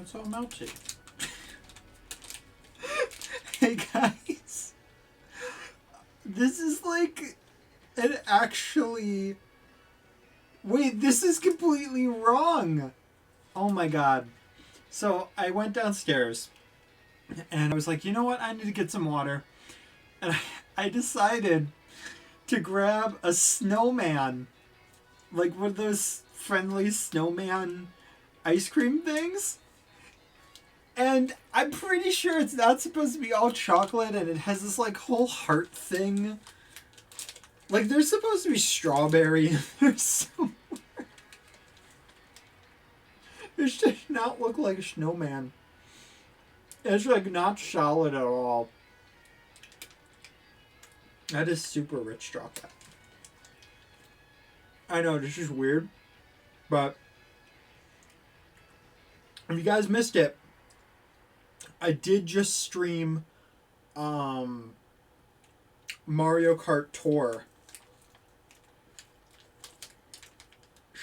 it's all melty. Hey guys, this is like an actually... Wait, this is completely wrong. Oh my god. So I went downstairs and I was like, you know what? I need to get some water. And I decided to grab a snowman. Like one of those friendly snowman ice cream things. And I'm pretty sure it's not supposed to be all chocolate, and it has this like whole heart thing. Like there's supposed to be strawberry. There's some... It should not look like a snowman. It's like not solid at all. That is super rich chocolate. I know, this is weird. But if you guys missed it, I did just stream Mario Kart Tour.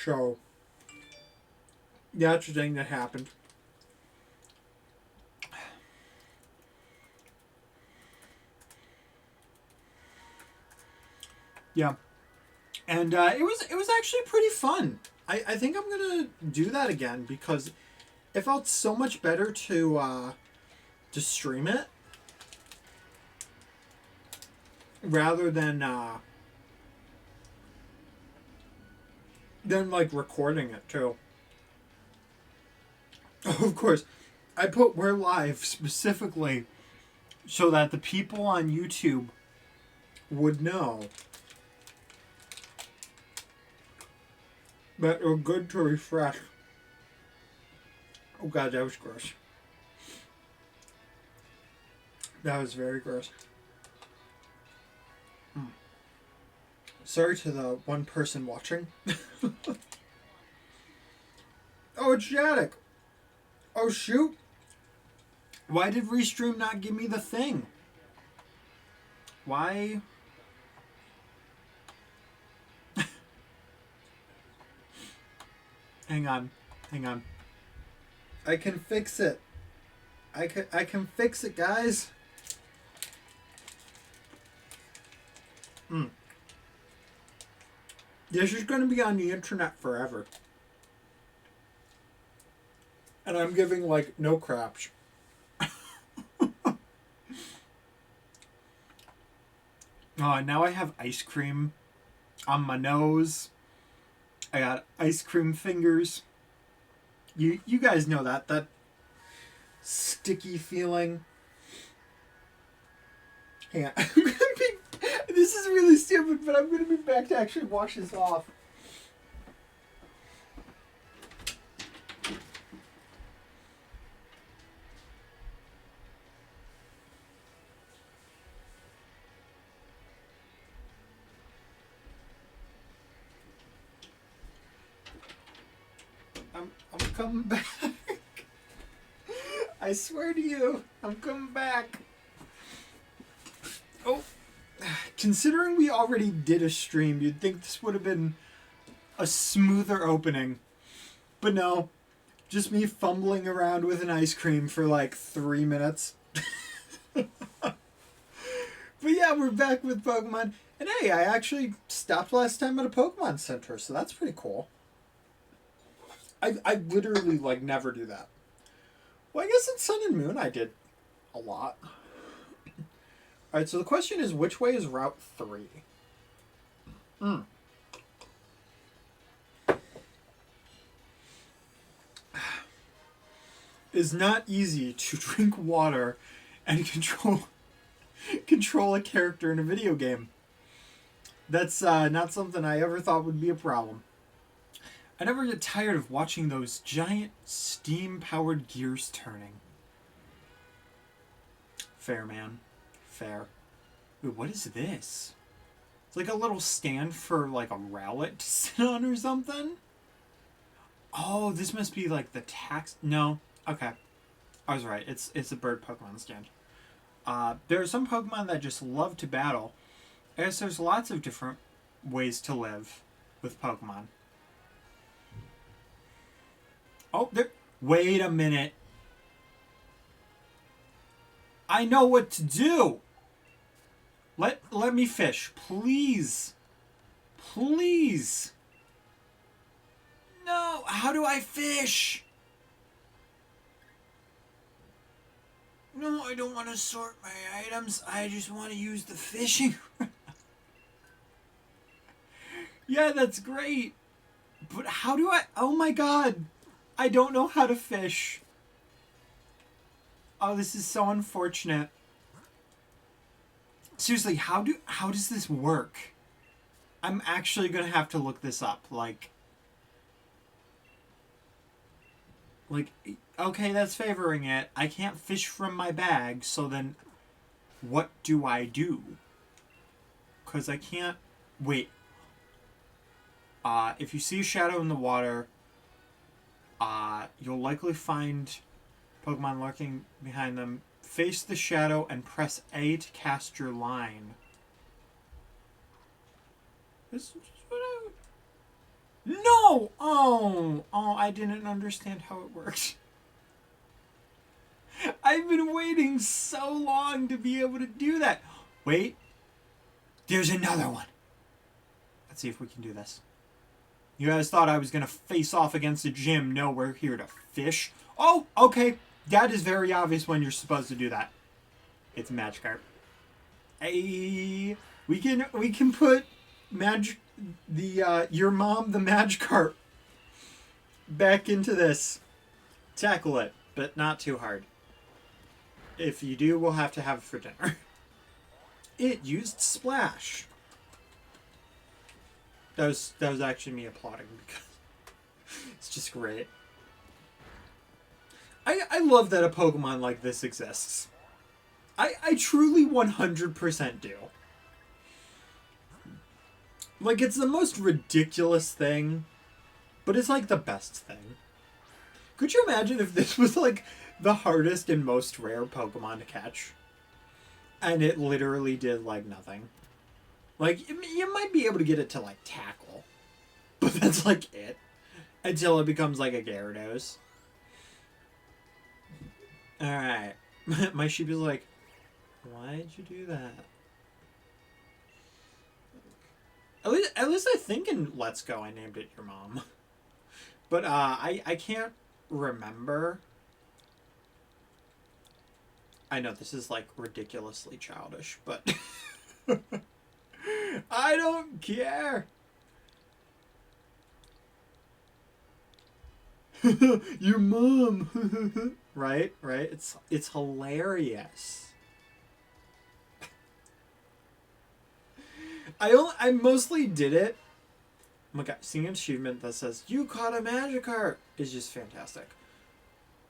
So that's the thing that happened. Yeah. And it was actually pretty fun. I think I'm gonna do that again because it felt so much better to stream it rather than like recording it too. Oh, of course, I put "We're live" specifically so that the people on YouTube would know that we're good to refresh. Oh god, that was gross. That was very gross. Sorry to the one person watching. Oh, it's Shattuck. Oh, shoot. Why did Restream not give me the thing? Why? Hang on. Hang on. I can fix it. I can fix it, guys. This is going to be on the internet forever. And I'm giving, like, no craps. Oh, now I have ice cream on my nose. I got ice cream fingers. You guys know that sticky feeling. Hang on. This is really stupid, but I'm going to be back to actually wash this off. I'm coming back. I swear to you, I'm coming back. Oh. Considering we already did a stream, you'd think this would have been a smoother opening. But no, just me fumbling around with an ice cream for like 3 minutes. But yeah, we're back with Pokemon. And hey, I actually stopped last time at a Pokemon Center, so that's pretty cool. I literally like never do that. Well, I guess in Sun and Moon I did a lot. Alright, so the question is, which way is Route 3? It's not easy to drink water and control a character in a video game. That's not something I ever thought would be a problem. I never get tired of watching those giant steam-powered gears turning. Fair, man. Fair. Wait, what is this? It's like a little stand for like a rowlet to sit on or something? Oh, this must be like the tax... No. Okay. I was right. It's a bird Pokemon stand. There are some Pokemon that just love to battle. I guess there's lots of different ways to live with Pokemon. Oh, there... Wait a minute. I know what to do. Let me fish, please. Please. No, how do I fish? No, I don't want to sort my items. I just want to use the fishing. Yeah, that's great. But how do I... Oh my god. I don't know how to fish. Oh, this is so unfortunate. Seriously, how does this work? I'm actually gonna have to look this up. Like, okay, that's favoring it. I can't fish from my bag, so then what do I do? Because I can't... Wait. If you see a shadow in the water, you'll likely find Pokemon lurking behind them. Face the shadow and press A to cast your line. This is what I... No! Oh, I didn't understand how it works. I've been waiting so long to be able to do that. Wait. There's another one. Let's see if we can do this. You guys thought I was going to face off against a gym. No, we're here to fish. Oh, okay. That is very obvious when you're supposed to do that. It's Magikarp. Hey, we can put your mom, the Magikarp, back into this. Tackle it, but not too hard. If you do, we'll have to have it for dinner. It used Splash. That was actually me applauding because it's just great. I love that a Pokemon like this exists. I truly 100% do. Like, it's the most ridiculous thing, but it's like the best thing. Could you imagine if this was like the hardest and most rare Pokemon to catch? And it literally did like nothing. Like, you might be able to get it to like tackle, but that's like it. Until it becomes like a Gyarados. Alright. My sheep is like, why did you do that? At least I think in Let's Go I named it your mom. But I can't remember. I know this is like ridiculously childish, but I don't care. Your mom. Right? It's hilarious. I mostly did it. Oh my god, seeing an achievement that says you caught a Magikarp is just fantastic.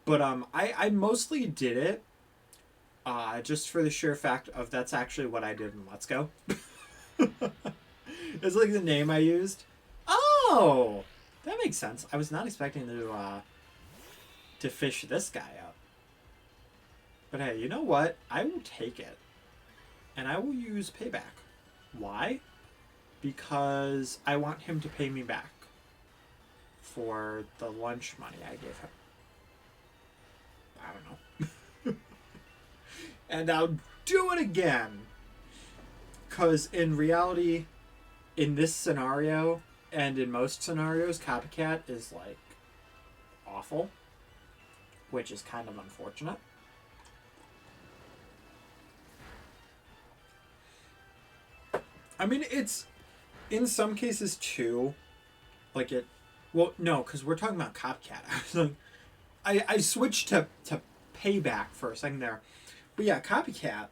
But I mostly did it just for the sheer fact of that's actually what I did in Let's Go. It's like the name I used. Oh, that makes sense. I was not expecting to fish this guy up. But hey, you know what? I will take it. And I will use payback. Why? Because I want him to pay me back for the lunch money I gave him. I don't know. And I'll do it again. Because in reality, in this scenario, and in most scenarios, Copycat is like awful. Which is kind of unfortunate. I mean, it's in some cases too, like it. Well, no, because we're talking about Copycat. I switched to payback for a second there, but yeah, Copycat.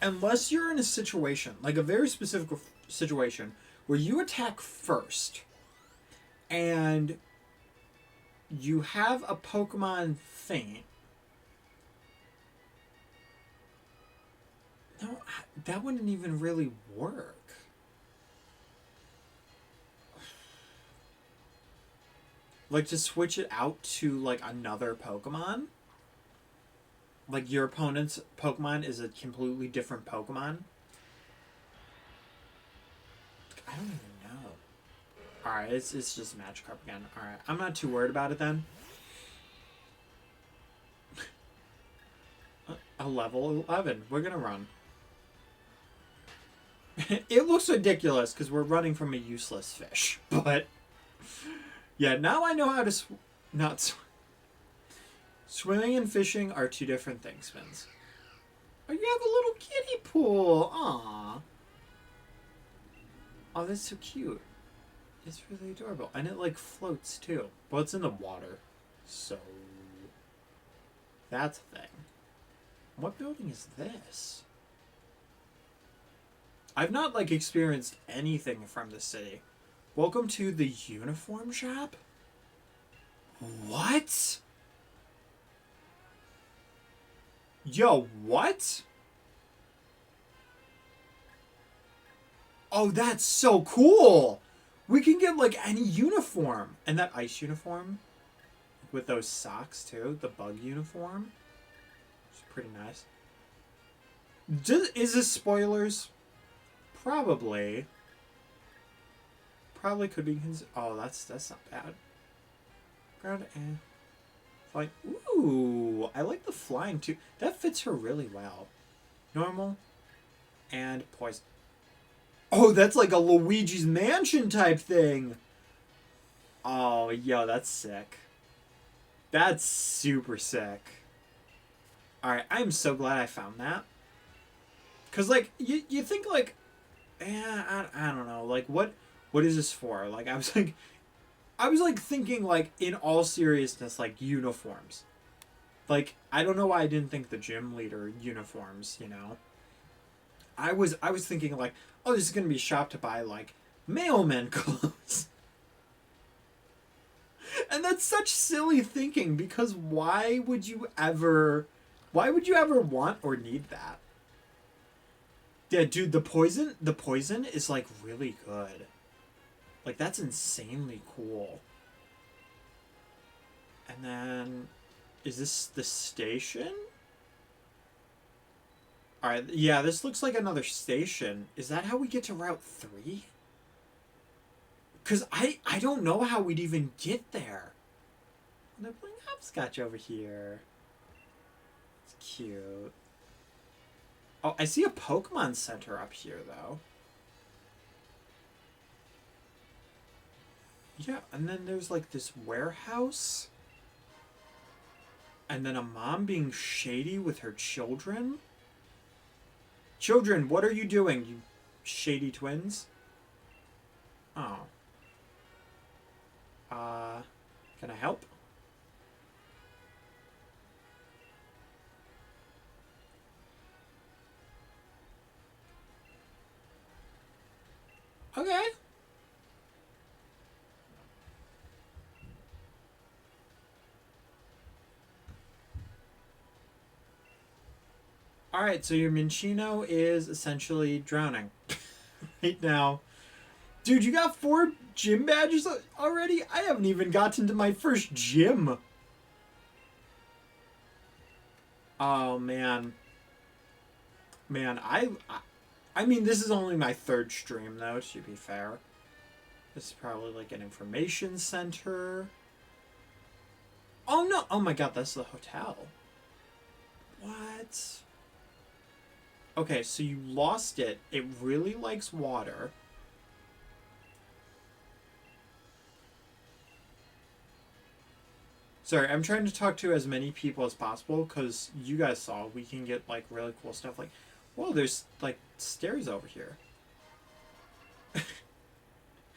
Unless you're in a situation like a very specific situation where you attack first, and you have a Pokemon faint. No, that wouldn't even really work. Like, to switch it out to, like, another Pokemon? Like, your opponent's Pokemon is a completely different Pokemon? I don't even know. Alright, it's just Magikarp again. Alright, I'm not too worried about it then. A level 11. We're gonna run. It looks ridiculous because we're running from a useless fish. But, yeah, now I know how to not swim. Swimming and fishing are two different things, Spins. Oh, you have a little kiddie pool. Aww. Oh, that's so cute. It's really adorable. And it, like, floats, too. Well, it's in the water. So, that's a thing. What building is this? I've not, like, experienced anything from the city. Welcome to the uniform shop? What? Yo, what? Oh, that's so cool! We can get, like, any uniform. And that ice uniform with those socks, too. The bug uniform. It's pretty nice. Is this spoilers? Probably. Probably could be... Oh, that's not bad. Ground and... Flying. Ooh, I like the flying, too. That fits her really well. Normal. And poison. Oh, that's like a Luigi's Mansion type thing. Oh, yo, that's sick. That's super sick. Alright, I'm so glad I found that. Because, like, you think, like... I don't know. Like, what is this for? Like, I was like thinking, like, in all seriousness, like, uniforms. Like, I don't know why I didn't think the gym leader uniforms, you know? I was thinking, like, oh, this is going to be a shop to buy, like, mailman clothes. And that's such silly thinking, because why would you ever want or need that? Yeah, dude, the poison is, like, really good. Like, that's insanely cool. And then, is this the station? Alright, yeah, this looks like another station. Is that how we get to Route 3? Because I don't know how we'd even get there. They're playing hopscotch over here. It's cute. Oh, I see a Pokemon Center up here, though. Yeah, and then there's, like, this warehouse. And then a mom being shady with her children. Children, what are you doing, you shady twins? Oh. Can I help? Okay. Alright, so your Minccino is essentially drowning. Right now. Dude, you got 4 gym badges already? I haven't even gotten to my first gym. Oh, man. Man, I mean, this is only my 3rd stream, though, to be fair. This is probably, like, an information center. Oh, no. Oh, my God, that's the hotel. What? Okay, so you lost it. It really likes water. Sorry, I'm trying to talk to as many people as possible because you guys saw we can get, like, really cool stuff. Like, whoa, there's, like, stairs over here.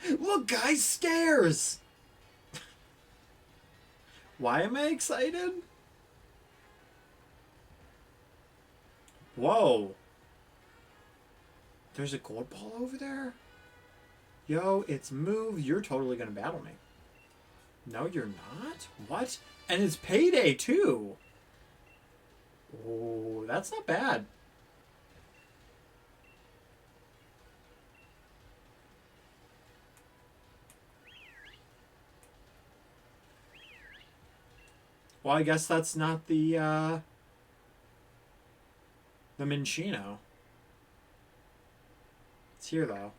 Look, guys, stairs! Why am I excited? Whoa. There's a gold ball over there? Yo, it's Move. You're totally gonna battle me. No, you're not? What? And it's payday, too. Oh, that's not bad. Well, I guess that's not the Minccino. It's here, though.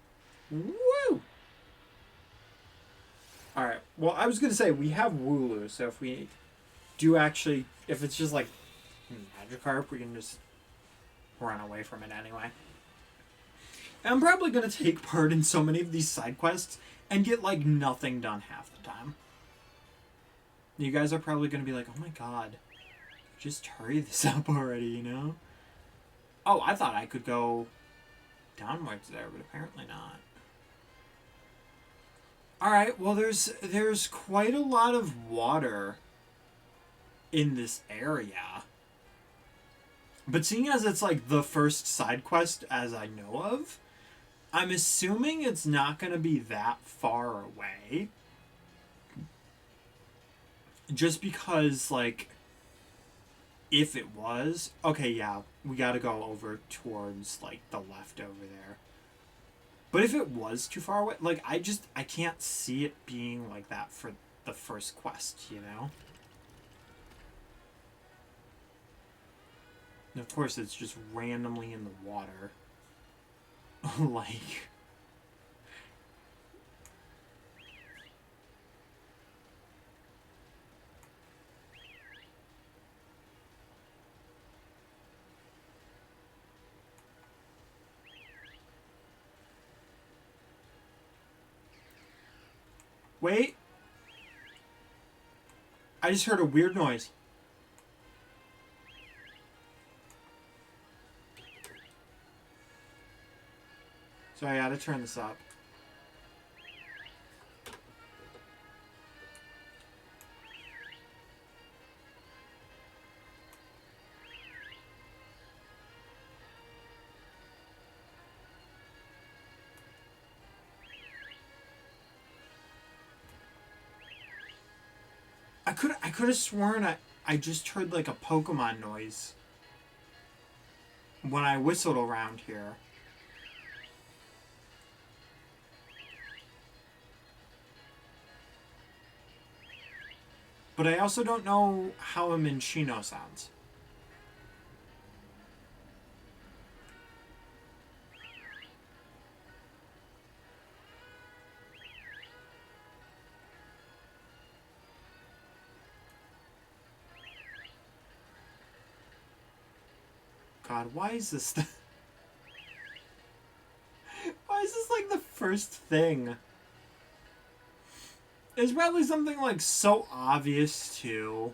Woo! Alright, well, I was going to say, we have Wooloo, so if we do actually, if it's just, like, Magikarp, we can just run away from it anyway. And I'm probably going to take part in so many of these side quests and get, like, nothing done half the time. You guys are probably going to be like, oh my god, just hurry this up already, you know? Oh, I thought I could go downwards there, but apparently not. Alright, well, there's quite a lot of water in this area. But seeing as it's, like, the first side quest as I know of, I'm assuming it's not going to be that far away. Just because, like, if it was... Okay, yeah, we gotta go over towards, like, the left over there. But if it was too far away, like, I can't see it being like that for the first quest, you know? And of course, it's just randomly in the water. Like... Wait. I just heard a weird noise. So I gotta turn this up. I could have sworn I just heard like a Pokemon noise when I whistled around here. But I also don't know how a Minccino sounds. God, why is this... Why is this like the first thing? It's probably something like so obvious too.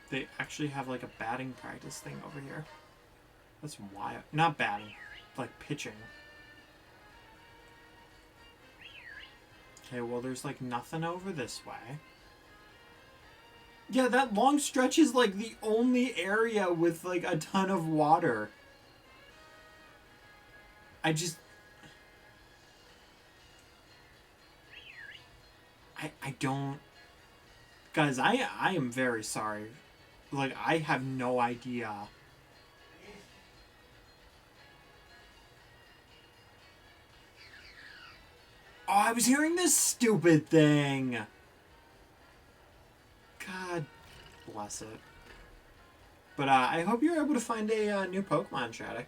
They actually have like a batting practice thing over here. That's wild. Not batting, like pitching. Okay, well there's like nothing over this way. Yeah, that long stretch is like the only area with like a ton of water. I don't... Guys, I am very sorry. Like, I have no idea. Oh, I was hearing this stupid thing. God bless it. But I hope you're able to find a new Pokemon, Shattuck.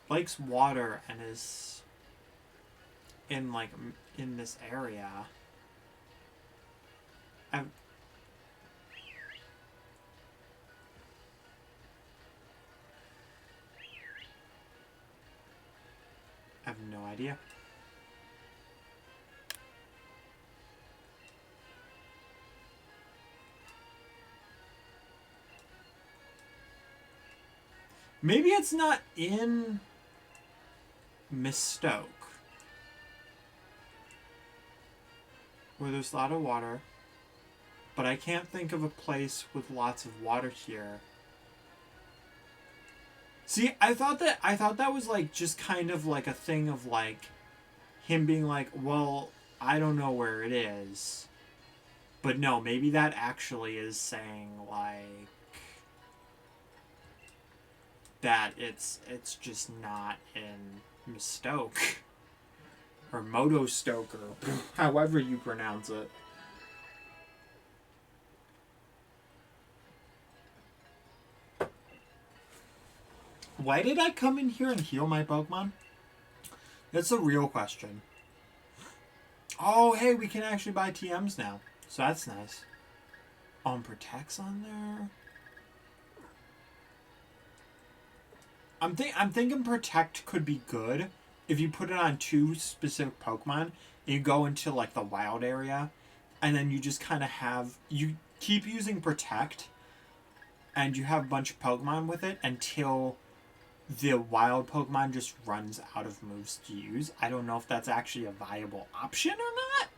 Likes water and is in like in this area. I have no idea. Maybe it's not in Mistoke, where there's a lot of water, but I can't think of a place with lots of water here. See, I thought that was like just kind of like a thing of like him being like, well, I don't know where it is. But no, maybe that actually is saying like that it's just not in Mistoke or Motostoke or however you pronounce it. Why did I come in here and heal my Pokemon? That's a real question. Oh, hey, we can actually buy TMs now. So that's nice. Protect's on there. I'm thinking Protect could be good if you put it on 2 specific Pokemon and you go into like the wild area and then you just kind of have, you keep using Protect and you have a bunch of Pokemon with it until the wild Pokemon just runs out of moves to use. I don't know if that's actually a viable option or not,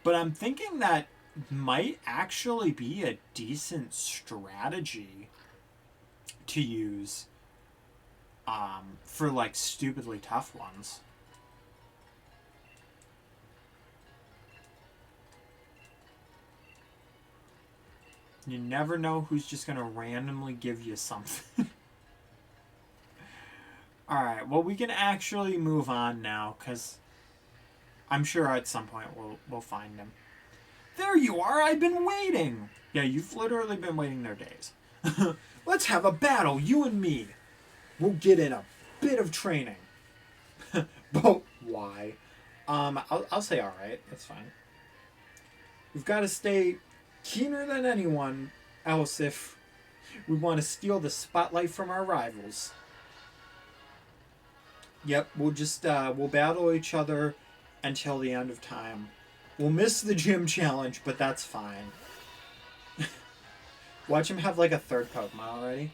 but I'm thinking that might actually be a decent strategy to use for like stupidly tough ones. You never know who's just gonna randomly give you something. Alright, well, we can actually move on now, because I'm sure at some point we'll find him. There you are! I've been waiting! Yeah, you've literally been waiting there days. Let's have a battle, you and me! We'll get in a bit of training. But why? I'll say alright, that's fine. We've got to stay keener than anyone else if we want to steal the spotlight from our rivals. Yep, we'll just, we'll battle each other until the end of time. We'll miss the gym challenge, but that's fine. Watch him have, like, a 3rd Pokemon already.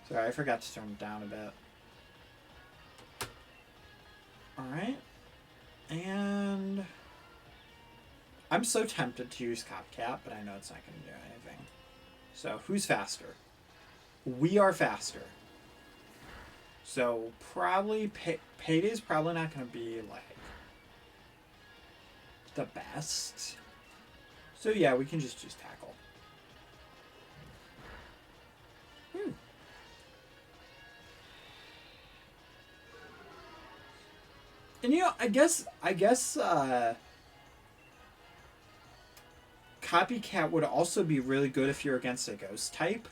Sorry, I forgot to turn it down a bit. Alright. And I'm so tempted to use Copcat, but I know it's not going to do anything. So, who's faster? We are faster. So, probably Payday's probably not going to be, like, the best. So, yeah, we can just use Tackle. And, you know, I guess Copycat would also be really good if you're against a Ghost type,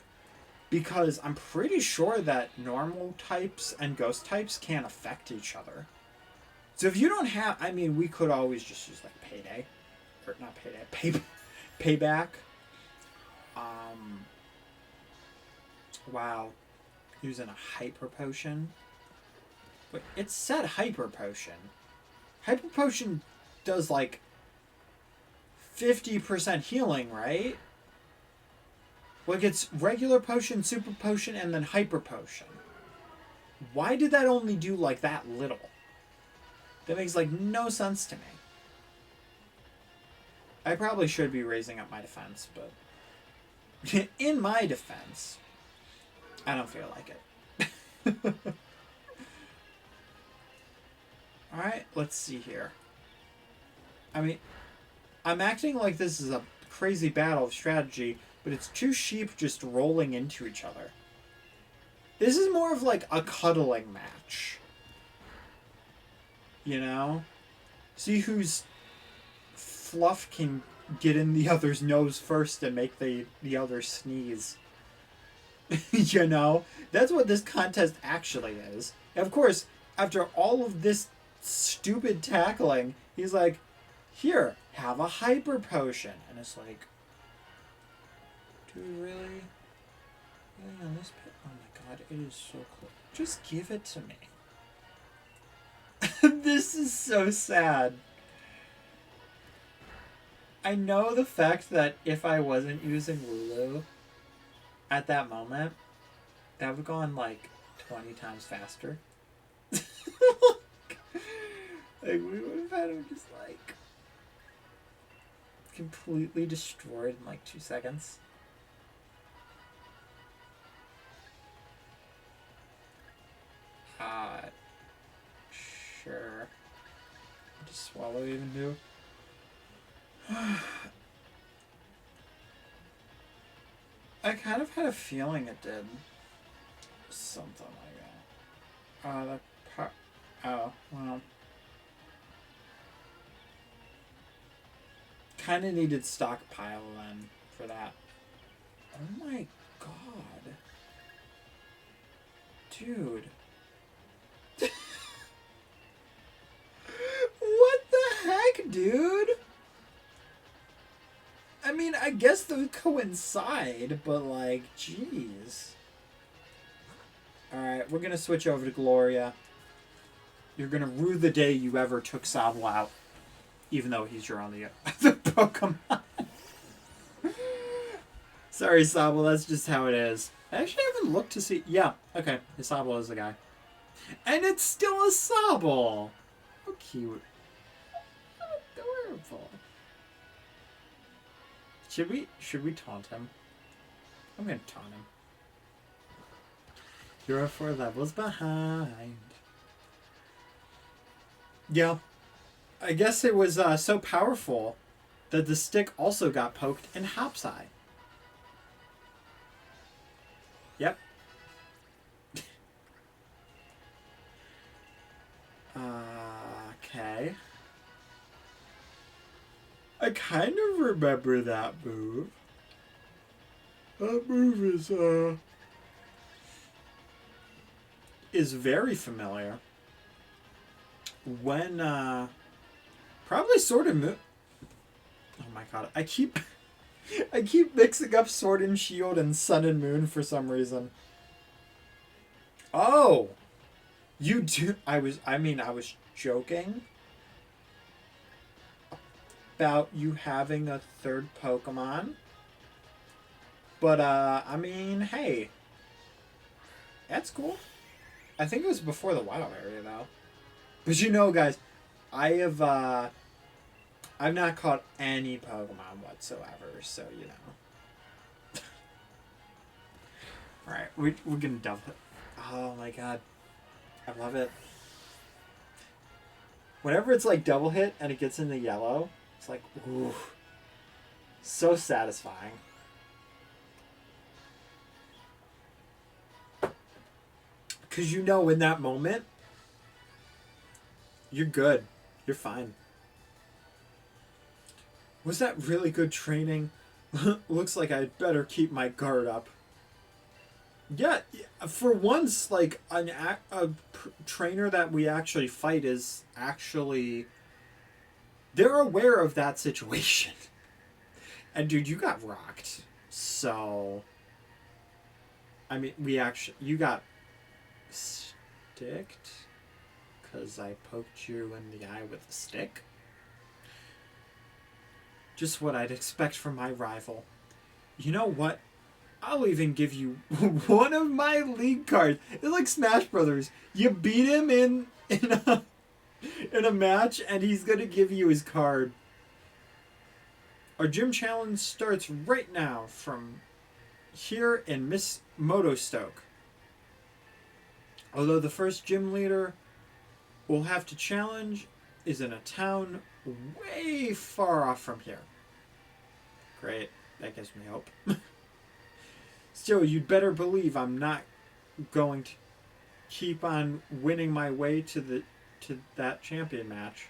because I'm pretty sure that normal types and Ghost types can't affect each other. So if you don't have, I mean, we could always just use, like, Payday. Or, not Payday, Payback. Wow. Using a Hyper Potion. Wait, it said Hyper Potion. Hyper Potion does, like, 50% healing, right? Like, it's regular potion, super potion, and then hyper potion. Why did that only do, like, that little? That makes, like, no sense to me. I probably should be raising up my defense, but in my defense, I don't feel like it. Alright, let's see here. I mean, I'm acting like this is a crazy battle of strategy, but it's 2 sheep just rolling into each other. This is more of like a cuddling match. You know? See whose fluff can get in the other's nose first and make the other sneeze. You know? That's what this contest actually is. And of course, after all of this stupid tackling, he's like, here, have a hyper potion. And it's like, do we really? Really on this pit? Oh my god, it is so close. Just give it to me. This is so sad. I know the fact that if I wasn't using Lulu at that moment, that would have gone like 20 times faster. Like, we would have had him just like completely destroyed in like 2 seconds. Sure. Does Swallow even do? I kind of had a feeling it did something like that. Oh, well. Kind of needed stockpile then for that. Oh my god. Dude. What the heck, dude? I mean, I guess those coincide, but like, jeez. Alright, we're gonna switch over to Gloria. You're gonna rue the day you ever took Sable out. Even though he's your only other Pokemon. Sorry, Sable, that's just how it is. I actually haven't looked to see... Yeah, okay, Sable is the guy. And it's still a Sable! How cute. How adorable. Should we taunt him? I'm gonna taunt him. You're 4 levels behind. Yeah. I guess it was so powerful that the stick also got poked in Hop's eye. Yep. Okay. I kind of remember that move. That move is very familiar. When probably Sword and Moon. Oh my god, I keep mixing up Sword and Shield and Sun and Moon for some reason. Oh, you do. I was joking about you having a third Pokemon, but I mean, hey, that's cool. I think it was before the wild area though. But you know, guys, I've not caught any Pokemon whatsoever, so you know. All right, we're gonna dump it. Oh my god, I love it. Whenever it's like double hit and it gets in the yellow, it's like, ooh, so satisfying. Because you know in that moment, you're good. You're fine. Was that really good training? Looks like I'd better keep my guard up. Yeah, for once, like, a trainer that we actually fight is actually... They're aware of that situation. And dude, you got rocked. So... I mean, you got sticked because I poked you in the eye with a stick. Just what I'd expect from my rival. You know what? I'll even give you one of my league cards. It's like Smash Brothers. You beat him in a match, and he's gonna give you his card. Our gym challenge starts right now from here in Miss Motostoke. Although the first gym leader we'll have to challenge is in a town way far off from here. Great. That gives me hope. Still, you'd better believe I'm not going to keep on winning my way to that champion match.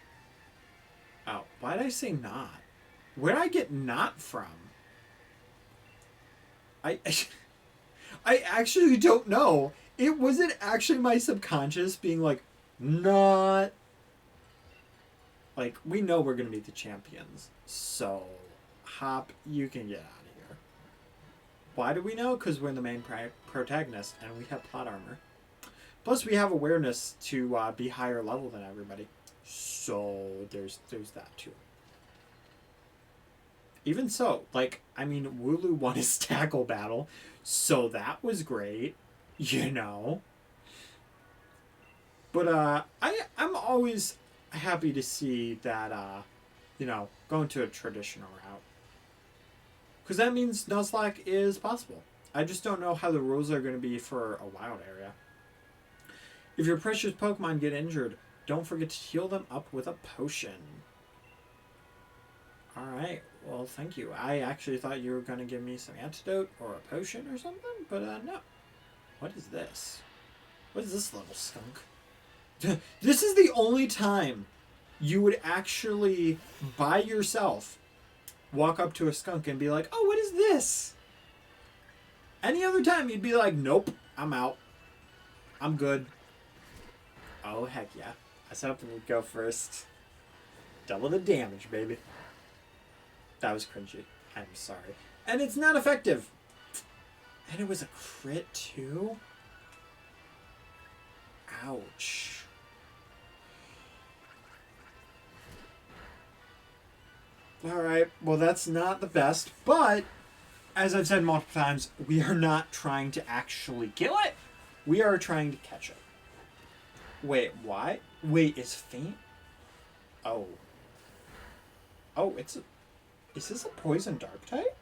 Oh, why did I say not? Where'd I get not from? I actually don't know. It wasn't actually my subconscious being like, not. Like, we know we're going to meet the champions. So, Hop, you can get out of here. Why do we know? Because we're the main protagonist and we have plot armor. Plus, we have awareness to be higher level than everybody. So, there's that too. Even so, like, I mean, Wooloo won his tackle battle. So, that was great. You know. But I'm always happy to see that, you know, going to a traditional route. Because that means Nuzlocke is possible. I just don't know how the rules are going to be for a wild area. If your precious Pokemon get injured, don't forget to heal them up with a potion. Alright, well, thank you. I actually thought you were going to give me some antidote or a potion or something, but no. What is this? What is this little skunk? This is the only time you would actually, by yourself, walk up to a skunk and be like, oh, what is this? Any other time, you'd be like, nope, I'm out. I'm good. Oh, heck yeah. I was hoping we'd go first. Double the damage, baby. That was cringy. I'm sorry. And it's not effective. And it was a crit, too? Ouch. Alright, well, that's not the best, but as I've said multiple times, we are not trying to actually kill it. We are trying to catch it. Wait, why? Wait, is faint? Oh. Oh, it's a... Is this a poison dark type?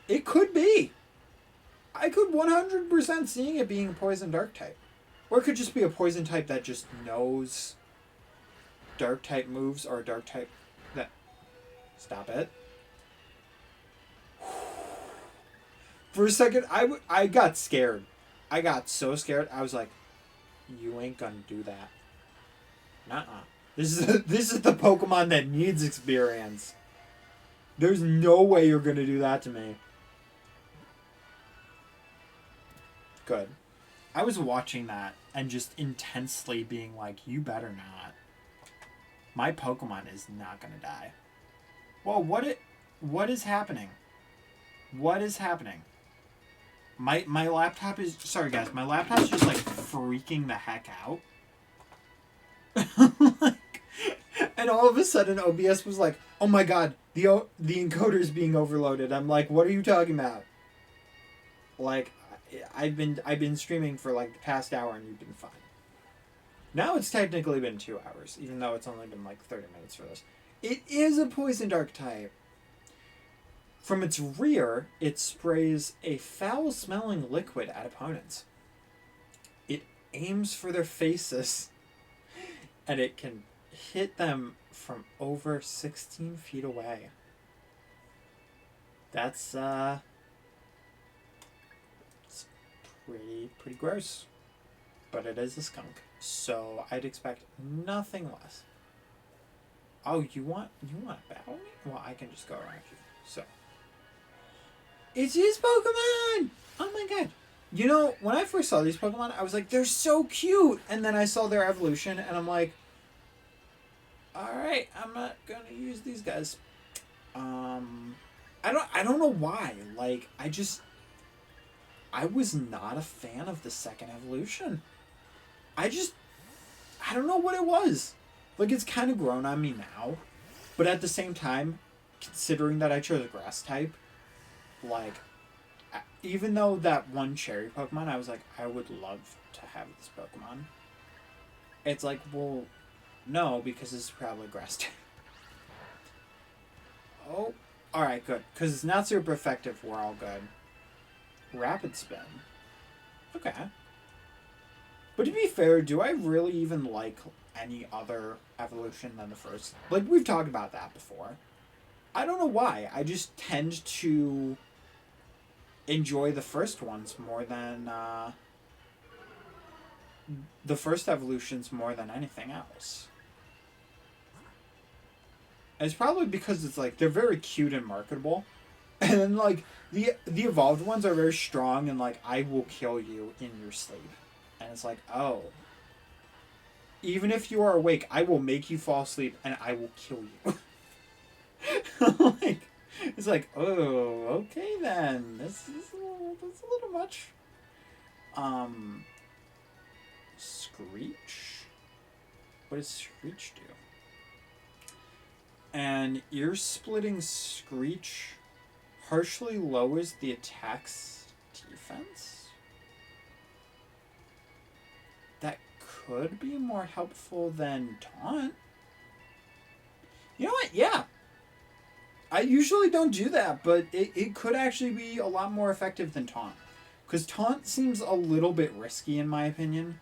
It could be. I could 100% seeing it being a poison dark type. Or it could just be a poison type that just knows dark type moves, or a dark type that... Stop it. For a second, I got scared. I got so scared. I was like, you ain't gonna do that. Nuh-uh. This is the Pokemon that needs experience. There's no way you're gonna do that to me. Good. I was watching that and just intensely being like, you better not. My Pokemon is not gonna die. Well, what is happening? What is happening? My laptop is... Sorry, guys. My laptop's just, like, freaking the heck out. And all of a sudden, OBS was like, oh my god, the encoder's being overloaded. I'm like, what are you talking about? Like, I've been streaming for, like, the past hour, and you've been fine. Now it's technically been 2 hours, even though it's only been, like, 30 minutes for this. It is a poison dark type. From its rear, it sprays a foul-smelling liquid at opponents. It aims for their faces, and it can hit them from over 16 feet away. That's it's pretty gross. But it is a skunk, so I'd expect nothing less. Oh, you want to battle me? Well, I can just go around you. So. It's his Pokemon! Oh my god. You know, when I first saw these Pokemon, I was like, they're so cute! And then I saw their evolution, and I'm like, alright, I'm not gonna use these guys. I don't know why. Like, I was not a fan of the second evolution. I don't know what it was. Like, it's kind of grown on me now. But at the same time, considering that I chose a grass type, like, even though that one cherry Pokemon, I was like, I would love to have this Pokemon. It's like, well, no, because it's probably grass type. Oh, alright, good. Because it's not super effective, we're all good. Rapid Spin. Okay. But to be fair, do I really even like any other evolution than the first? Like, we've talked about that before. I don't know why. I just tend to enjoy the first ones more than the first evolutions more than anything else. And it's probably because it's like they're very cute and marketable, and then like the evolved ones are very strong and like I will kill you in your sleep, and it's like, oh, even if you are awake, I will make you fall asleep and I will kill you. Like, it's like, oh, okay then. That's a little much. Screech? What does Screech do? An ear-splitting Screech harshly lowers the attack's defense? That could be more helpful than Taunt. You know what? Yeah. I usually don't do that, but it could actually be a lot more effective than Taunt. Because Taunt seems a little bit risky in my opinion.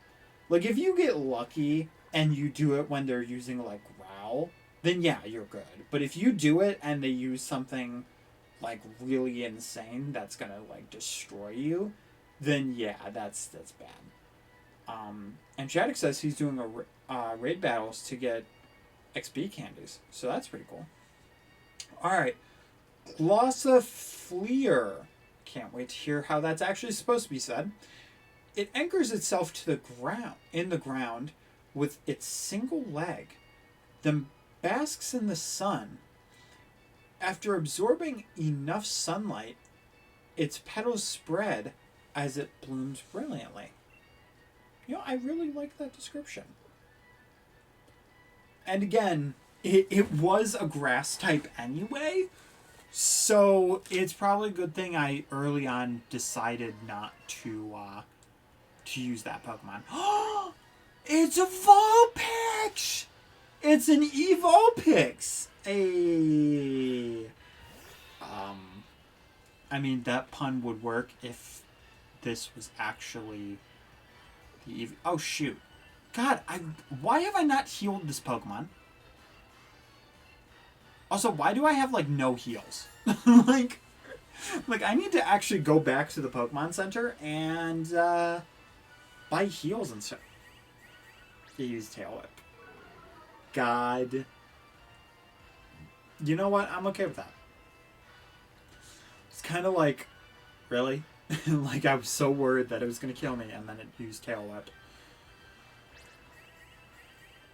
Like, if you get lucky and you do it when they're using, like, Growl, then yeah, you're good. But if you do it and they use something, like, really insane that's gonna, like, destroy you, then yeah, that's bad. And Chaddock says he's doing raid battles to get XP candies. So that's pretty cool. Alright. Glossifleur. Can't wait to hear how that's actually supposed to be said. It anchors itself to the ground with its single leg, then basks in the sun. After absorbing enough sunlight, its petals spread as it blooms brilliantly. You know, I really like that description. And again, it was a grass type anyway, so it's probably a good thing I early on decided not to use that Pokemon. It's a Vulpix! It's an Evolpix! I mean, that pun would work if this was actually the oh shoot. God, why have I not healed this Pokemon? Also, why do I have, like, no heals? like, I need to actually go back to the Pokemon Center and, buy heals and stuff. Use Tail Whip. God. You know what? I'm okay with that. It's kind of like, really? Like, I was so worried that it was going to kill me, and then it used Tail Whip.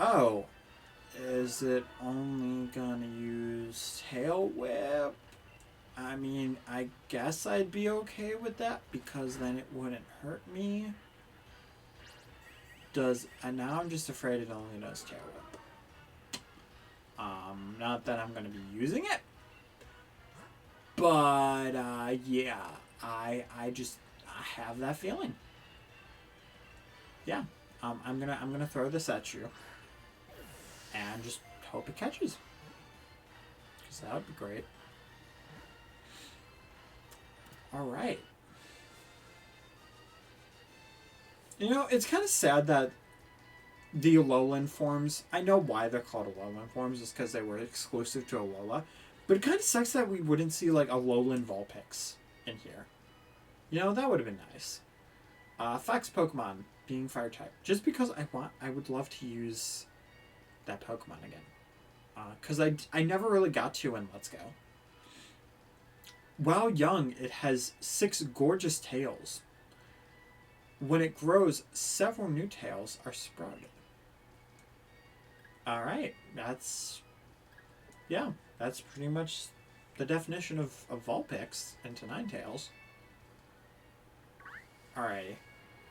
Oh. Is it only gonna use Tail Whip? I mean, I guess I'd be okay with that because then it wouldn't hurt me. And now I'm just afraid it only does Tail Whip. Not that I'm gonna be using it, but yeah, I have that feeling. Yeah, I'm gonna throw this at you. And just hope it catches. Because that would be great. Alright. You know, it's kind of sad that the Alolan forms, I know why they're called Alolan forms, just because they were exclusive to Alola. But it kind of sucks that we wouldn't see, like, Alolan Vulpix in here. You know, that would have been nice. Fox Pokemon being fire type. Just because I would love to use that Pokemon again. Because I never really got to in Let's Go. While young, it has 6 gorgeous tails. When it grows, several new tails are sprouted. Alright, that's pretty much the definition of Vulpix into Ninetales. Alright.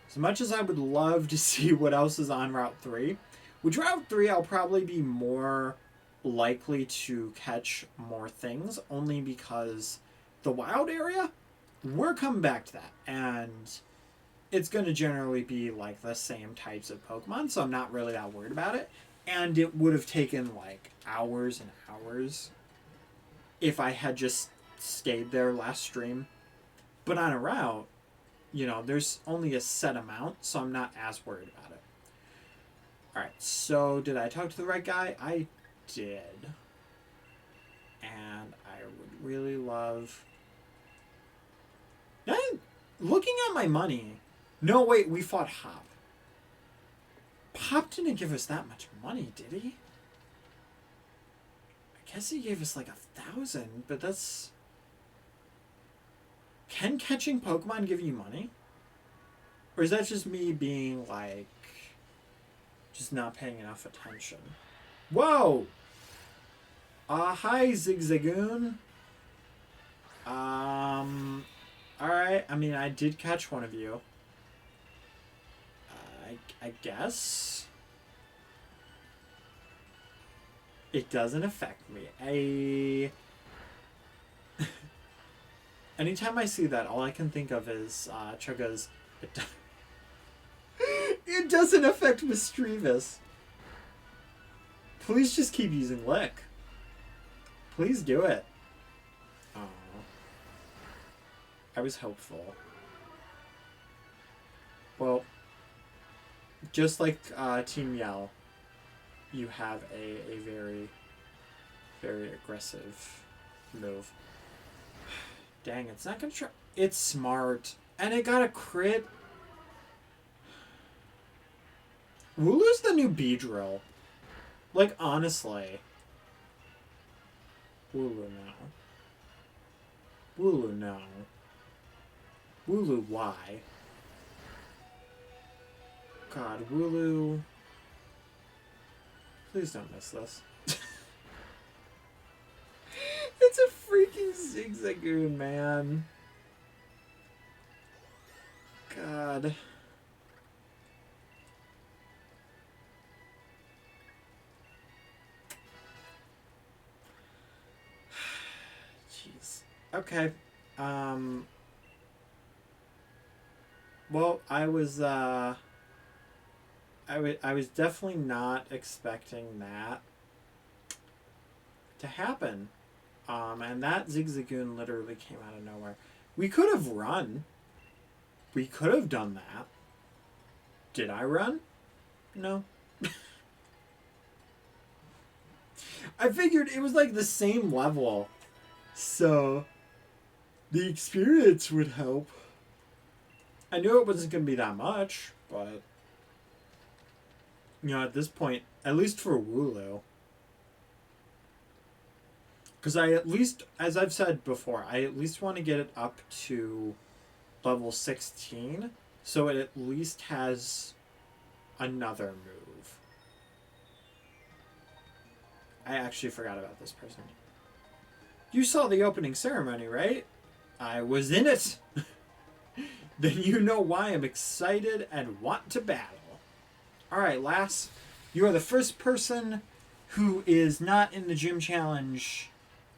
As much as I would love to see what else is on Route 3, with Route 3, I'll probably be more likely to catch more things, only because the wild area, we're coming back to that, and it's going to generally be, like, the same types of Pokemon, so I'm not really that worried about it, and it would have taken, like, hours and hours if I had just stayed there last stream. But on a route, you know, there's only a set amount, so I'm not as worried about it. Alright, so did I talk to the right guy? I did. And I would really love... Looking at my money... No, wait, we fought Hop. Hop didn't give us that much money, did he? I guess he gave us like 1,000, but that's... Can catching Pokemon give you money? Or is that just me being like... just not paying enough attention? Whoa! Hi, Zigzagoon. Alright, I mean, I did catch one of you. I guess. It doesn't affect me. Anytime I see that, all I can think of is Chugga's... It doesn't affect Mischievous. Please just keep using Lick. Please do it. Oh. I was hopeful. Well, just like Team Yell, you have a very, very aggressive move. Dang, it's not gonna try. It's smart. And it got a crit. Wooloo's the new Beedrill. Like, honestly. Wooloo now. Wooloo, no. Wooloo, why? God, Wooloo. Please don't miss this. It's a freaking Zigzagoon, man. God. Jeez. Okay. Well, I was definitely not expecting that to happen. And that Zigzagoon literally came out of nowhere. We could have run. We could have done that. Did I run? No. I figured it was like the same level. So the experience would help. I knew it wasn't going to be that much, but you know, at this point, at least for Wooloo, because I at least, as I've said before, I at least want to get it up to level 16, so it at least has another move. I actually forgot about this person. You saw the opening ceremony, right? I was in it. Then you know why I'm excited and want to battle. Alright, lass. You are the first person who is not in the gym challenge,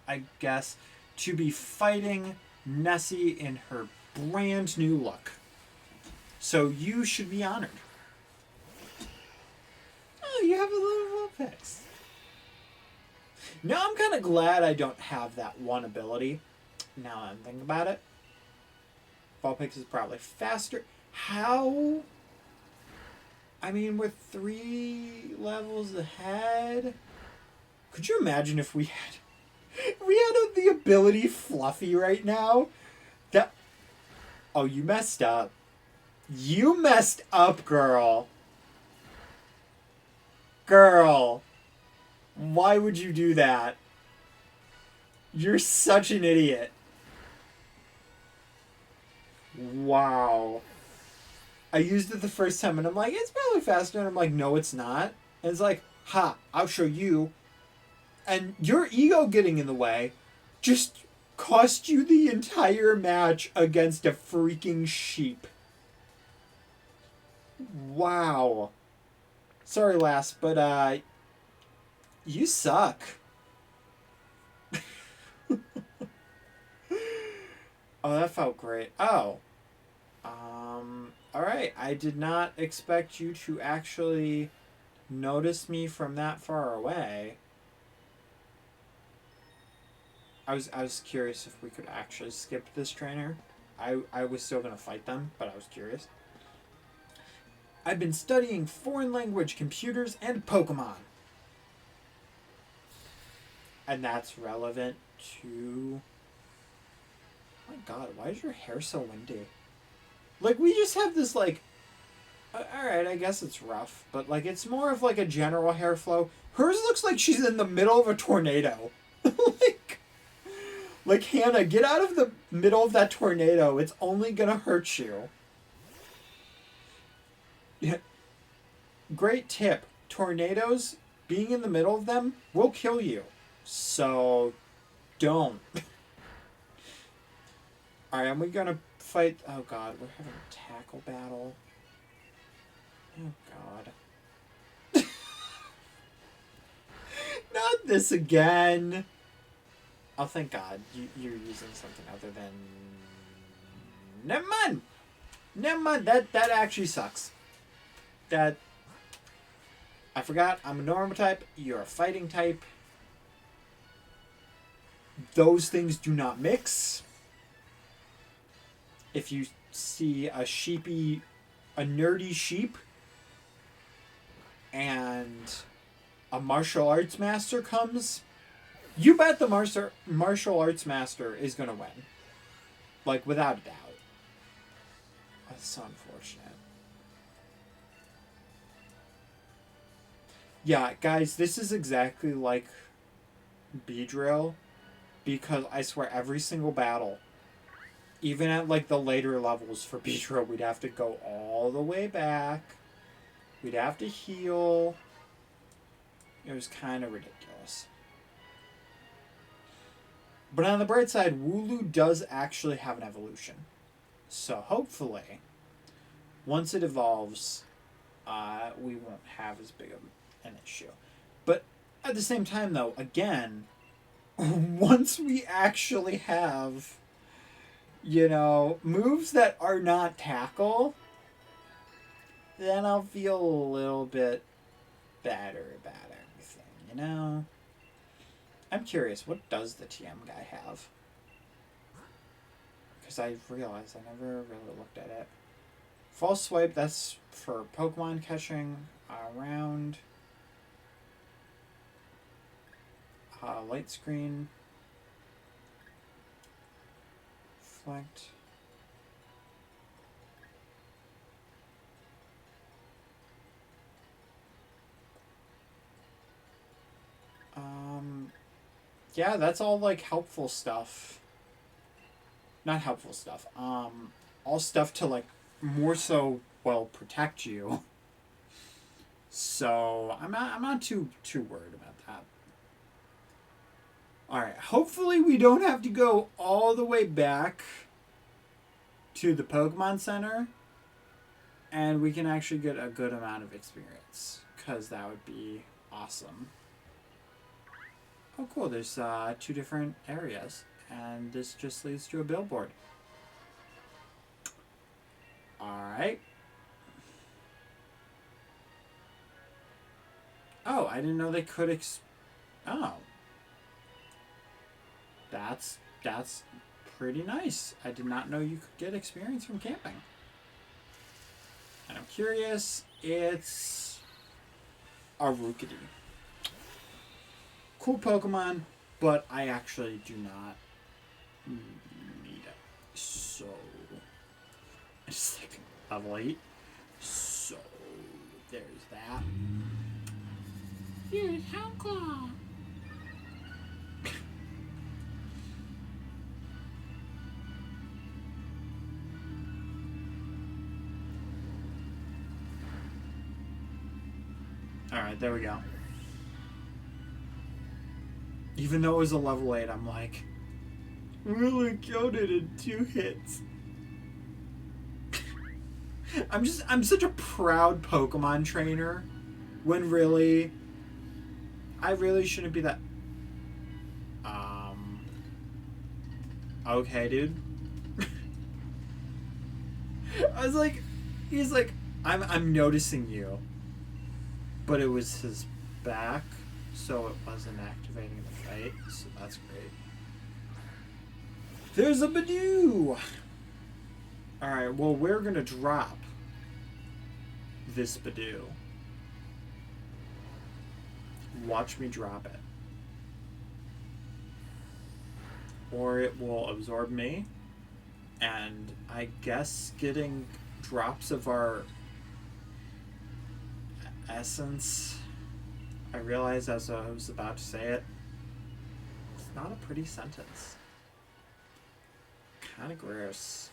I guess, to be fighting Nessie in her brand new look. So you should be honored. Oh, you have a little Vulpix. Now I'm kind of glad I don't have that one ability. Now that I'm thinking about it. Vulpix is probably faster. How? I mean, we're 3 levels ahead. Could you imagine if we had the ability Fluffy right now? That. Oh, you messed up. You messed up, girl. Girl. Why would you do that? You're such an idiot. Wow. I used it the first time and I'm like, it's probably faster. And I'm like, no, it's not. And it's like, ha, I'll show you. And your ego getting in the way just cost you the entire match against a freaking sheep. Wow. Sorry, lass, but, you suck. Oh, that felt great. Oh. Alright. I did not expect you to actually notice me from that far away. I was curious if we could actually skip this trainer. I was still going to fight them, but I was curious. I've been studying foreign language, computers, and Pokemon. And that's relevant to... Oh my god, why is your hair so windy? Like, we just have this, like... Alright, I guess it's rough. But, like, it's more of, like, a general hair flow. Hers looks like she's in the middle of a tornado. Like, Hannah, get out of the middle of that tornado. It's only gonna hurt you. Yeah. Great tip. Tornadoes, being in the middle of them, will kill you. So, don't. Alright, and we're gonna fight... Oh god, we're having a tackle battle. Oh god. Not this again. Oh, thank god. You're using something other than... Never mind! Never mind. That actually sucks. That... I forgot. I'm a normal type. You're a fighting type. Those things do not mix. If you see a nerdy sheep and a martial arts master comes, you bet the martial arts master is going to win. Like, without a doubt. That's so unfortunate. Yeah, guys, this is exactly like Beedrill, because I swear every single battle Even at like the later levels for Pedro, we'd have to go all the way back. We'd have to heal. It was kind of ridiculous. But on the bright side, Wooloo does actually have an evolution. So hopefully, once it evolves, we won't have as big of an issue. But at the same time, though, again, once we actually have, you know, moves that are not tackle, then I'll feel a little bit better about everything, you know? I'm curious, what does the TM guy have? Because I realized I never really looked at it. False Swipe, that's for Pokemon catching around. Light Screen. Reflect. Yeah, that's all like helpful stuff. Not helpful stuff. All stuff to like more so well protect you. So I'm not too worried about that. All right. Hopefully we don't have to go all the way back to the Pokemon Center, and we can actually get a good amount of experience, because that would be awesome. Oh, cool. There's 2 different areas, and this just leads to a billboard. Alright. Oh, I didn't know they could oh. That's pretty nice. I did not know you could get experience from camping. And I'm curious, it's a Rookity. Cool Pokemon, but I actually do not need it. So, it's like level 8. So, there's that. Here's Hownclaw. Alright, there we go. Even though it was a level 8, I'm like, really killed it in 2 hits. I'm such a proud Pokemon trainer, when really, I really shouldn't be that. Okay, dude. I was like, he's like, I'm noticing you. But it was his back, so it wasn't activating the fight, so that's great. There's a Badoo! Alright, well, we're gonna drop this Badoo. Watch me drop it. Or it will absorb me, and I guess getting drops of our essence, I realized as I was about to say it, it's not a pretty sentence. Kind of gross.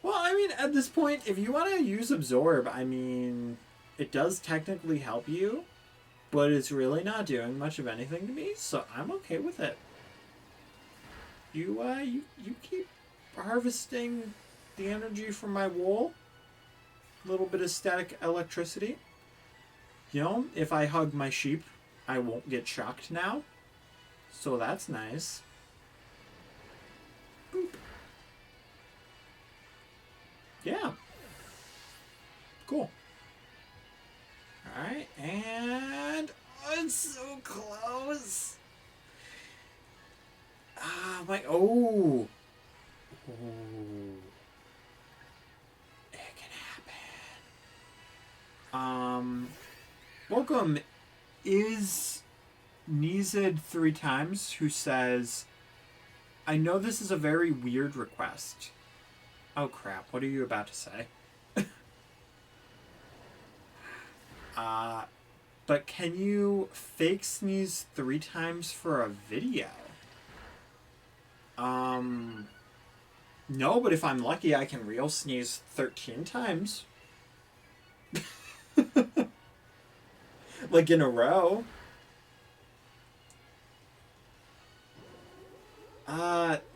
Well, I mean, at this point, if you want to use Absorb, I mean, it does technically help you, but it's really not doing much of anything to me, so I'm okay with it. You keep harvesting the energy from my wool. A little bit of static electricity. You know, if I hug my sheep, I won't get shocked now. So that's nice. Boop. Yeah. Cool. Alright, and oh, it's so close. Ah, my oh. Oh. It can happen. Welcome is Nizid 3 times, who says, I know this is a very weird request. Oh crap, what are you about to say? But can you fake sneeze 3 times for a video? No, but if I'm lucky, I can real sneeze 13 times. Like in a row.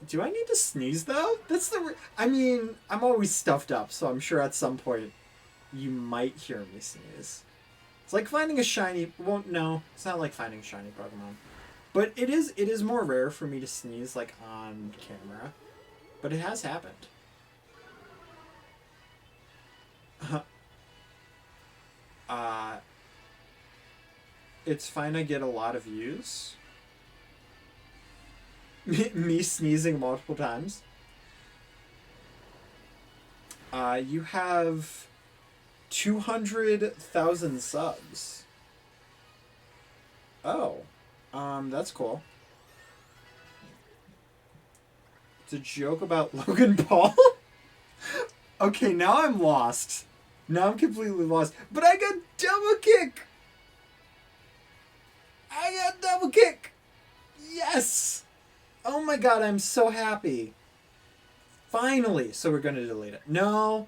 Do I need to sneeze though? That's the. I mean, I'm always stuffed up, so I'm sure at some point you might hear me sneeze. It's like finding a shiny. Well, no, it's not like finding a shiny Pokemon, but it is. It is more rare for me to sneeze like on camera, but it has happened. uh, it's fine. I get a lot of views. Me sneezing multiple times. You have 200,000 subs. Oh, that's cool. It's a joke about Logan Paul? Okay, now I'm lost. Now I'm completely lost. But I got double kick! I got double kick! Yes! Oh my god, I'm so happy. Finally! So we're gonna delete it. No,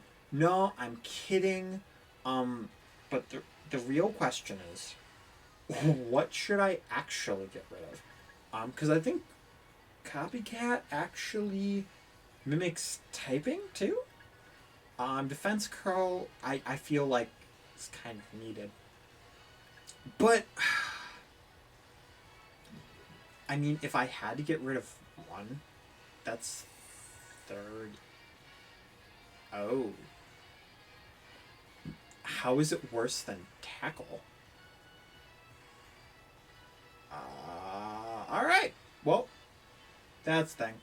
I'm kidding. But the real question is, what should I actually get rid of? Because I think Copycat actually mimics typing too. Defense curl, I feel like it's kind of needed. But I mean, if I had to get rid of one, that's 30. Oh. How is it worse than tackle? Alright. Well, that's the thing.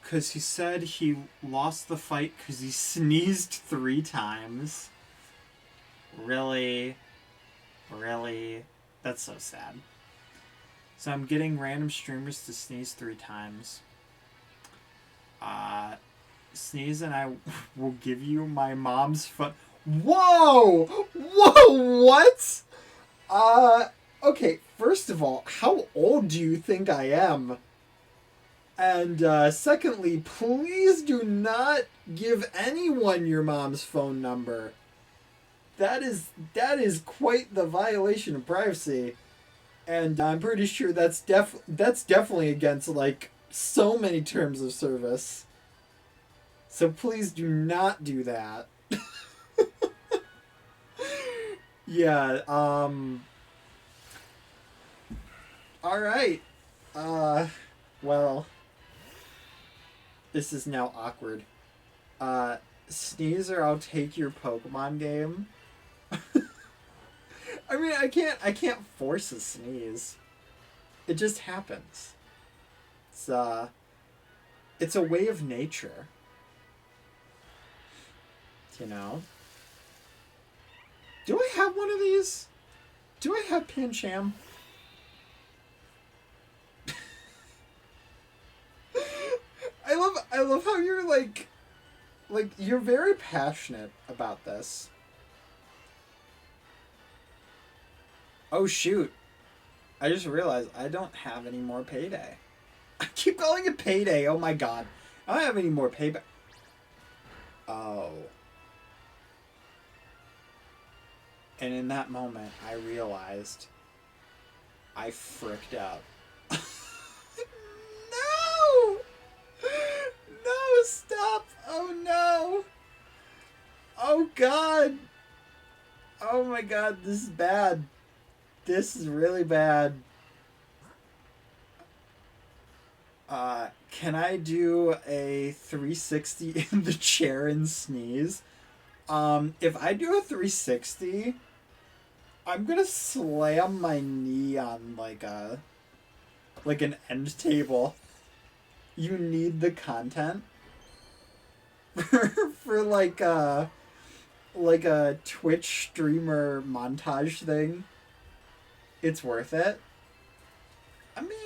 Because he said he lost the fight because he sneezed 3 times. Really? Really? That's so sad. So I'm getting random streamers to sneeze 3 times. Sneeze and I will give you my mom's phone. Whoa! Whoa, what? Okay, first of all, how old do you think I am? And, secondly, please do not give anyone your mom's phone number. That is quite the violation of privacy. And I'm pretty sure that's definitely against, like, so many terms of service. So please do not do that. Yeah, alright. Well, this is now awkward. Sneeze or I'll take your Pokemon game. I mean, I can't force a sneeze. It just happens. It's a way of nature. You know? Do I have one of these? Do I have Pancham? I love how you're like you're very passionate about this. Oh shoot. I just realized I don't have any more Payday. I keep calling it Payday. Oh my god. I don't have any more payback. Oh. And in that moment, I realized I fricked up. No! No, stop! Oh no! Oh god! Oh my god, this is bad. This is really bad. Can I do a 360 in the chair and sneeze? If I do a 360, I'm gonna slam my knee on like an end table. You need the content for like a Twitch streamer montage thing. It's worth it. I mean,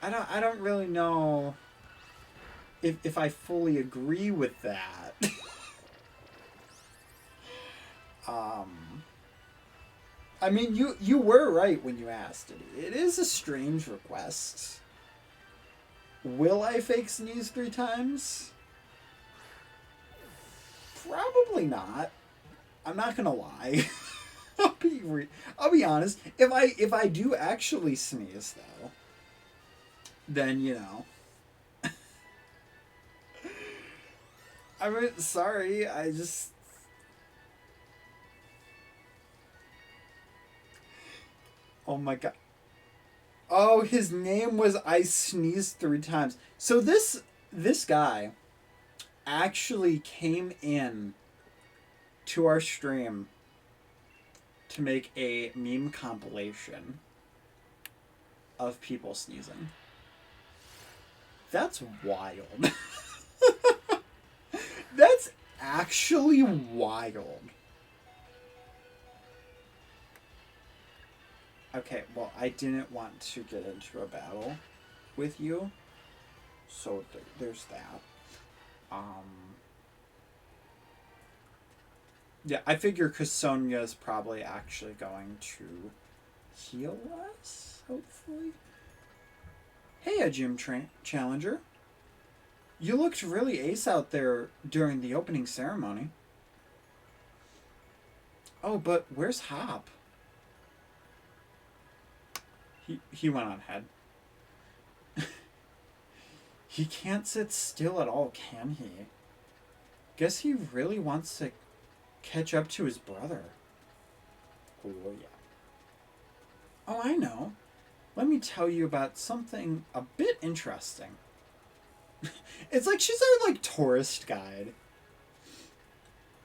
I don't really know if I fully agree with that. I mean, you were right when you asked it. It is a strange request. Will I fake sneeze 3 times? Probably not. I'm not gonna lie. I'll be honest. If I do actually sneeze though, then you know. I mean, sorry. I just. Oh my god. Oh, his name was I Sneezed 3 times. So this guy actually came in to our stream to make a meme compilation of people sneezing. That's wild. That's actually wild. Okay, well, I didn't want to get into a battle with you, so there's that. Yeah, I figure because Sonia's probably actually going to heal us, hopefully. Hey, a gym challenger. You looked really ace out there during the opening ceremony. Oh, but where's Hop? He went on head. He can't sit still at all, can he? Guess he really wants to catch up to his brother. Oh, yeah. Oh, I know. Let me tell you about something a bit interesting. It's like she's our, like, tourist guide.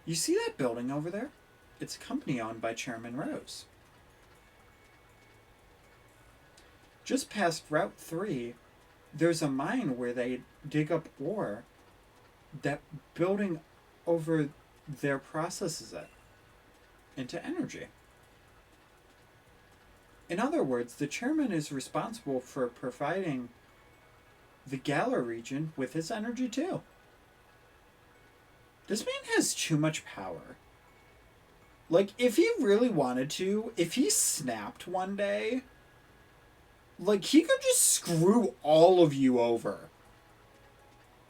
You see that building over there? It's a company owned by Chairman Rose. Just past Route 3, there's a mine where they dig up ore. That building over there processes it into energy. In other words, the chairman is responsible for providing the Galar region with his energy too. This man has too much power. Like, if he really wanted to, if he snapped one day, like, he could just screw all of you over.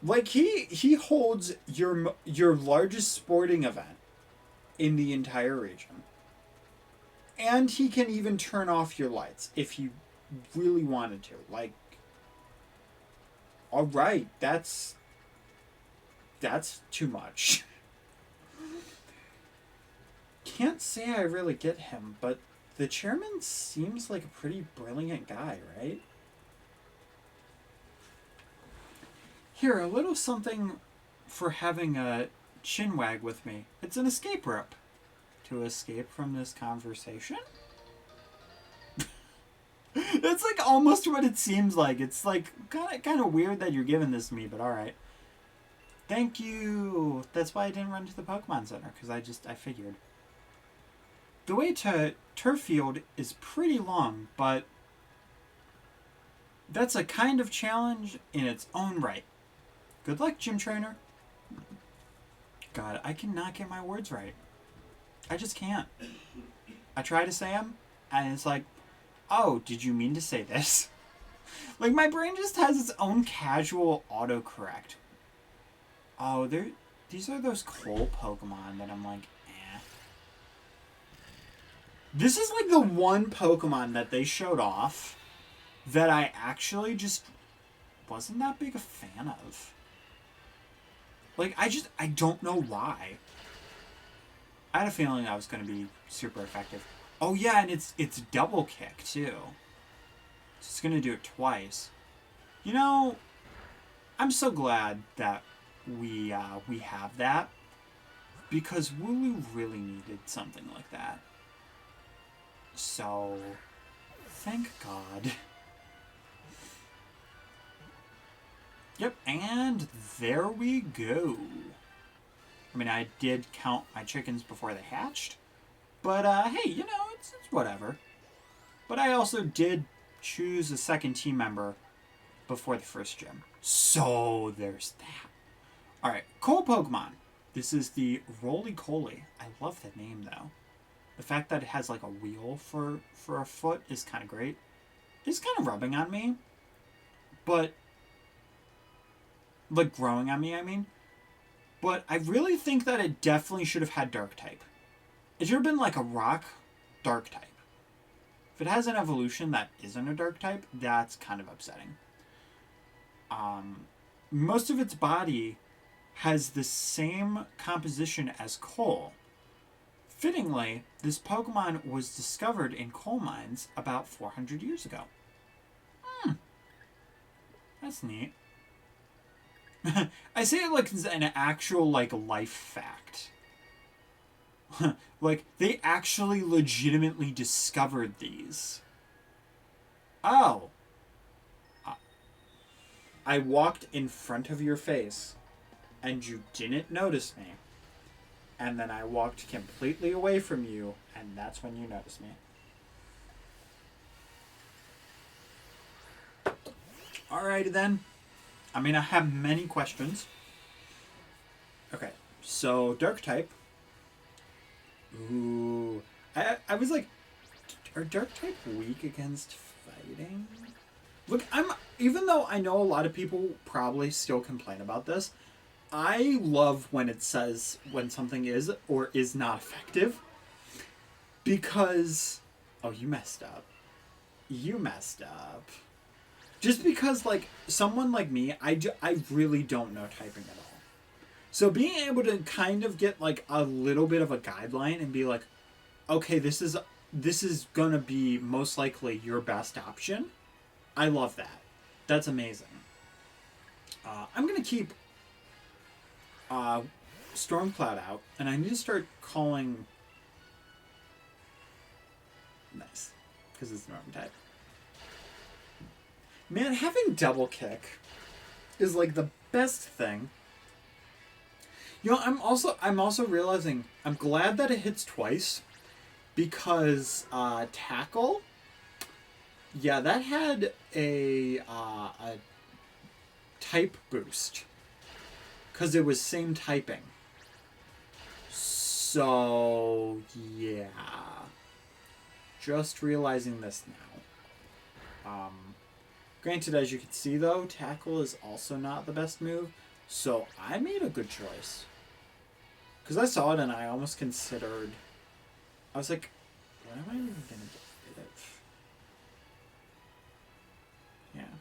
Like, he holds your largest sporting event in the entire region. And he can even turn off your lights if he really wanted to. Like, alright, that's too much. Can't say I really get him, but the chairman seems like a pretty brilliant guy, right? Here, a little something for having a chinwag with me. It's an escape rope. To escape from this conversation? That's like almost what it seems like. It's like kind of weird that you're giving this to me, but alright. Thank you! That's why I didn't run to the Pokemon Center, because I figured. The way to Turffield is pretty long, but that's a kind of challenge in its own right. Good luck, gym trainer. God, I cannot get my words right. I just can't. I try to say them, and it's like, oh, did you mean to say this? Like, my brain just has its own casual autocorrect. Oh, these are those coal Pokemon that I'm like, eh. This is like the one Pokemon that they showed off that I actually just wasn't that big a fan of. Like, I don't know why. I had a feeling that was going to be super effective. Oh yeah, and it's double kick too. So it's going to do it twice. You know, I'm so glad that we have that, because Wooloo really needed something like that. So, thank God. Yep, and there we go. I mean, I did count my chickens before they hatched, but hey, you know, it's whatever. But I also did choose a second team member before the first gym. So there's that. Alright, cool Pokemon. This is the Roly-Coly. I love the name, though. The fact that it has like a wheel for a foot is kind of great. It's kind of rubbing on me, but like growing on me, I mean. But I really think that it definitely should have had dark type. It should have been like a rock dark type. If it has an evolution that isn't a dark type, that's kind of upsetting. Most of its body has the same composition as coal. Fittingly, this Pokemon was discovered in coal mines about 400 years ago. That's neat. I say it like it's an actual like life fact. Like, they actually legitimately discovered these. Oh. I walked in front of your face, and you didn't notice me. And then I walked completely away from you, and that's when you noticed me. Alrighty then. I mean, I have many questions. Okay, so dark type. Ooh. I was like, are dark type weak against fighting? Look, even though I know a lot of people probably still complain about this, I love when it says when something is or is not effective. Because, oh, you messed up. You messed up. Just because, like, someone like me, I really don't know typing at all. So being able to kind of get, like, a little bit of a guideline and be like, okay, this is gonna be most likely your best option. I love that. That's amazing. I'm gonna keep Stormcloud out, and I need to start calling... Nice. Because it's Norm type. Man, having double kick is like the best thing. You know, I'm also realizing I'm glad that it hits twice, because tackle, yeah, that had a type boost because it was same typing. So yeah, just realizing this now. Granted, as you can see though, tackle is also not the best move, so I made a good choice. Because I saw it and I almost considered... I was like, what am I even going to get rid of? Yeah.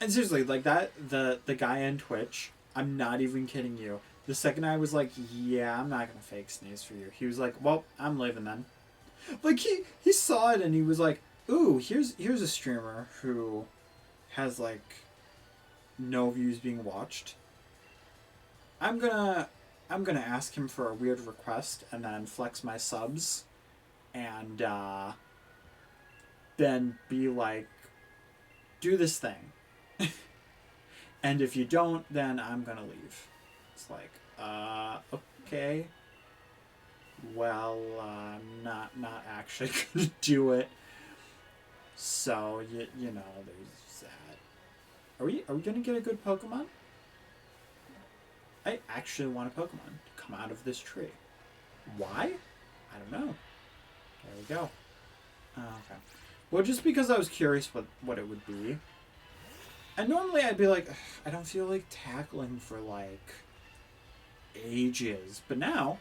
And seriously, like that, the guy on Twitch, I'm not even kidding you. The second I was like, yeah, I'm not going to fake sneeze for you. He was like, well, I'm leaving then. Like, he saw it and he was like, ooh, here's a streamer who has, like, no views being watched. I'm gonna ask him for a weird request and then flex my subs and then be like, do this thing. And if you don't, then I'm gonna leave. It's like, okay. Well, I'm not actually gonna do it. So you know, there's that. Are we gonna get a good Pokemon? I actually want a Pokemon to come out of this tree. Why? I don't know. There we go. Oh, okay. Well, just because I was curious what it would be. And normally I'd be like, I don't feel like tackling for like ages. But now,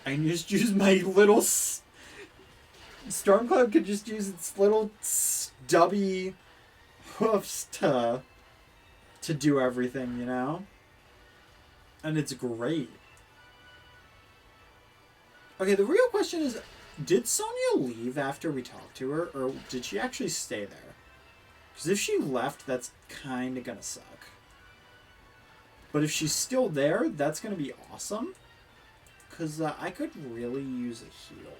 I can just use my little... Stormcloud could just use its little stubby hoofs to do everything, you know? And it's great. Okay, the real question is, did Sonia leave after we talked to her, or did she actually stay there? Because if she left, that's kind of gonna suck. But if she's still there, that's gonna be awesome. Because I could really use a heal.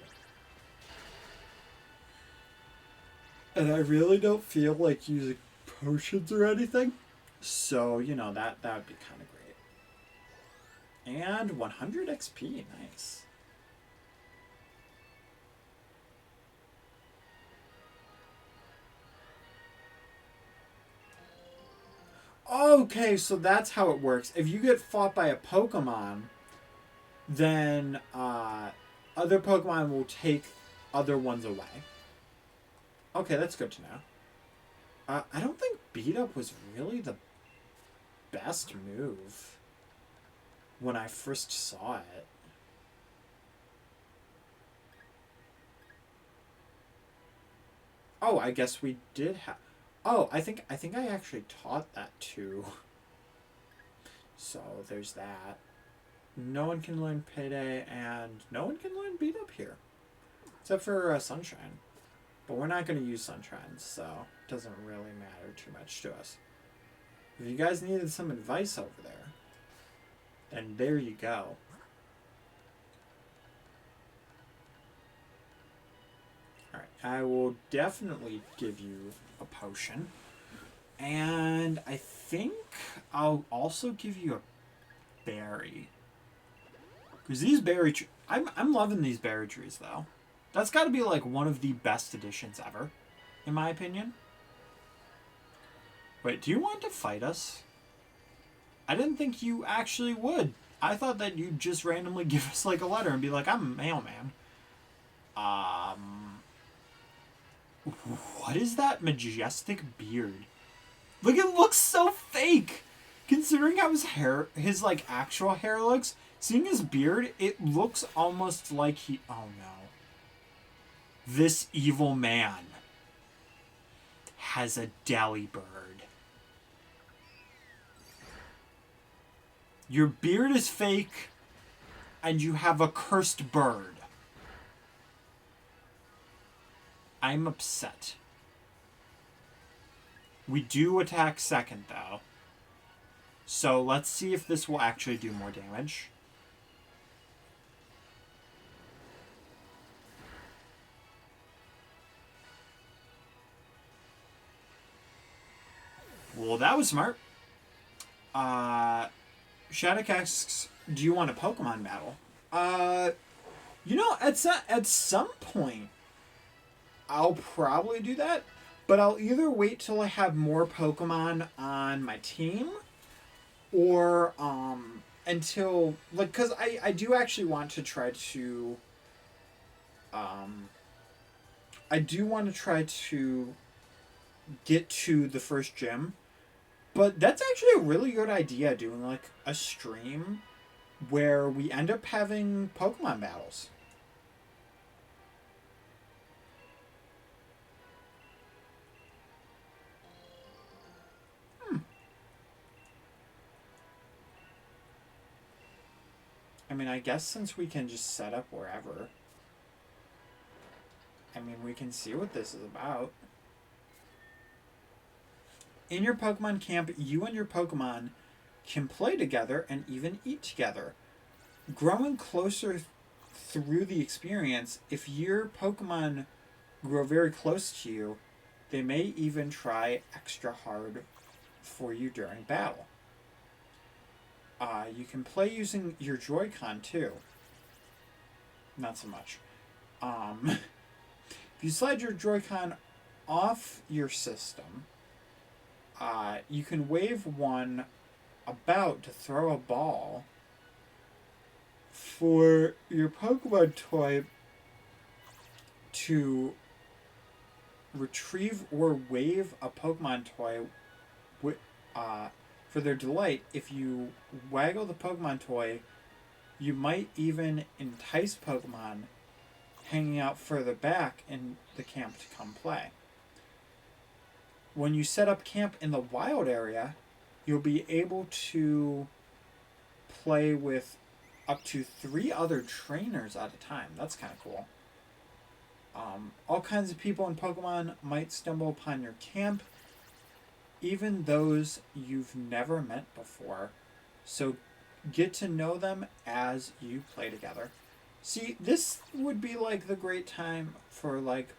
And I really don't feel like using potions or anything. So, you know, that would be kind of great. And 100 XP, nice. Okay, so that's how it works. If you get fought by a Pokemon, then other Pokemon will take other ones away. Okay, that's good to know. I don't think Beat Up was really the best move when I first saw it. Oh, I guess we did have... Oh, I think I actually taught that too. So there's that. No one can learn Payday, and no one can learn Beat Up here. Except for Sunshine. But we're not going to use Sunshine, so it doesn't really matter too much to us. If you guys needed some advice over there, then there you go. Alright, I will definitely give you a potion. And I think I'll also give you a berry. Because these berry trees... I'm loving these berry trees, though. That's got to be, like, one of the best additions ever, in my opinion. Wait, do you want to fight us? I didn't think you actually would. I thought that you'd just randomly give us, like, a letter and be like, I'm a mailman. What is that majestic beard? Look, it looks so fake! Considering how his, like, actual hair looks, seeing his beard, it looks almost like he... Oh, no. This evil man has a Delibird. Your beard is fake, and you have a cursed bird. I'm upset. We do attack second, though. So let's see if this will actually do more damage. Well, that was smart. Shattuck asks, do you want a Pokemon battle? You know, at some point, I'll probably do that. But I'll either wait till I have more Pokemon on my team, or until, like, because I do actually want to try to, I do want to try to get to the first gym. But that's actually a really good idea, doing, like, a stream where we end up having Pokemon battles. I mean, I guess since we can just set up wherever, I mean, we can see what this is about. In your Pokemon camp, you and your Pokemon can play together and even eat together. Growing closer through the experience, if your Pokemon grow very close to you, they may even try extra hard for you during battle. You can play using your Joy-Con too. Not so much. If you slide your Joy-Con off your system, you can wave one about to throw a ball for your Pokemon toy to retrieve or wave a Pokemon toy for their delight. If you waggle the Pokemon toy, you might even entice Pokemon hanging out further back in the camp to come play. When you set up camp in the wild area, you'll be able to play with up to 3 other trainers at a time. That's kind of cool. All kinds of people in Pokemon might stumble upon your camp, even those you've never met before. So get to know them as you play together. See, this would be like the great time for, like,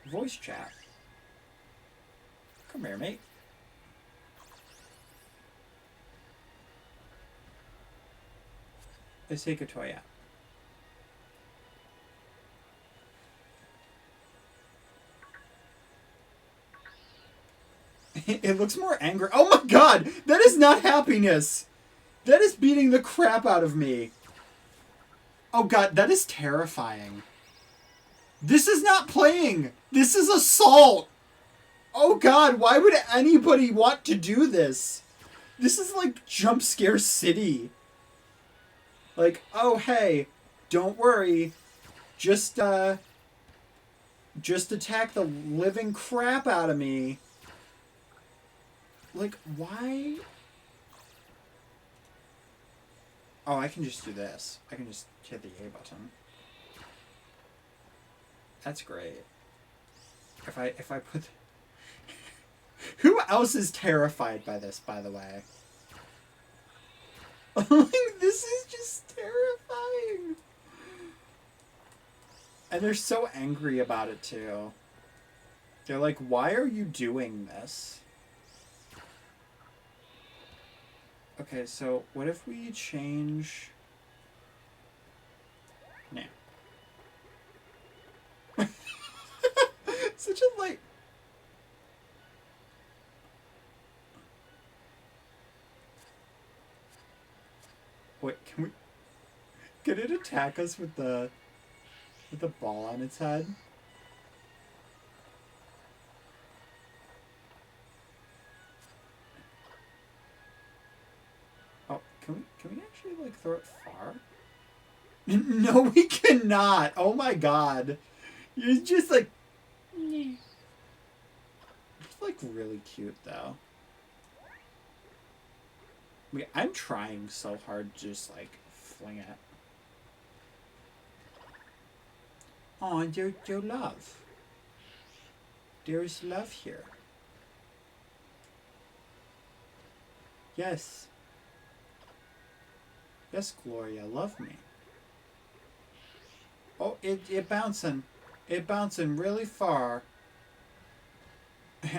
voice chat. Come here, mate. Let's take a toy out. It looks more angry. Oh my god! That is not happiness! That is beating the crap out of me. Oh god, that is terrifying. This is not playing. This is assault. Oh god, why would anybody want to do this? This is like Jump Scare City. Like, oh hey, don't worry. Just attack the living crap out of me. Like, why? Oh, I can just do this. I can just hit the A button. That's great. If I put... Who else is terrified by this, by the way? This is just terrifying. And they're so angry about it, too. They're like, why are you doing this? Okay, so what if we change... No. Such a light... Wait, can it attack us with the ball on its head? Oh, can we actually like throw it far? No, we cannot. Oh my god. You're just like... It's like really cute though. I mean, I'm trying so hard to just like fling it. Oh, your love. There is love here. Yes. Yes, Gloria, love me. Oh, it bouncing. It bouncing really far.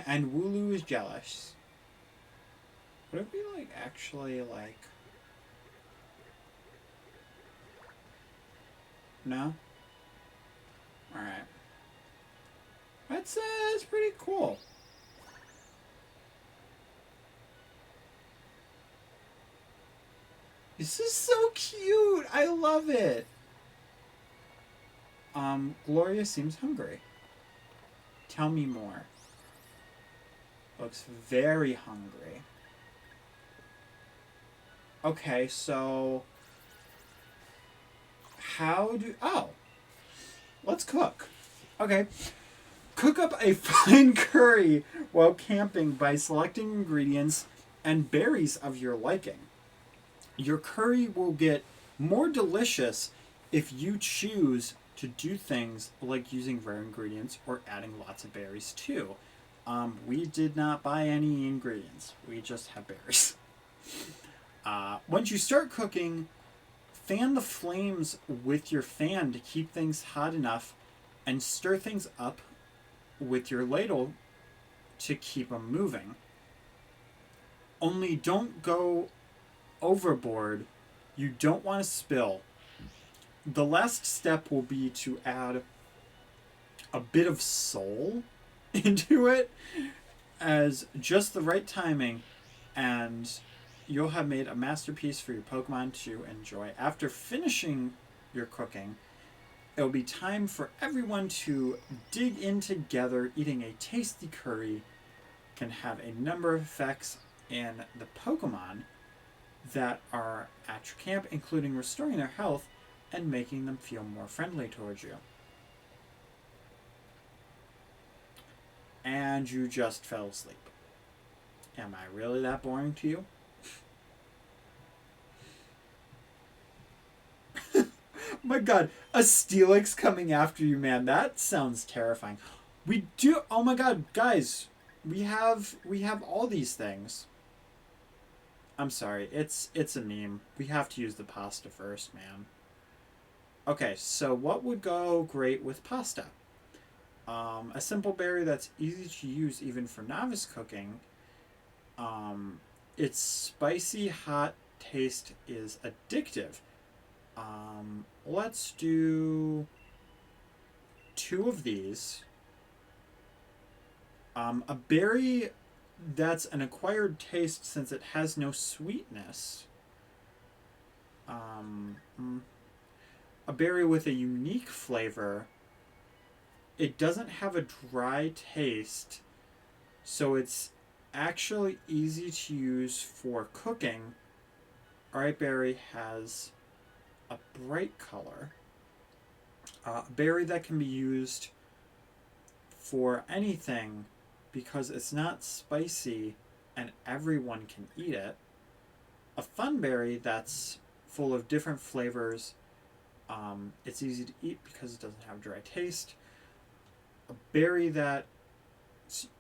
And Wooloo is jealous. Would it be like actually like... No? Alright. That's pretty cool. This is so cute. I love it. Gloria seems hungry. Tell me more. Looks very hungry. Okay, so... How do... Oh. Let's cook. Okay. Cook up a fine curry while camping by selecting ingredients and berries of your liking. Your curry will get more delicious if you choose to do things like using rare ingredients or adding lots of berries too. We did not buy any ingredients. We just have berries. Once you start cooking, fan the flames with your fan to keep things hot enough and stir things up with your ladle to keep them moving. Only don't go overboard. You don't want to spill. The last step will be to add a bit of soul into it as just the right timing, and you'll have made a masterpiece for your Pokemon to enjoy. After finishing your cooking, it'll be time for everyone to dig in together. Eating a tasty curry can have a number of effects in the Pokemon that are at your camp, including restoring their health and making them feel more friendly towards you. And you just fell asleep. Am I really that boring to you? My god, a Steelix coming after you, man. That sounds terrifying. We do... Oh my god, guys. We have all these things. I'm sorry. It's a meme. We have to use the pasta first, man. Okay, so what would go great with pasta? A simple berry that's easy to use even for novice cooking. Its spicy, hot taste is addictive. Let's do 2 of these. A berry that's an acquired taste since it has no sweetness. A a berry with a unique flavor. It doesn't have a dry taste, so it's actually easy to use for cooking. Alright berry has a bright color. A berry that can be used for anything because it's not spicy and everyone can eat it. A fun berry that's full of different flavors. It's easy to eat because it doesn't have dry taste. A berry that's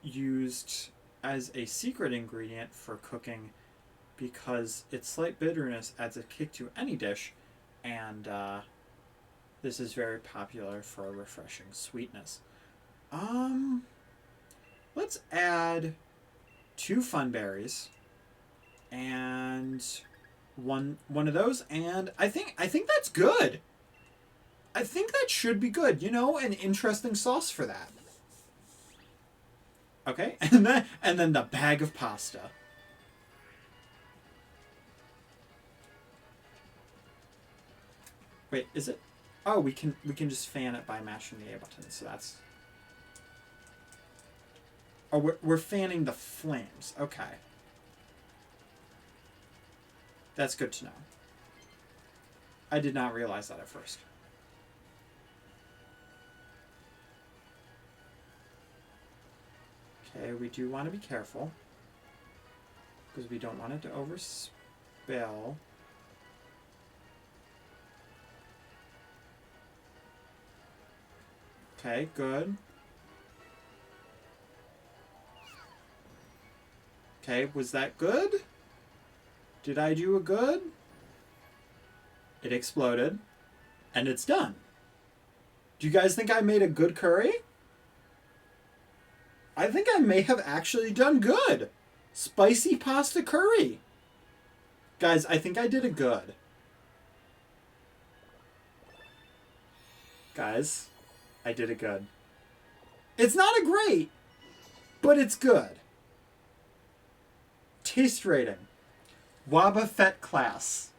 used as a secret ingredient for cooking because its slight bitterness adds a kick to any dish, and this is very popular for a refreshing sweetness. Let's add 2 fun berries and one of those, and I think that's good. I think that should be good. You know, an interesting sauce for that. Okay, and then the bag of pasta. Wait, is it? Oh, we can just fan it by mashing the A button. So that's. Oh, we're fanning the flames. Okay. That's good to know. I did not realize that at first. Okay, we do want to be careful because we don't want it to overspill. Okay, good. Okay, was that good? Did I do a good? It exploded, and it's done. Do you guys think I made a good curry? I think I may have actually done good. Spicy pasta curry. Guys, I think I did a good. Guys, I did a good. It's not a great, but it's good. Taste rating. Waba Fett class.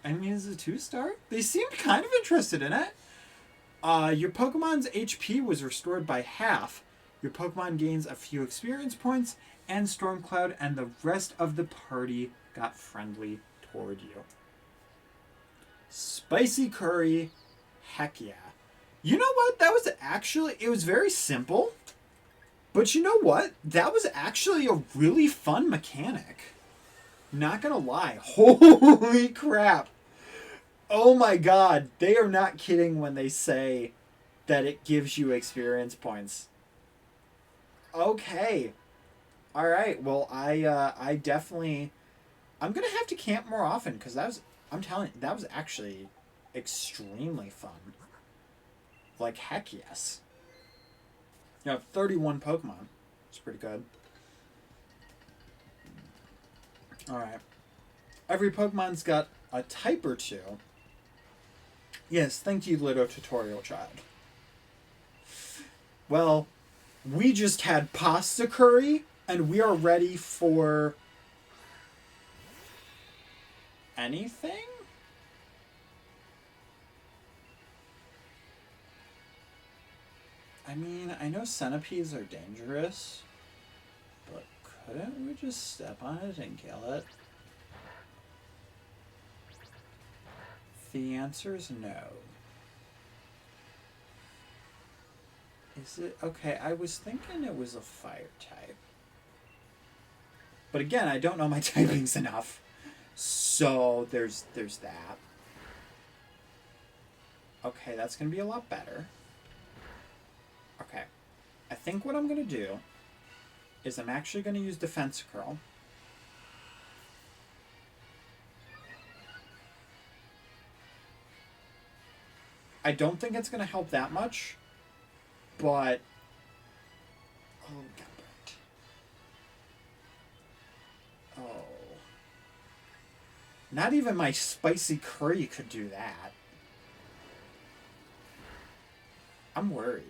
I mean, is it a 2-star? They seemed kind of interested in it. Your Pokemon's HP was restored by half. Your Pokemon gains a few experience points, and Stormcloud and the rest of the party got friendly toward you. Spicy curry. Heck yeah. You know what? That was actually, it was very simple. But you know what? That was actually a really fun mechanic. Not gonna lie. Holy crap. Oh my god. They are not kidding when they say that it gives you experience points. Okay. Alright. Well, I definitely... I'm gonna have to camp more often because that was... I'm telling you, that was actually extremely fun. Like, heck yes. You have 31 Pokemon. It's pretty good. Alright. Every Pokemon's got a type or 2. Yes, thank you, Little Tutorial Child. Well, we just had pasta curry, and we are ready for... anything? I mean, I know centipedes are dangerous, but couldn't we just step on it and kill it? The answer is no. Is it? Okay, I was thinking it was a fire type. But again, I don't know my typings enough. So there's that. Okay, that's going to be a lot better. Okay, I think what I'm going to do is I'm actually going to use Defense Curl. I don't think it's going to help that much, but... oh, got burnt. Oh. Not even my spicy curry could do that. I'm worried.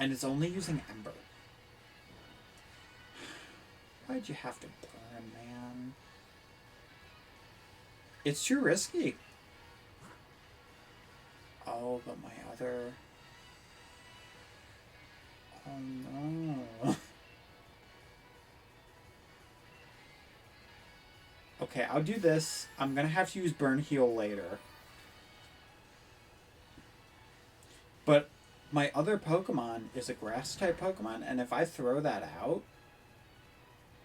And it's only using Ember. Why'd you have to burn, man? It's too risky. Oh, but my other... Oh no. Okay, I'll do this. I'm gonna have to use Burn Heal later. But my other Pokemon is a Grass-type Pokemon, and if I throw that out,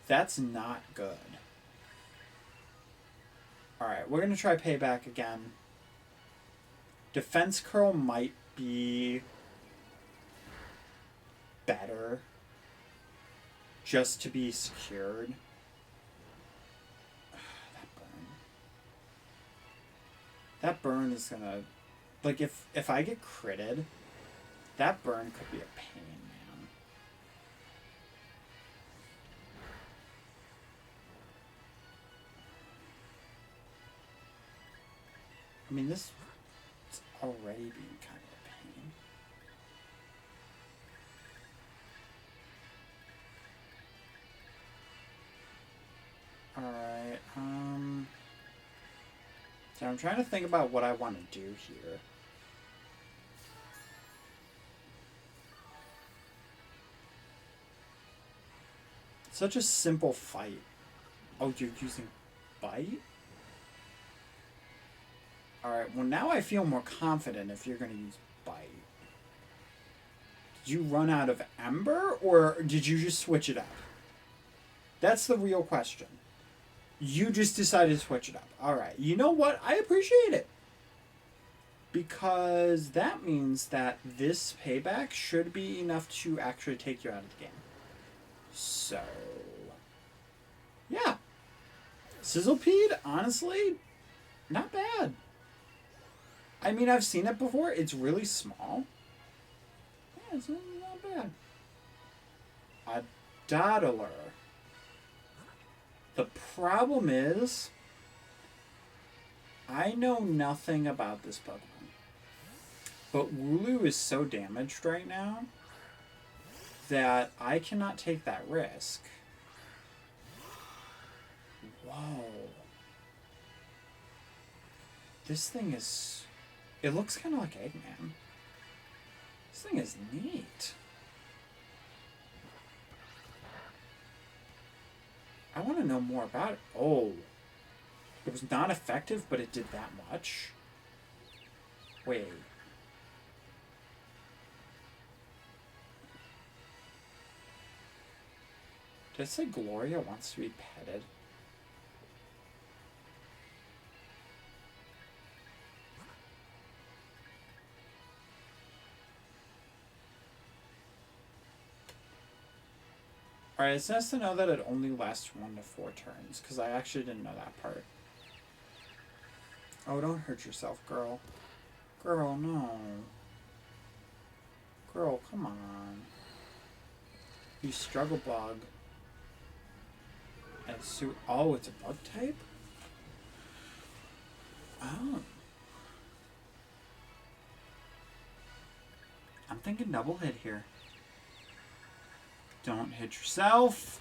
that's not good. Alright, we're gonna try Payback again. Defense Curl might be better just to be secured. That burn is gonna... Like, if I get critted, that burn could be a pain, man. I mean, this is already being kind of a pain. Alright, so I'm trying to think about what I want to do here. Such a simple fight. Oh, you're using Bite? Alright, well now I feel more confident if you're going to use Bite. Did you run out of Ember, or did you just switch it up? That's the real question. You just decided to switch it up. Alright, you know what? I appreciate it. Because that means that this Payback should be enough to actually take you out of the game. So, yeah. Sizzlepede, honestly, not bad. I mean, I've seen it before. It's really small. Yeah, it's not bad. A Doddler. The problem is, I know nothing about this Pokemon. But Wooloo is so damaged right now that I cannot take that risk. Whoa. This thing is... It looks kind of like Eggman. This thing is neat. I want to know more about it. Oh. It was not effective, but it did that much? Wait. Did I say Gloria wants to be petted? Alright, it's nice to know that it only lasts 1 to 4 turns, because I actually didn't know that part. Oh, don't hurt yourself, girl. Girl, no. Girl, come on. You struggle bug. And oh, it's a bug type? Oh. I'm thinking double hit here. Don't hit yourself.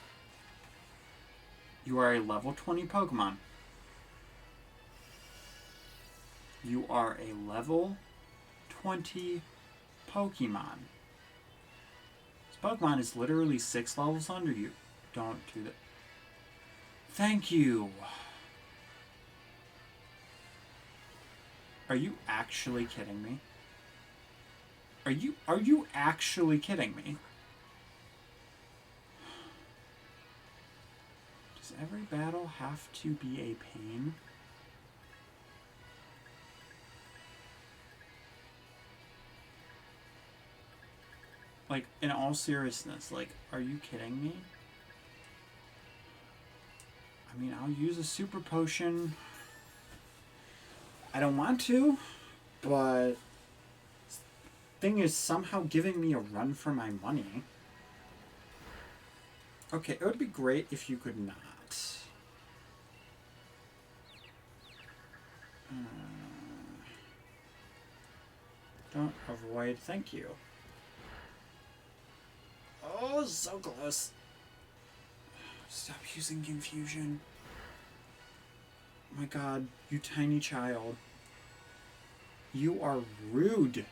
You are a level 20 Pokemon. You are a level 20 Pokemon. This Pokemon is literally 6 levels under you. Don't do that. Thank you. Are you actually kidding me? Are you actually kidding me? Does every battle have to be a pain? Like, in all seriousness, like, are you kidding me? I mean, I'll use a super potion. I don't want to, but this thing is somehow giving me a run for my money. Okay, it would be great if you could not. Don't avoid, thank you. Oh, so close. Stop using confusion. Oh my god, you tiny child. You are rude.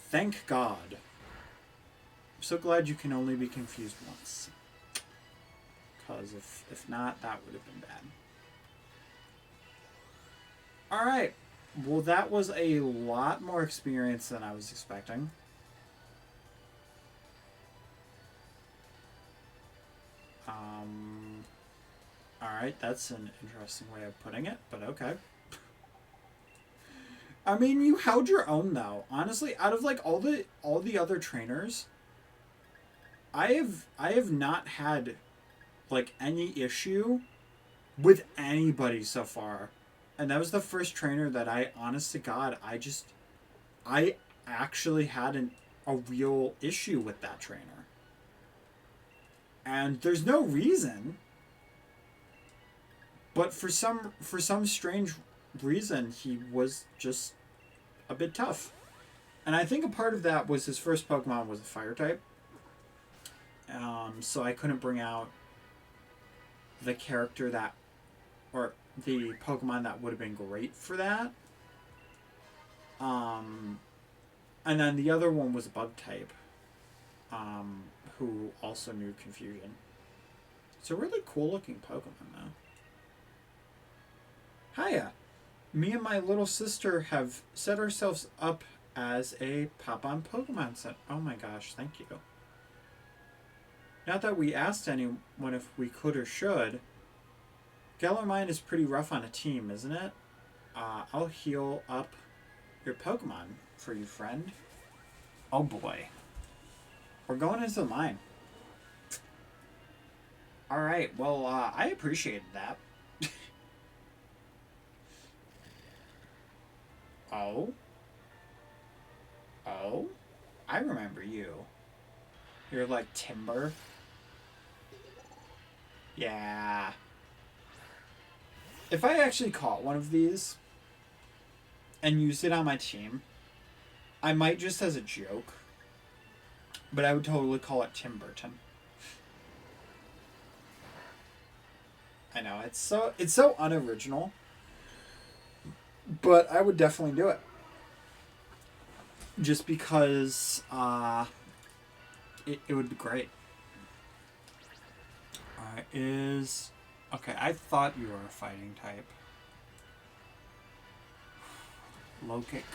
Thank God. I'm so glad you can only be confused once. Because if not, that would have been bad. Alright. Well, that was a lot more experience than I was expecting. Alright, that's an interesting way of putting it, but okay. I mean, you held your own though. Honestly, out of like all the other trainers, I have not had like any issue with anybody so far. And that was the first trainer that I, honest to God, I actually had a real issue with that trainer. And there's no reason, but for some strange reason, he was just a bit tough. And I think a part of that was his first Pokemon was a fire type. So I couldn't bring out the character that, or the Pokemon that would have been great for that. And then the other one was a bug type, who also knew Confusion. It's a really cool looking Pokemon though. Hiya! Me and my little sister have set ourselves up as a pop-on Pokemon set. Oh my gosh, thank you. Not that we asked anyone if we could or should. Galarmine is pretty rough on a team, isn't it? I'll heal up your Pokemon for you, friend. Oh boy. We're going into the mine. Alright, well, I appreciated that. Oh? Oh? I remember you. You're like Timber. Yeah. If I actually caught one of these and used it on my team, I might just as a joke, but I would totally call it Tim Burton. I know, it's so unoriginal, but I would definitely do it. Just because it would be great. Okay, I thought you were a fighting type. Low kick.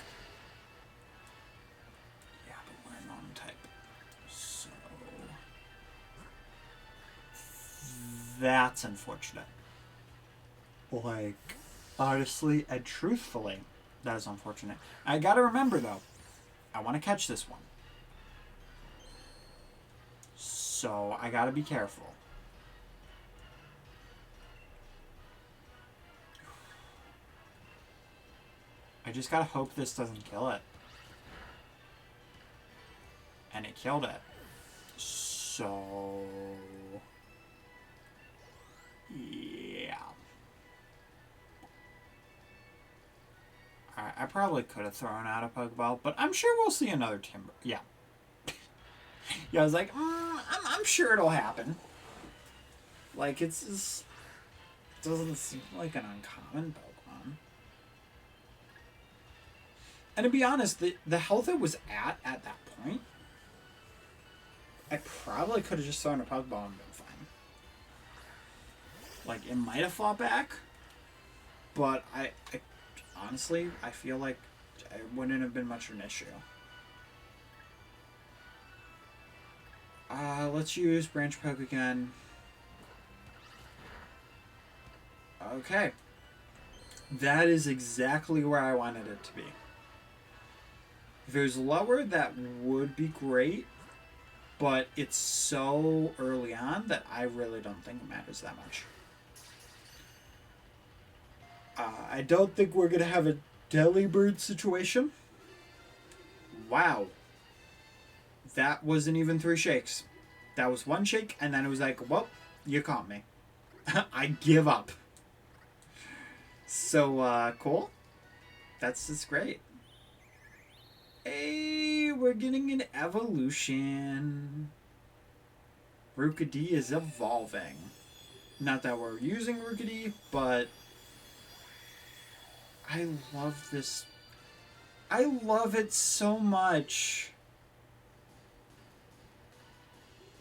Yeah, but we're a non-type. So that's unfortunate. Like, honestly and truthfully, that is unfortunate. I gotta remember though, I want to catch this one. So I gotta be careful. I just gotta hope this doesn't kill it. And it killed it. So... yeah. I probably could have thrown out a Pokeball, but I'm sure we'll see another Timber. Yeah. Yeah, I was like, I'm sure it'll happen. Like, it's just... doesn't seem like an uncommon Pokemon. And to be honest, the health it was at that point, I probably could have just thrown a Pokeball and been fine. Like, it might have fought back, but I honestly, I feel like it wouldn't have been much of an issue. Let's use Branch Poke again. Okay. That is exactly where I wanted it to be. If it was lower, that would be great, but it's so early on that I really don't think it matters that much. I don't think we're going to have a Delibird situation. Wow. That wasn't even 3 shakes. That was 1 shake, and then it was like, well, you caught me. I give up. So, cool. That's just great. Hey, we're getting an evolution. Rookidee is evolving. Not that we're using Rookidee, but I love this. I love it so much.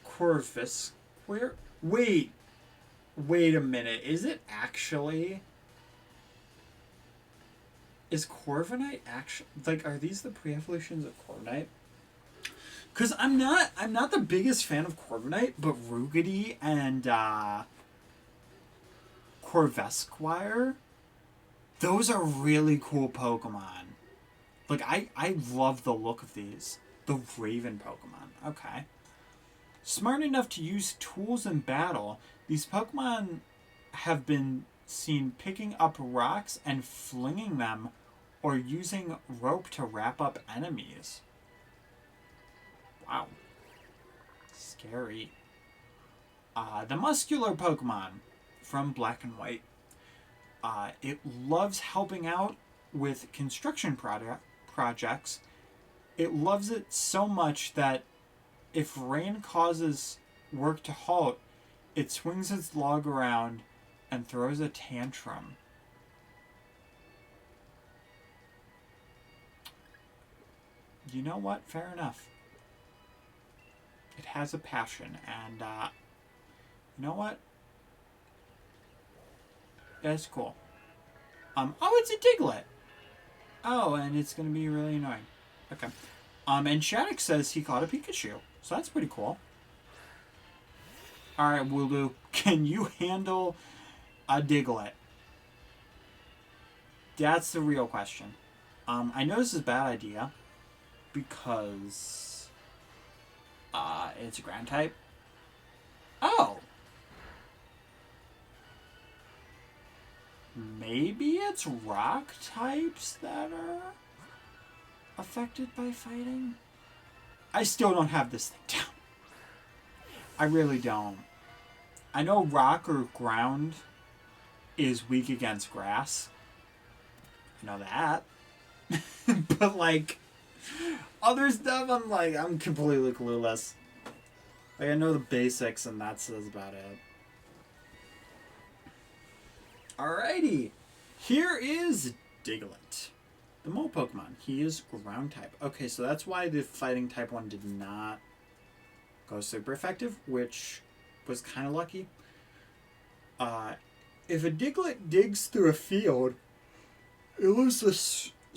Corvus. Where? Wait. Wait a minute. Is it actually? Is Corviknight actually, like, are these the pre-evolutions of Corviknight? Because I'm not the biggest fan of Corviknight, but Rougedy and Corvesquire, those are really cool Pokemon. Like, I love the look of these. The Raven Pokemon. Okay. Smart enough to use tools in battle, these Pokemon have been seen picking up rocks and flinging them, or using rope to wrap up enemies. Wow. Scary. The muscular Pokemon from Black and White. It loves helping out with construction projects. It loves it so much that if rain causes work to halt, it swings its log around and throws a tantrum. You know what? Fair enough. It has a passion, and you know what? That's cool. Oh, it's a Diglett. Oh, and it's gonna be really annoying. Okay. And Shattuck says he caught a Pikachu, so that's pretty cool. All right, Wooloo, can you handle a Diglett? That's the real question. I know this is a bad idea because it's a ground type. Oh. Maybe it's rock types that are affected by fighting? I still don't have this thing down. I really don't. I know rock or ground is weak against grass. I know that. But, like, other stuff, I'm completely clueless. Like, I know the basics, and that's about it. Alrighty. Here is Diglett, the mole Pokemon. He is ground type. Okay, so that's why the fighting type one did not go super effective, which was kind of lucky. If a Diglett digs through a field, it leaves the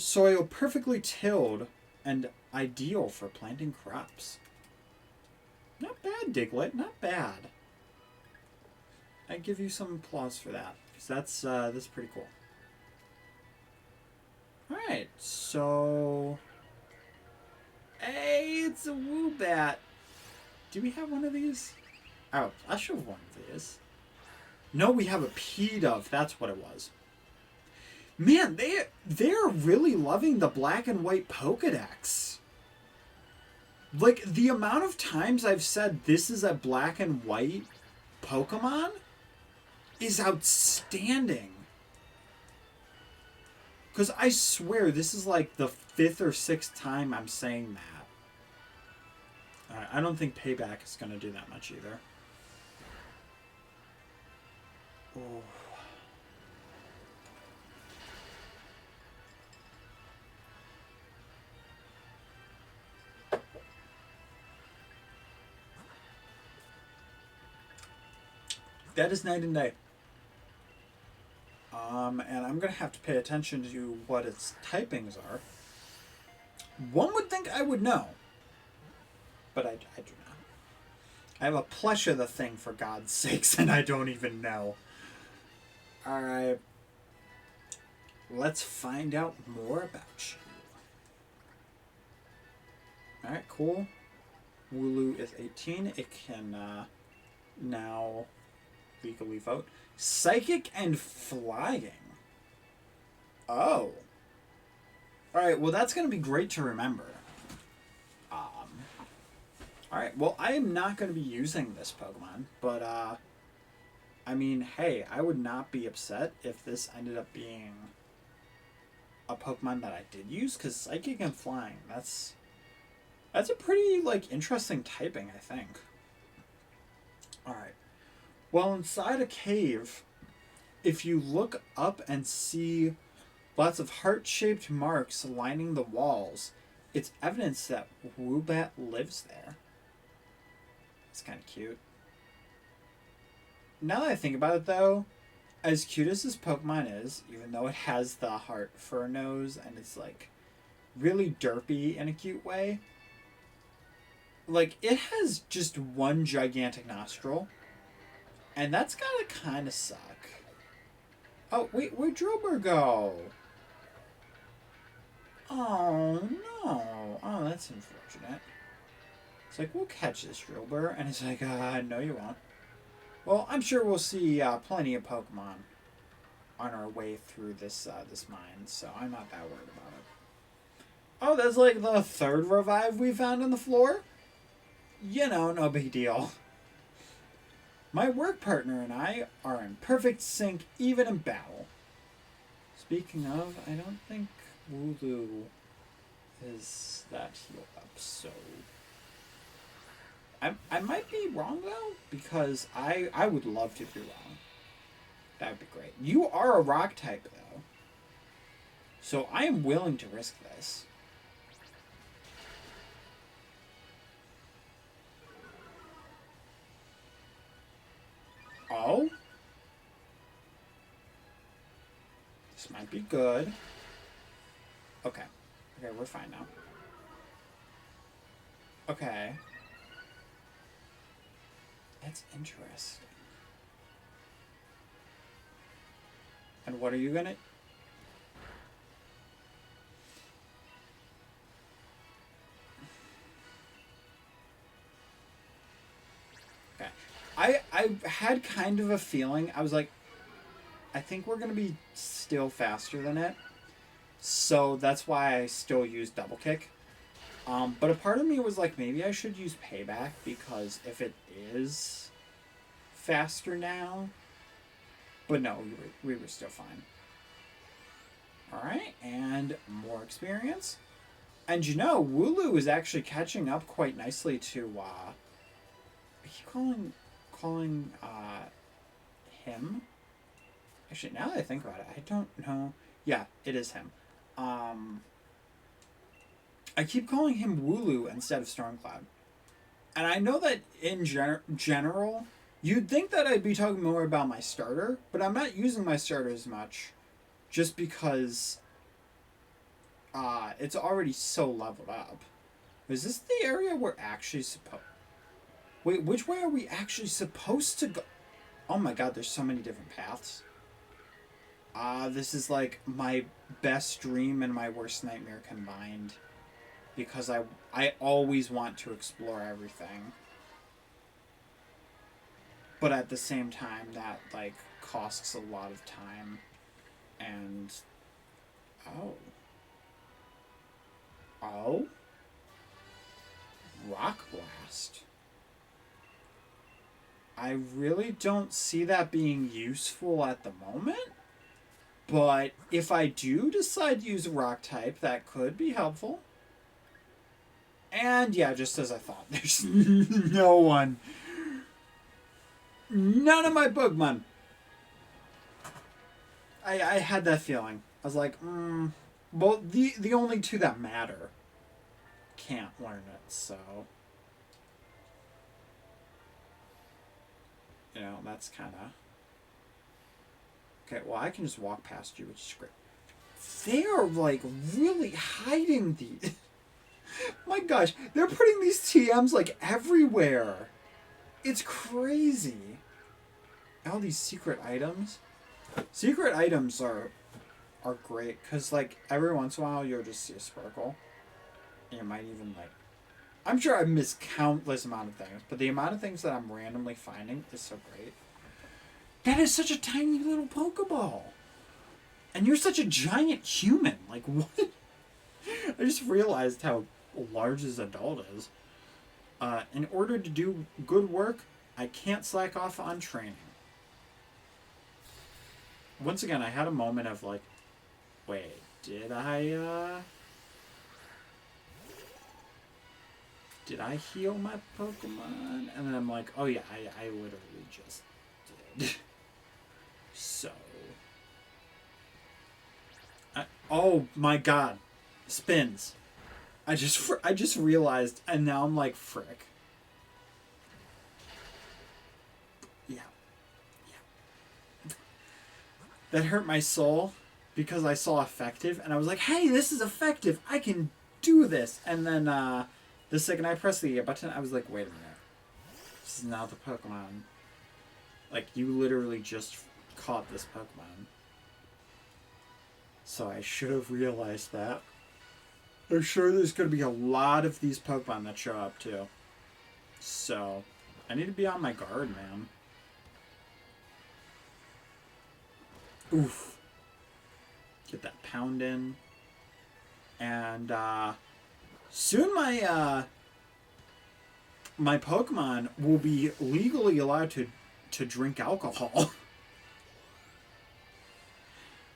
soil perfectly tilled and ideal for planting crops. Not bad, Diglett. Not bad. I give you some applause for that, because that's pretty cool. All right, so hey, it's a Woobat. Do we have one of these? Oh, I should have one of these. No, we have a Pidove. That's what it was. Man, they're really loving the black and white Pokedex. Like, the amount of times I've said this is a black and white Pokemon is outstanding. Because I swear this is like the 5th or 6th time I'm saying that. Alright, I don't think Payback is going to do that much either. Oh. That is night and day. And I'm going to have to pay attention to what its typings are. One would think I would know. But I do not. I have a plush of the thing, for God's sakes, and I don't even know. Alright. Let's find out more about you. Alright, cool. Wooloo is 18. It can now legally vote. Psychic and flying. Oh. Alright, well that's going to be great to remember. Alright, well I am not going to be using this Pokemon, but I mean, hey, I would not be upset if this ended up being a Pokemon that I did use, because Psychic and Flying, that's a pretty, like, interesting typing, I think. Alright. Well, inside a cave, if you look up and see Lots of heart-shaped marks lining the walls. It's evidence that Woobat lives there. It's kind of cute. Now that I think about it, though, as cute as this Pokemon is, even though it has the heart fur nose and it's, like, really derpy in a cute way, like, it has just one gigantic nostril, and that's gotta kind of suck. Oh, wait, where'd Drillbur go? Oh, no. Oh, that's unfortunate. It's like, we'll catch this Drillbur, and it's like, no you won't. Well, I'm sure we'll see plenty of Pokemon on our way through this this mine, so I'm not that worried about it. Oh, that's like the third revive we found on the floor? You know, no big deal. My work partner and I are in perfect sync, even in battle. Speaking of, I don't think Wooloo is that healed up, so... I might be wrong, though, because I would love to be wrong. That would be great. You are a rock type, though. So I am willing to risk this. Oh? This might be good. Okay. Okay, we're fine now. Okay. That's interesting. And what are you gonna... Okay. I had kind of a feeling. I was like, I think we're gonna be still faster than it. So that's why I still use double kick. But a part of me was like, maybe I should use payback, because if it is faster now... But no, we were still fine. Alright, and more experience. And you know, Wooloo is actually catching up quite nicely to, I keep calling him? Actually, now that I think about it, I don't know. Yeah, it is him. I keep calling him Wooloo instead of Stormcloud. And I know that in general, you'd think that I'd be talking more about my starter, but I'm not using my starter as much just because it's already so leveled up. Is this the area we're actually supposed... Wait, which way are we actually supposed to go? Oh my god, there's so many different paths. This is like my best dream and my worst nightmare combined. Because I always want to explore everything. But at the same time, that, like, costs a lot of time. And... Oh. Oh? Rock Blast. I really don't see that being useful at the moment. But if I do decide to use a rock type, that could be helpful. And yeah, just as I thought, there's no one. None of my Pokemon. I had that feeling. I was like, well, the only two that matter can't learn it, so. You know, that's kind of... Okay, well, I can just walk past you, which is great. They are, like, really hiding these... My gosh, they're putting these TMs, like, everywhere. It's crazy. All these secret items. Secret items are great, because, like, every once in a while you'll just see a sparkle. And you might even, like... I'm sure I've missed countless amount of things, but the amount of things that I'm randomly finding is so great. That is such a tiny little Pokeball. And you're such a giant human. Like, what? I just realized how large this adult is. In order to do good work, I can't slack off on training. Once again, I had a moment of like, wait, did I heal my Pokemon? And then I'm like, oh yeah, I literally just did. So... Oh my god. Spins. I just realized, and now I'm like, frick. Yeah. Yeah. That hurt my soul because I saw effective, and I was like, hey, this is effective. I can do this. And then the second I pressed the button, I was like, wait a minute. This is not the Pokemon. Like, you literally just caught this Pokemon. So I should have realized that. I'm sure there's going to be a lot of these Pokemon that show up, too. So, I need to be on my guard, man. Oof. Get that pound in. And, soon my Pokemon will be legally allowed to drink alcohol.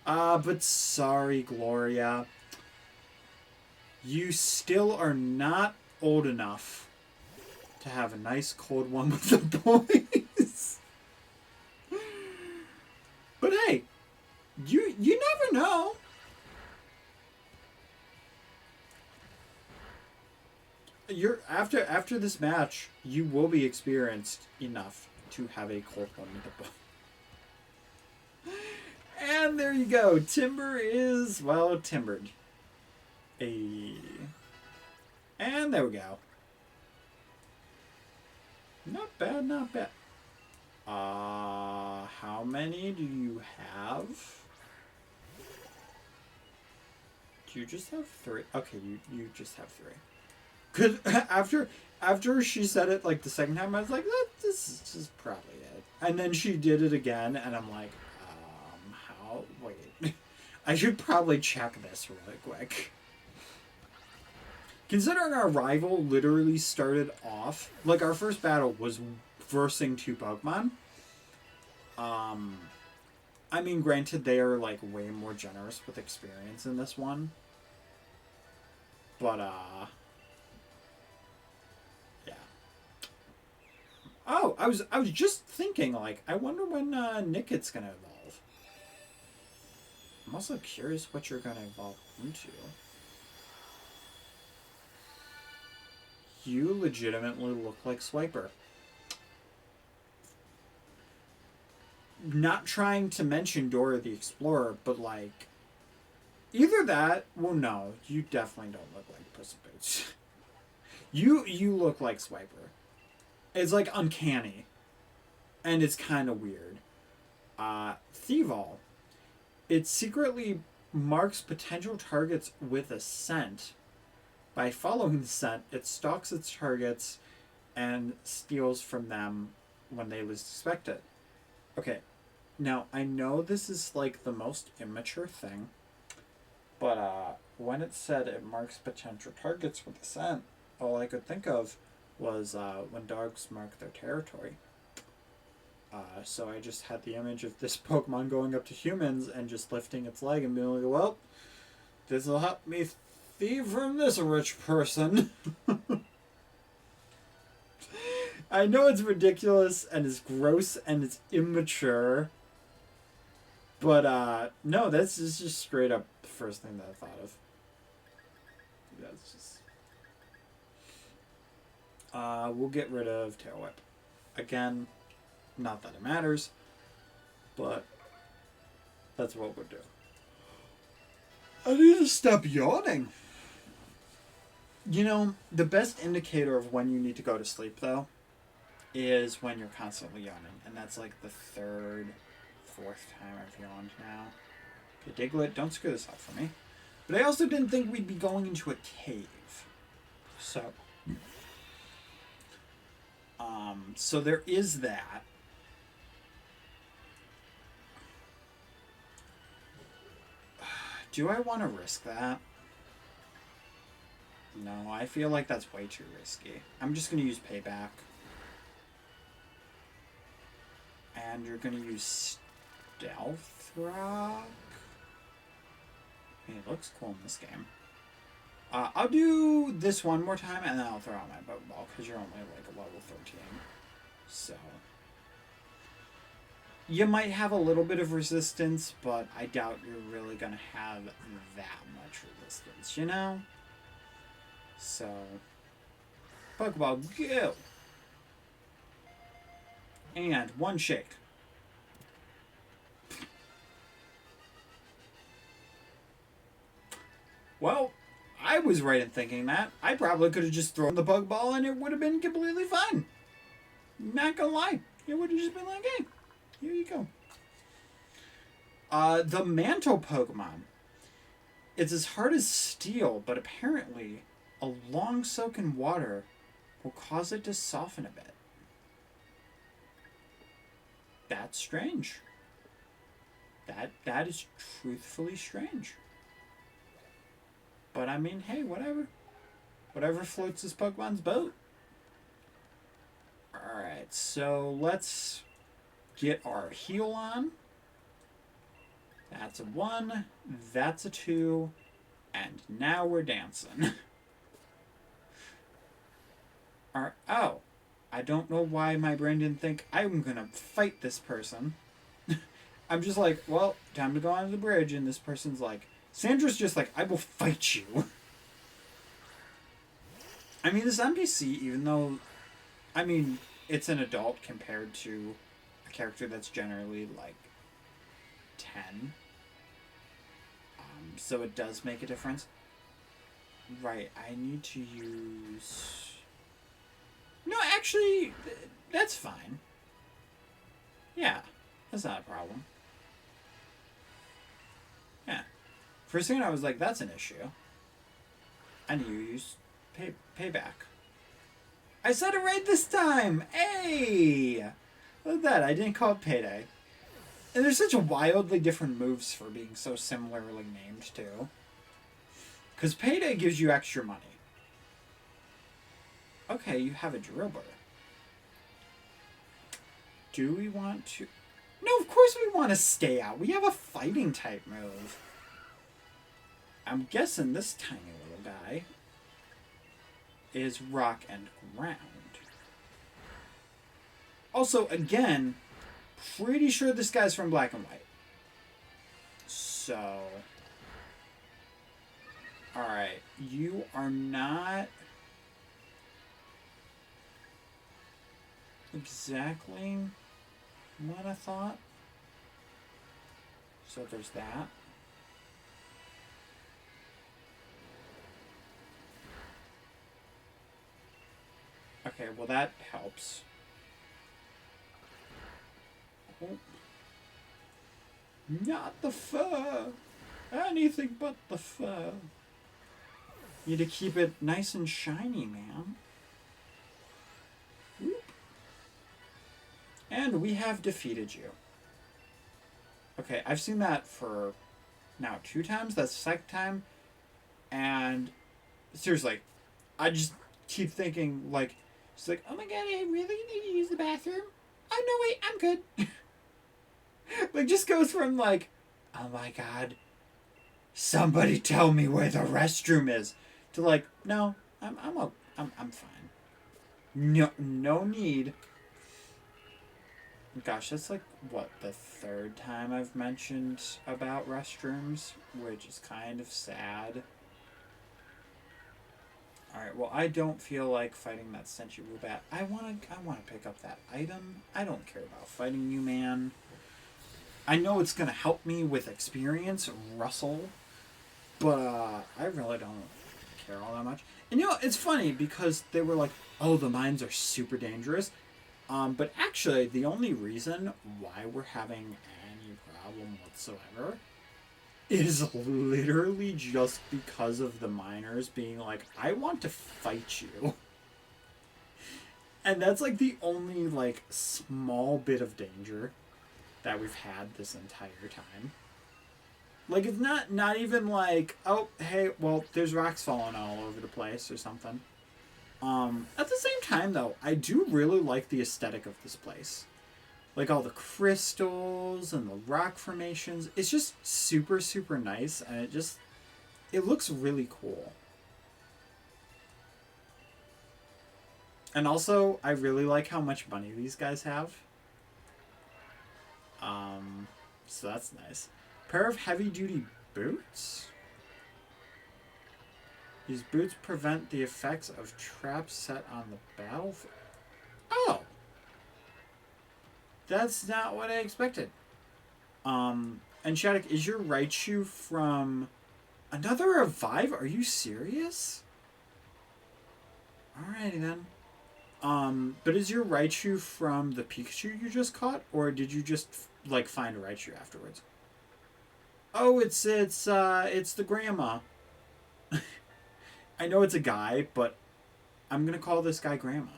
But sorry, Gloria. You still are not old enough to have a nice cold one with the boys. But hey, you never know. You're after this match, you will be experienced enough to have a cold one with the boys. And there you go. Timber is, well, timbered. And there we go. Not bad, not bad. How many do you have? Do you just have 3? Okay, you just have 3. Because after she said it like the second time, I was like, this is probably it. And then she did it again, and I'm like, how? Wait. I should probably check this really quick. Considering our rival literally started off, like our first battle was versing 2 Pokemon. I mean, granted, they are like way more generous with experience in this one. But, yeah. Oh, I was just thinking, like, I wonder when Nicket's gonna evolve. I'm also curious what you're gonna evolve into. You legitimately look like Swiper. Not trying to mention Dora the Explorer, but like, either that, well, no, you definitely don't look like Puss in Boots. You look like Swiper. It's like uncanny, and it's kind of weird. Thievul. It secretly marks potential targets with a scent. By following the scent, it stalks its targets and steals from them when they least expect it. Okay, now I know this is like the most immature thing, but when it said it marks potential targets with a scent, all I could think of was when dogs mark their territory. So I just had the image of this Pokemon going up to humans and just lifting its leg and being like, well, this'll help me thief from this rich person. I know it's ridiculous and it's gross and it's immature. But no, that's just straight up the first thing that I thought of. That's just we'll get rid of Tail Whip. Again, not that it matters, but that's what we'll do. I need to stop yawning. You know, the best indicator of when you need to go to sleep, though, is when you're constantly yawning. And that's like the 3rd, 4th time I've yawned now. Okay, Diglett, don't screw this up for me. But I also didn't think we'd be going into a cave. So there is that. Do I want to risk that? No, I feel like that's way too risky. I'm just going to use Payback. And you're going to use Stealth Rock? I mean, it looks cool in this game. I'll do this one more time, and then I'll throw out my Pokeball, because you're only like a level 13. So. You might have a little bit of resistance, but I doubt you're really going to have that much resistance, you know? So, Pokeball, go! And one shake. Well, I was right in thinking that. I probably could have just thrown the Pokeball and it would have been completely fine. Not gonna lie. It would have just been like, hey, here you go. The Mantle Pokemon. It's as hard as steel, but apparently a long soak in water will cause it to soften a bit. That's strange. That is truthfully strange. But I mean, hey, whatever. Whatever floats this Pokemon's boat. Alright, so let's get our heal on. That's a 1. That's a 2. And now we're dancing. Alright, oh. I don't know why my brain didn't think I'm gonna fight this person. I'm just like, well, time to go onto the bridge, and this person's like, Sandra's just like, I will fight you. I mean, this NPC, even though, I mean, it's an adult compared to a character that's generally like 10. So it does make a difference. Right, I need to use... No, actually, that's fine. Yeah, that's not a problem. Yeah. For a second I was like, that's an issue. I need to use payback. I said it right this time! Hey! Look at that, I didn't call it payday. And there's such wildly different moves for being so similarly named, too. Because payday gives you extra money. Okay, you have a dribble. Do we want to... No, of course we want to stay out. We have a fighting type move. I'm guessing this tiny little guy is rock and ground. Also, again, pretty sure this guy's from Black and White. So... Alright, you are not... exactly what I thought. So there's that. Okay, well that helps. Oh. Not the fur! Anything but the fur. You need to keep it nice and shiny, man. Whoop. And we have defeated you. Okay, I've seen that for now 2 times. That's the second time. And seriously, I just keep thinking, like, it's like, oh my god, I really need to use the bathroom? Oh no, wait, I'm good. Like, just goes from like, oh my god, somebody tell me where the restroom is, to like, no, I'm fine. No need. Gosh, that's like, what, the 3rd time I've mentioned about restrooms, which is kind of sad. Alright, well, I don't feel like fighting that Senshi Woobat. I wanna pick up that item. I don't care about fighting you, man. I know it's gonna help me with experience, Russell, but I really don't care all that much. And you know, it's funny because they were like, oh, the mines are super dangerous. But actually, the only reason why we're having any problem whatsoever is literally just because of the miners being like, I want to fight you. And that's like the only like small bit of danger that we've had this entire time. Like, it's not even like, oh, hey, well, there's rocks falling all over the place or something. At the same time, though, I do really like the aesthetic of this place. Like, all the crystals and the rock formations. It's just super, super nice, and it looks really cool. And also, I really like how much money these guys have. So that's nice. Pair of heavy-duty boots? These boots prevent the effects of traps set on the battlefield. Oh! That's not what I expected. And Shattuck, is your Raichu from another revive? Are you serious? Alrighty then. But is your Raichu from the Pikachu you just caught? Or did you just, like, find a Raichu afterwards? Oh, it's the grandma. I know it's a guy, but I'm gonna call this guy Grandma.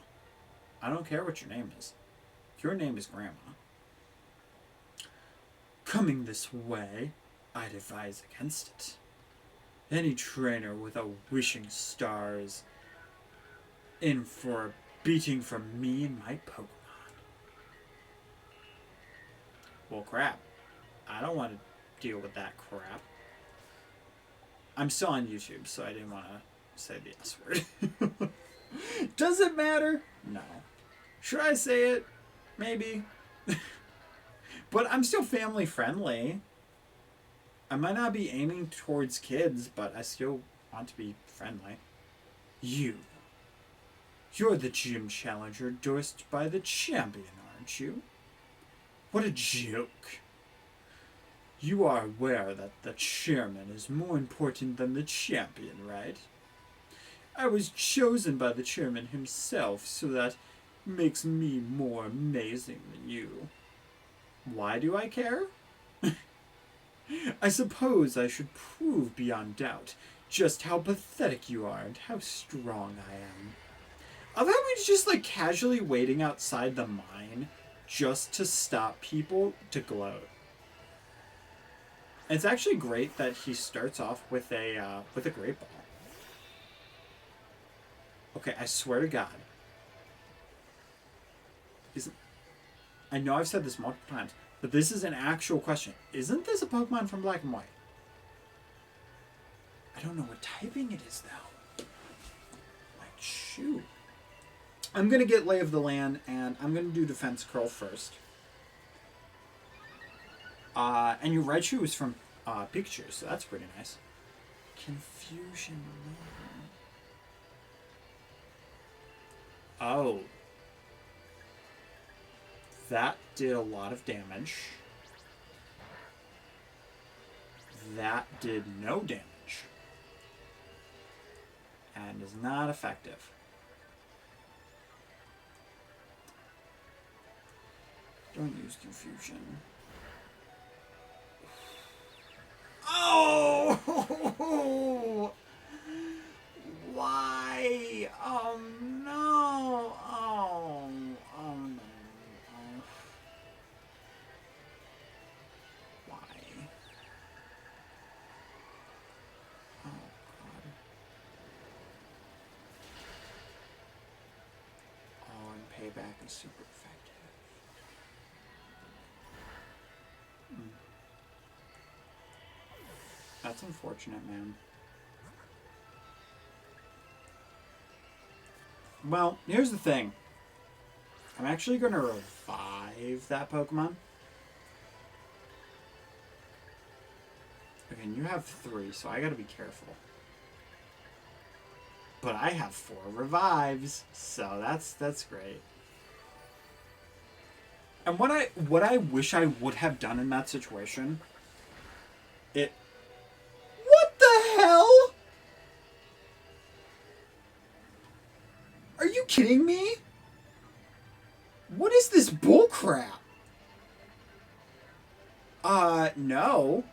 I don't care what your name is. Your name is Grandma. Coming this way, I'd advise against it. Any trainer with a wishing star is in for a beating from me and my Pokemon. Well, crap. I don't want to deal with that crap. I'm still on YouTube, so I didn't want to say the S word. Does it matter? No. Should I say it? Maybe. But I'm still family friendly. I might not be aiming towards kids, but I still want to be friendly. You're the gym challenger endorsed by the champion, aren't you? What a joke. You are aware that the chairman is more important than the champion, right? I was chosen by the chairman himself, so that makes me more amazing than you. Why do I care? I suppose I should prove beyond doubt just how pathetic you are and how strong I am. I thought we was just like casually waiting outside the mine just to stop people to gloat. It's actually great that he starts off with a great ball. Okay, I swear to God. I know I've said this multiple times, but this is an actual question. Isn't this a Pokemon from Black and White? I don't know what typing it is, though. Like, shoot. I'm going to get Lay of the Land, and I'm going to do Defense Curl first. And your Raichu is from Pikachu, so that's pretty nice. Confusion. Oh. That did a lot of damage. That did no damage. And is not effective. Don't use confusion. Oh! Why? Oh no! Oh no! Why? Oh God! Oh, and payback is super effective. That's unfortunate, man. Well, here's the thing. I'm actually going to revive that Pokemon. Okay, and you have 3, so I got to be careful. But I have 4 revives, so that's great. And what I wish I would have done in that situation, what the hell? Are you kidding me? What is this bullcrap? No.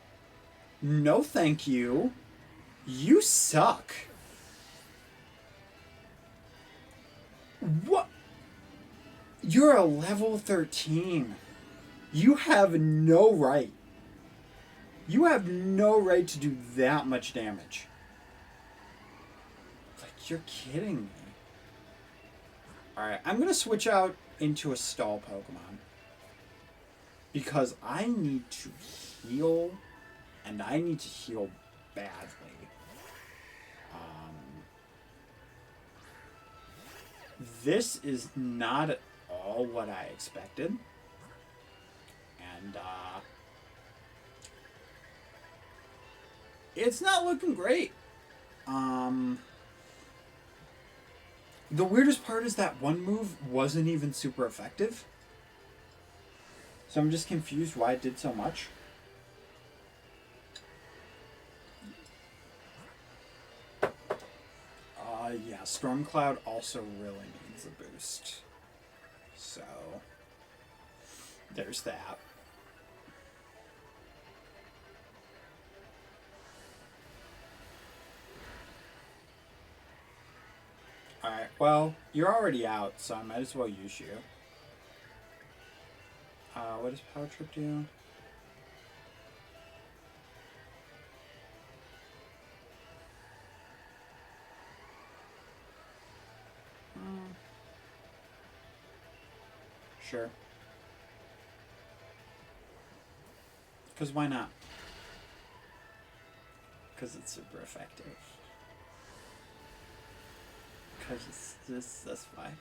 No, thank you. You suck. What? You're a level 13. You have no right. You have no right to do that much damage. Like, you're kidding me. Alright, I'm going to switch out into a stall Pokemon. Because I need to heal, and I need to heal badly. This is not at all what I expected. And it's not looking great. The weirdest part is that one move wasn't even super effective. So I'm just confused why it did so much. Yeah, Stormcloud also really needs a boost. So, there's that. Alright, well, you're already out, so I might as well use you. What does Power Trip do? Sure. Because why not? Because it's super effective. Because it's just, that's why.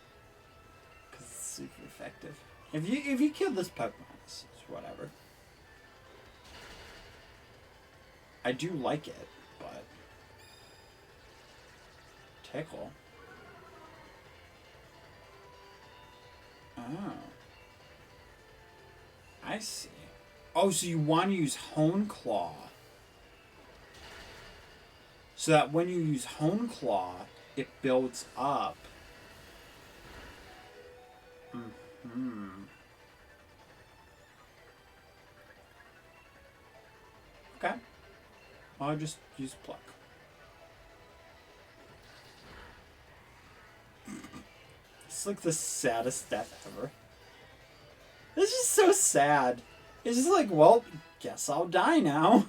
Because it's super effective. If you kill this Pokemon, it's whatever. I do like it, but Tickle. Oh. I see. Oh, so you want to use Hone Claw. So that when you use Hone Claw, it builds up. Mm-hmm. Okay. Well, I'll just use Pluck. It's like the saddest death ever. This is so sad. It's just like, well, guess I'll die now.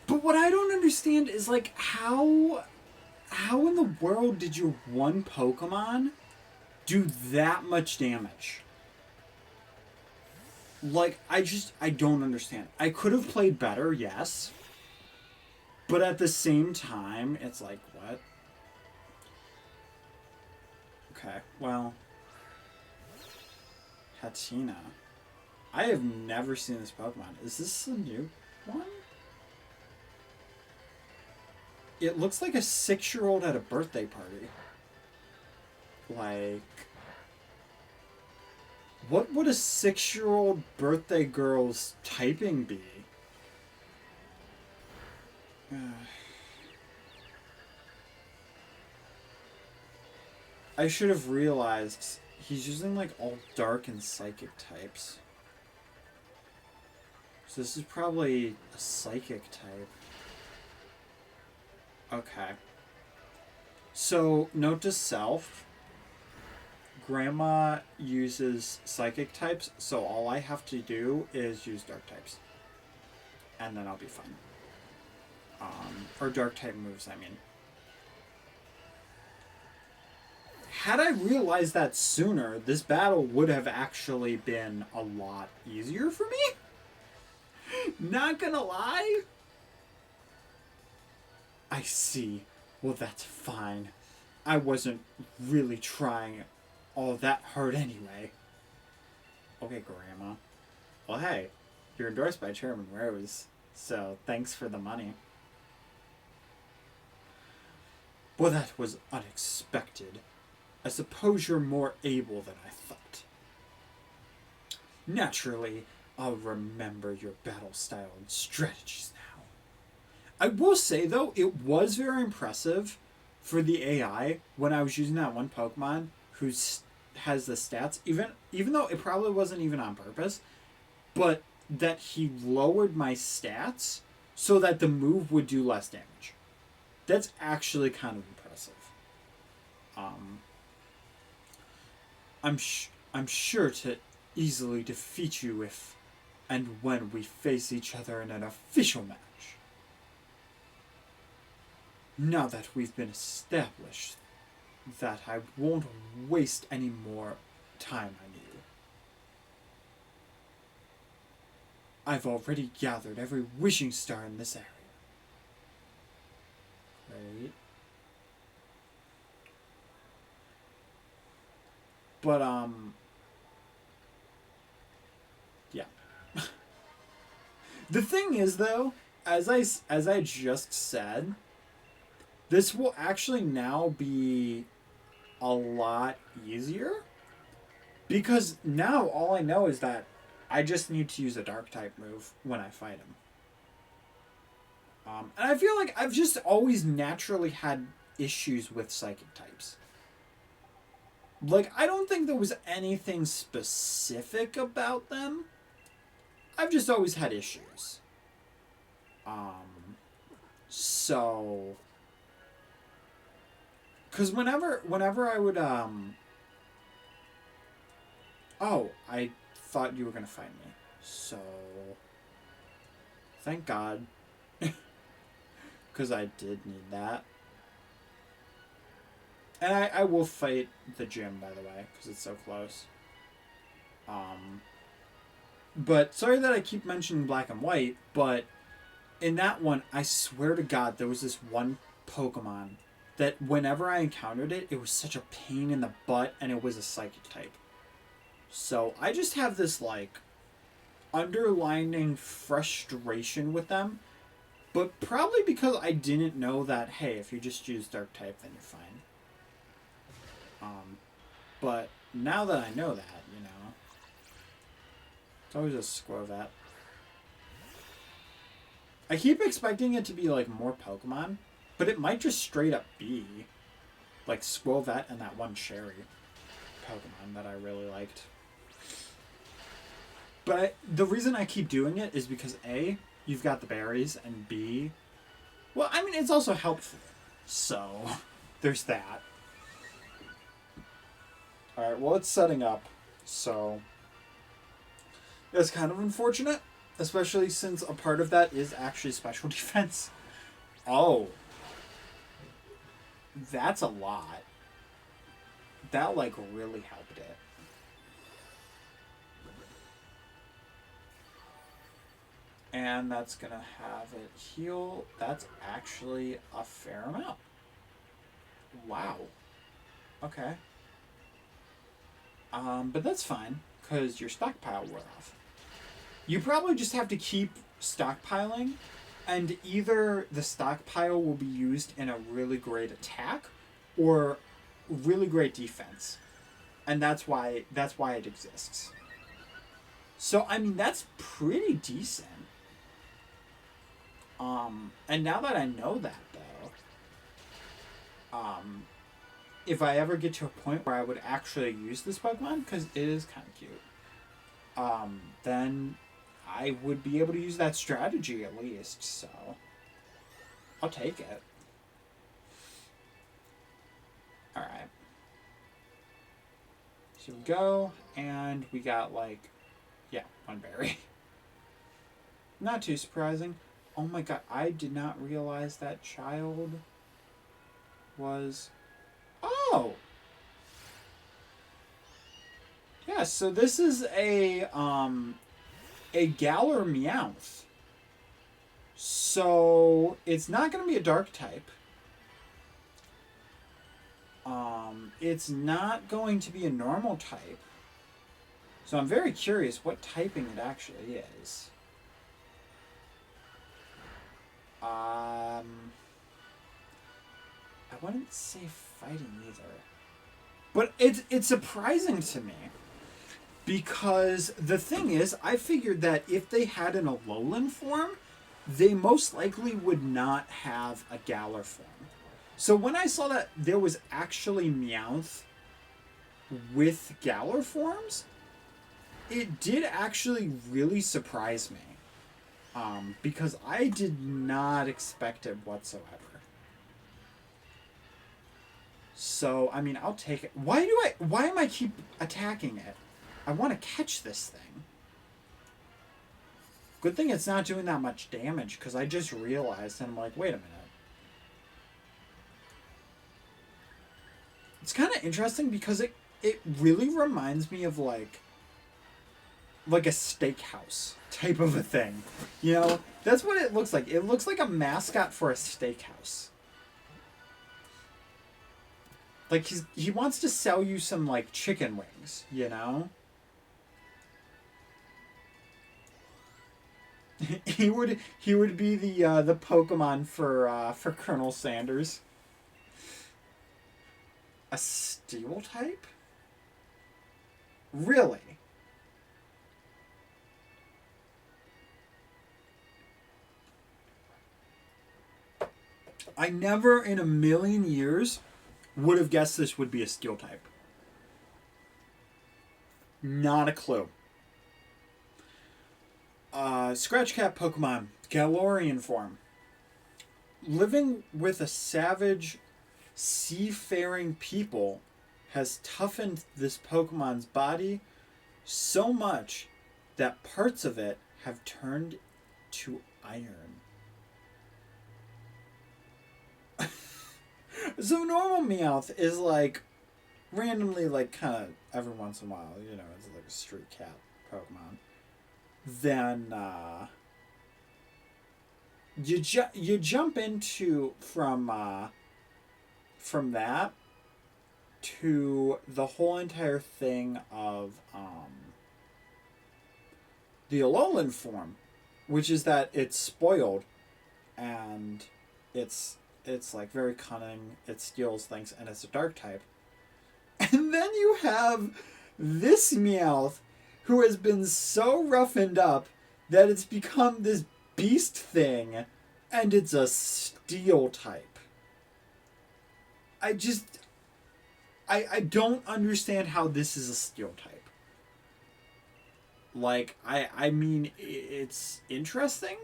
But what I don't understand is, like, how in the world did your one Pokemon do that much damage? Like, I don't understand. I could have played better, yes. But at the same time, it's like, what? Okay, well. Hatina. I have never seen this Pokemon. Is this a new one? It looks like a 6-year-old at a birthday party. Like, what would a 6-year-old birthday girl's typing be? I should have realized he's using like all dark and psychic types. So this is probably a psychic type. Okay. So, note to self, Grandma uses psychic types, so all I have to do is use dark types. And then I'll be fine. Or dark type moves, I mean. Had I realized that sooner, this battle would have actually been a lot easier for me. Not gonna lie. I see. Well, that's fine. I wasn't really trying all that hard anyway. Okay, Grandma. Well, hey, you're endorsed by Chairman Rose, so thanks for the money. Well, that was unexpected. I suppose you're more able than I thought. Naturally, I'll remember your battle style and strategies now. I will say, though, it was very impressive for the AI when I was using that one Pokemon who has the stats, even though it probably wasn't even on purpose, but that he lowered my stats so that the move would do less damage. That's actually kind of impressive. I'm sure to easily defeat you if and when we face each other in an official match. Now that we've been established, that I won't waste any more time on you. I've already gathered every wishing star in this area. Right? But, The thing is, though, as I just said, this will actually now be a lot easier. Because now all I know is that I just need to use a dark type move when I fight him. And I feel like I've just always naturally had issues with psychic types. Like, I don't think there was anything specific about them. I've just always had issues. So... Because whenever I would, Oh, I thought you were going to find me. So... Thank God. Because I did need that. And I will fight the gym, by the way, because it's so close. But sorry that I keep mentioning black and white, but in that one, I swear to God, there was this one Pokemon that whenever I encountered it, it was such a pain in the butt, and it was a psychic type. So I just have this, like, underlining frustration with them, but probably because I didn't know that, hey, if you just use dark type, then you're fine. But now that I know that, you know, it's always a Squirvat. I keep expecting it to be, like, more Pokemon, but it might just straight up be, like, Squirvat and that one Cherry Pokemon that I really liked. But the reason I keep doing it is because A, you've got the berries, and B, well, I mean, it's also helpful. So, there's that. Alright, well, it's setting up, so it's kind of unfortunate, especially since a part of that is actually special defense. Oh. That's a lot. That, like, really helped it. And that's going to have it heal. That's actually a fair amount. Wow. Okay. But that's fine, because your stockpile wore off. You probably just have to keep stockpiling, and either the stockpile will be used in a really great attack, or really great defense. And that's why it exists. So, I mean, that's pretty decent. And now that I know that, though, if I ever get to a point where I would actually use this Pokemon, because it is kind of cute, then I would be able to use that strategy at least, so I'll take it. Alright. So we go, and we got, like, yeah, one berry. Not too surprising. Oh my God, I did not realize that child was... Oh! Yeah, so this is a Galar Meowth. So, it's not going to be a dark type. It's not going to be a normal type. So I'm very curious what typing it actually is. I wouldn't say fighting either. But it's surprising to me. Because the thing is, I figured that if they had an Alolan form, they most likely would not have a Galar form. So when I saw that there was actually Meowth with Galar forms, it did actually really surprise me. Because I did not expect it whatsoever. So, I mean, I'll take it. Why am I keep attacking it? I want to catch this thing. Good thing it's not doing that much damage, because I just realized, and I'm like, wait a minute. It's kind of interesting because it really reminds me of, like a steakhouse type of a thing. You know, that's what it looks like. It looks like a mascot for a steakhouse. Like, he wants to sell you some, like, chicken wings, you know? He would be the Pokemon for Colonel Sanders. A Steel type? Really? I never in a million years would have guessed this would be a Steel type. Not a clue. Scratch Cat Pokemon, Galarian form. Living with a savage, seafaring people has toughened this Pokemon's body so much that parts of it have turned to iron. So normal Meowth is like randomly, like, kind of every once in a while, you know, it's like a street cat Pokemon. Then you jump into from that to the whole entire thing of the Alolan form, which is that it's spoiled and it's like very cunning, it steals things, and it's a dark type. And then you have this Meowth who has been so roughened up that it's become this beast thing, and it's a steel type. I don't understand how this is a steel type. Like, I mean, it's interesting.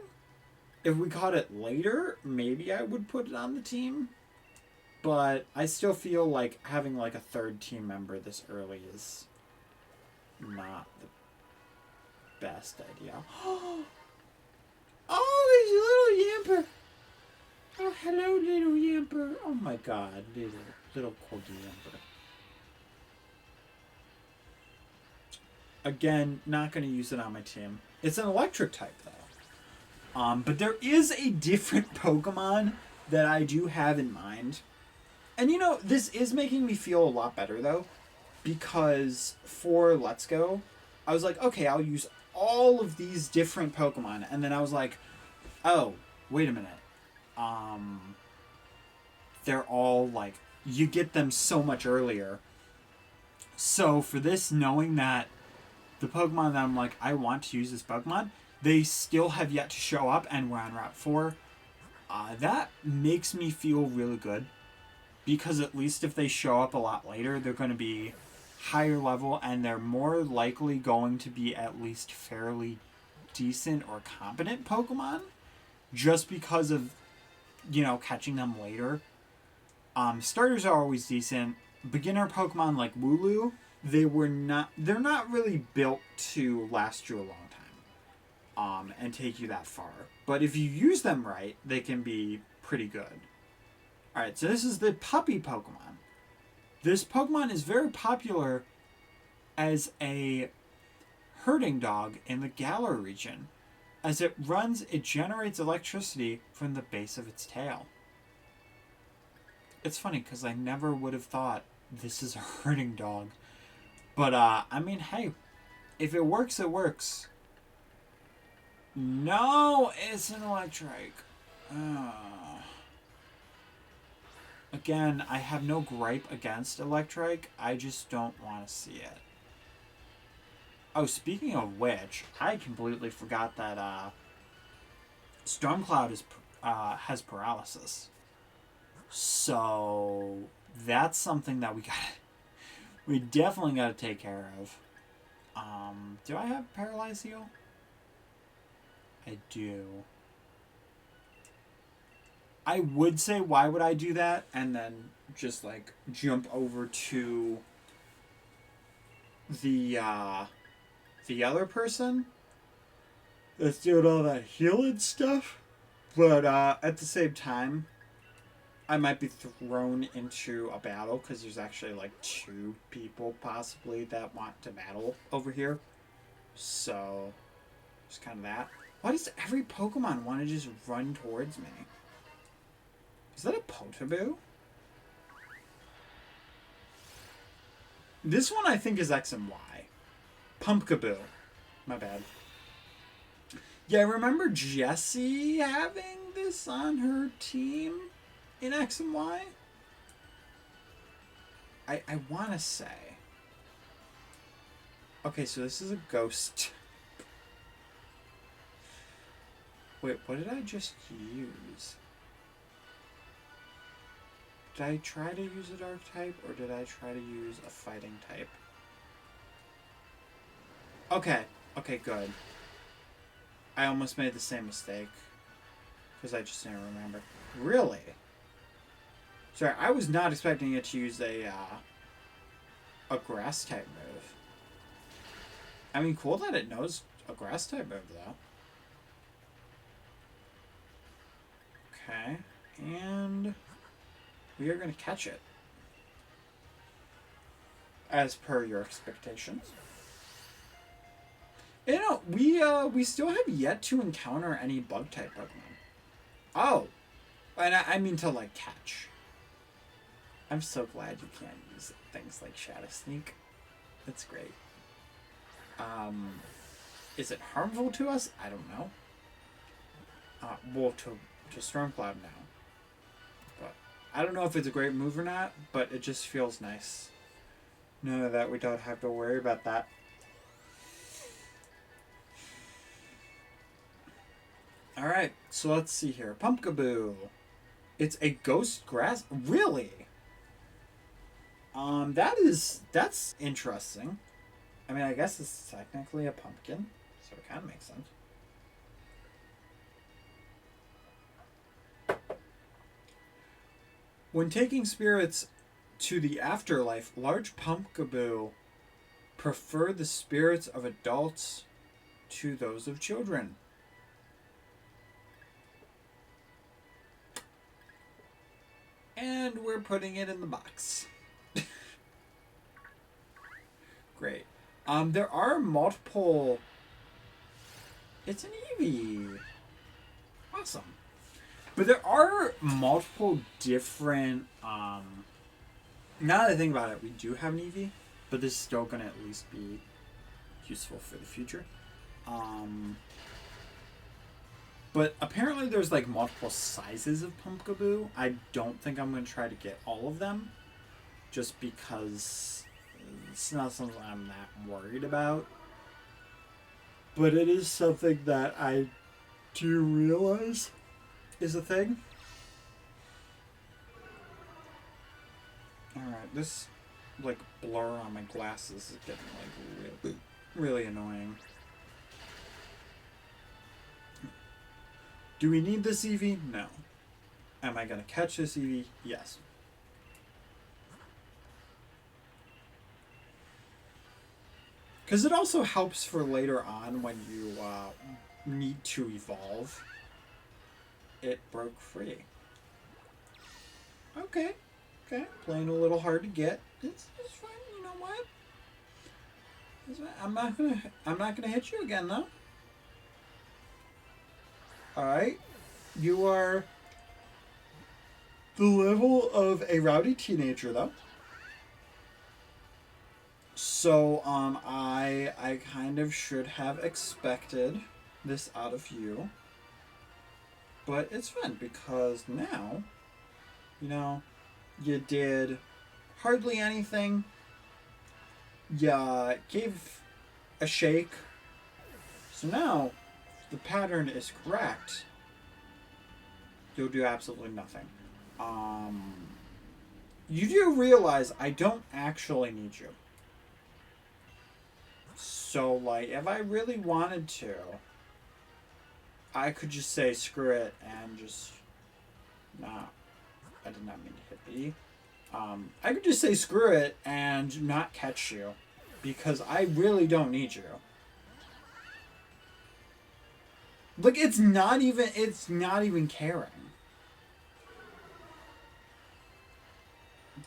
If we caught it later, maybe I would put it on the team. But I still feel like having like a third team member this early is not the best idea. Oh, there's a little Yamper. Oh, hello, little Yamper. Oh my god, little corgi Yamper. Again, not going to use it on my team. It's an electric type, though. But there is a different Pokemon that I do have in mind. And, you know, this is making me feel a lot better, though. Because for Let's Go, I was like, okay, I'll use all of these different Pokemon. And then I was like, oh, wait a minute. They're all, like, you get them so much earlier. So for this, knowing that the Pokemon that I'm like, I want to use this Pokemon, they still have yet to show up, and we're on Route 4. That makes me feel really good. Because at least if they show up a lot later, they're going to be higher level, and they're more likely going to be at least fairly decent or competent Pokemon. Just because of, you know, catching them later. Starters are always decent. Beginner Pokemon like Wooloo, they're not really built to last you a long time. And take you that far. But if you use them right, they can be pretty good. Alright, so this is the puppy Pokemon. This Pokemon is very popular as a herding dog in the Galar region. As it runs, it generates electricity from the base of its tail. It's funny, because I never would have thought this is a herding dog. But, I mean, hey, if it works, it works. No, it's an electric. Again, I have no gripe against electric. I just don't want to see it. Oh, speaking of which, I completely forgot that Stormcloud has paralysis. So that's something that we definitely got to take care of. Do I have Paralyzed Heal? I do. I would say, why would I do that? And then just, like, jump over to the other person that's doing all that healing stuff. But at the same time, I might be thrown into a battle because there's actually, like, 2 people possibly that want to battle over here. So, just kind of that. Why does every Pokemon want to just run towards me? Is that a Potaboo? This one I think is X and Y. Pumpkaboo. My bad. Yeah, I remember Jessie having this on her team in X and Y. I want to say. Okay, so this is a ghost. Wait, what did I just use? Did I try to use a dark type, or did I try to use a fighting type? Okay, okay, good. I almost made the same mistake. Because I just didn't remember. Really? Sorry, I was not expecting it to use a grass type move. I mean, cool that it knows a grass type move, though. Okay, and we are going to catch it. As per your expectations. You know, we still have yet to encounter any bug type Pokemon. Oh, and I mean to like catch. I'm so glad you can't use things like Shadow Sneak. That's great. Is it harmful to us? I don't know. Well, to Stormcloud now. But I don't know if it's a great move or not, but it just feels nice. Know that we don't have to worry about that. Alright, so let's see here. Pumpkaboo. It's a ghost grass? Really? That's interesting. I mean, I guess it's technically a pumpkin, so it kind of makes sense. When taking spirits to the afterlife, large Pumpkaboo prefer the spirits of adults to those of children. And we're putting it in the box. Great. There are multiple... It's an Eevee. Awesome. But there are multiple different... Now that I think about it, we do have an Eevee, but this is still going to at least be useful for the future. But apparently there's like multiple sizes of Pumpkaboo. I don't think I'm going to try to get all of them, just because it's not something I'm that worried about. But it is something that I do realize is a thing. Alright, this like blur on my glasses is getting like really annoying. Do we need this Eevee? No. Am I going to catch this Eevee? Yes. Because it also helps for later on when you need to evolve. It broke free. Okay. Okay. Playing a little hard to get. It's fine. You know what? It's fine. I'm not gonna hit you again though. Alright. You are the level of a rowdy teenager though. So, I kind of should have expected this out of you. But it's fun because now, you know, you did hardly anything. You gave a shake. So now, if the pattern is correct, you'll do absolutely nothing. You do realize I don't actually need you. So, like, if I really wanted to, I could just say screw it and just... Nah, I did not mean to hit B. I could just say screw it and not catch you, because I really don't need you. Like, it's not even caring.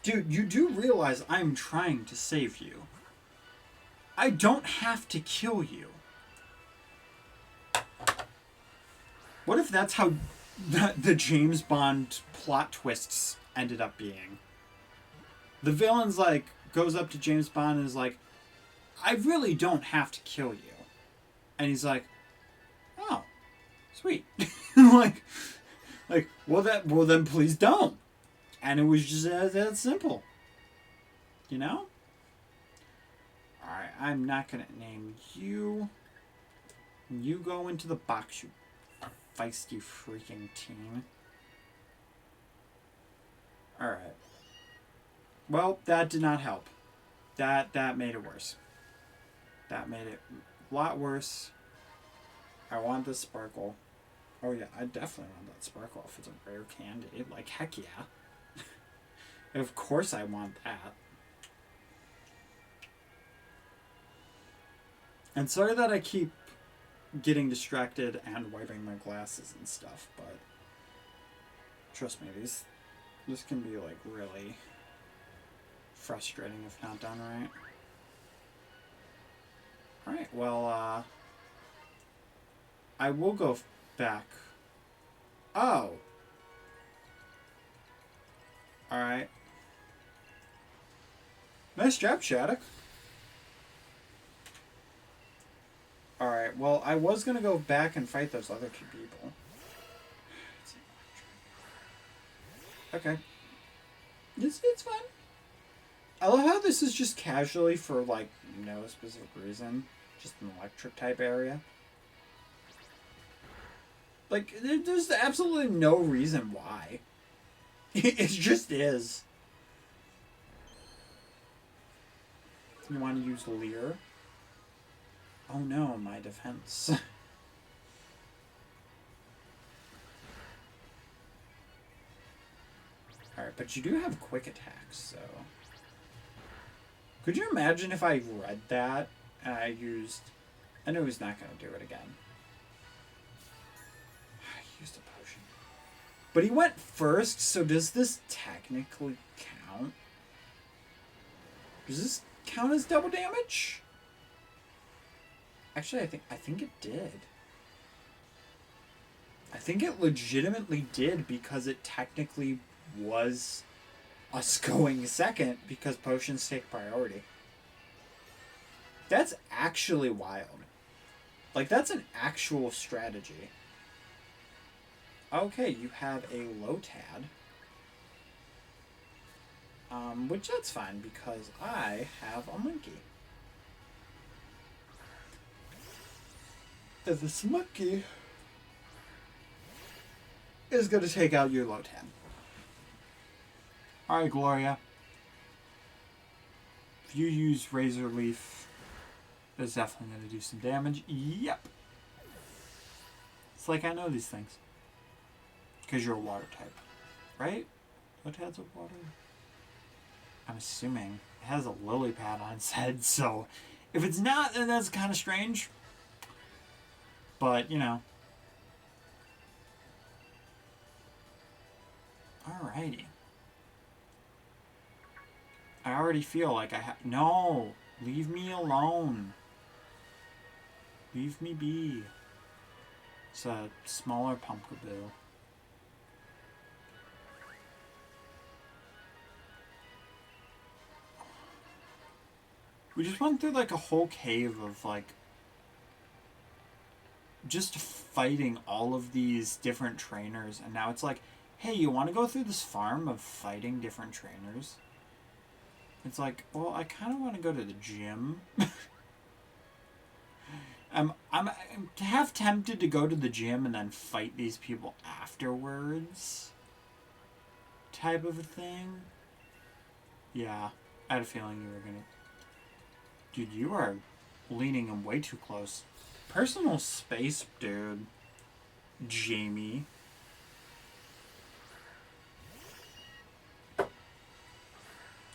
Dude, you do realize I'm trying to save you. I don't have to kill you. What if that's how the James Bond plot twists ended up being? The villain's like, goes up to James Bond and is like, I really don't have to kill you. And he's like, oh, sweet. like, well then please don't. And it was just that simple. You know? Alright, I'm not gonna name you. You go into the box, you feisty freaking teen. Alright. Well, that did not help. That made it worse. That made it a lot worse. I want this sparkle. Oh yeah, I definitely want that sparkle if it's a rare candy. Like, heck yeah. Of course I want that. And sorry that I keep getting distracted and wiping my glasses and stuff, but trust me, this can be like really frustrating if not done right. Alright, well, I will go back. Oh! Alright. Nice job, Shattuck. Alright, well, I was going to go back and fight those other two people. Okay. It's fun. I love how this is just casually for, like, no specific reason. Just an electric type area. Like, there's absolutely no reason why. It just is. You want to use Leer? Oh no, my defense. Alright, but you do have quick attacks, so... Could you imagine if I read that and I used... I know he's not going to do it again. I used a potion. But he went first, so does this technically count? Does this count as double damage? Actually, I think it did. I think it legitimately did because it technically was us going second because potions take priority. That's actually wild. Like, that's an actual strategy. Okay, you have a Lotad. Which that's fine because I have a monkey. This monkey is going to take out your Lotad. Alright, Gloria. If you use Razor Leaf, it's definitely going to do some damage. Yep. It's like I know these things. Because you're a water type. Right? Lotad's a water? I'm assuming. It has a lily pad on its head, so if it's not, then that's kind of strange. But, you know. Alrighty. I already feel like I have... No! Leave me alone. Leave me be. It's a smaller Pumpkaboo. We just went through like a whole cave of like... just fighting all of these different trainers, and now it's like, hey, you want to go through this farm of fighting different trainers? It's like, well, I kind of want to go to the gym. I'm half tempted to go to the gym and then fight these people afterwards. Type of a thing. Yeah, I had a feeling you were gonna... Dude, you are leaning in way too close. Personal space, dude. Jamie.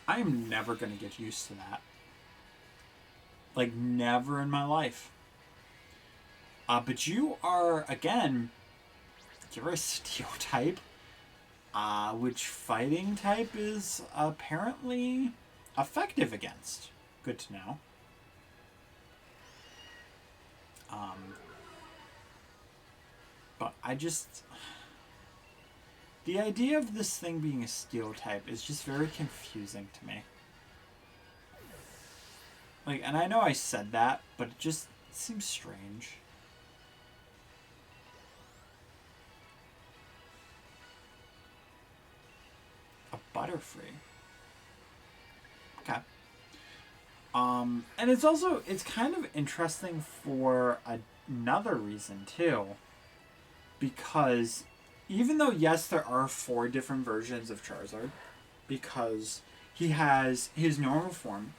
I am never going to get used to that. Like, never in my life. But you are, again, you're a steel type. Which fighting type is apparently effective against. Good to know. But I just... The idea of this thing being a steel type is just very confusing to me. Like, and I know I said that, but it just seems strange. Butterfree. Okay. And it's kind of interesting for another reason too. Because even though, yes, there are 4 different versions of Charizard, because he has his normal form,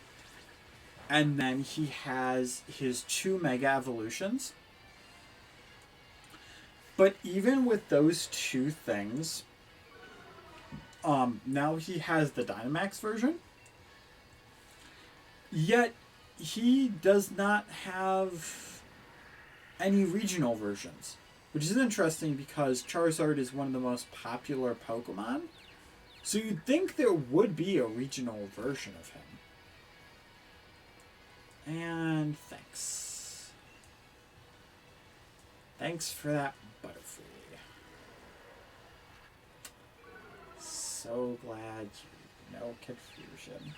and then he has his 2 Mega Evolutions. But even with those 2 things, now he has the Dynamax version. Yet, he does not have any regional versions. Which is interesting because Charizard is one of the most popular Pokemon. So you'd think there would be a regional version of him. And thanks. Thanks for that, Butterfree. So glad you no confusion.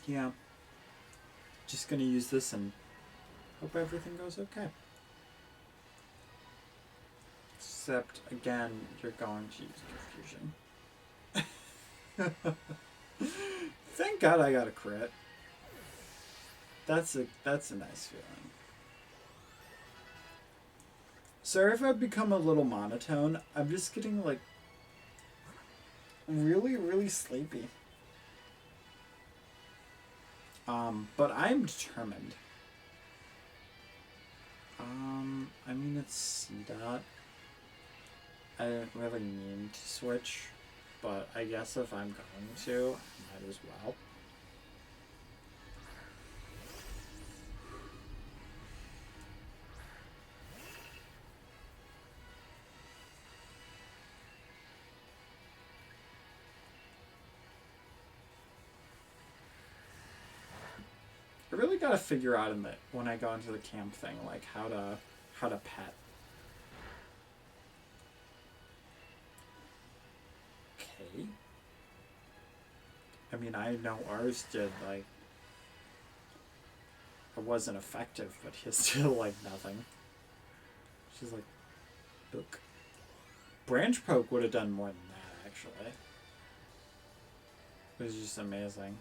Yeah. Just gonna use this and hope everything goes okay. Except, again, you're going to use confusion. Thank God I got a crit. That's a nice feeling. Sorry if I've become a little monotone. I'm just getting, like, really, really sleepy. But I'm determined. I mean, it's C-Dot. I didn't really mean to switch, but I guess if I'm going to, I might as well. I really gotta figure out when I go into the camp thing, like how to pet. Okay. I mean, I know ours did, like, it wasn't effective, but his still, like, nothing. She's like, look. Branch Poke would have done more than that, actually. It was just amazing.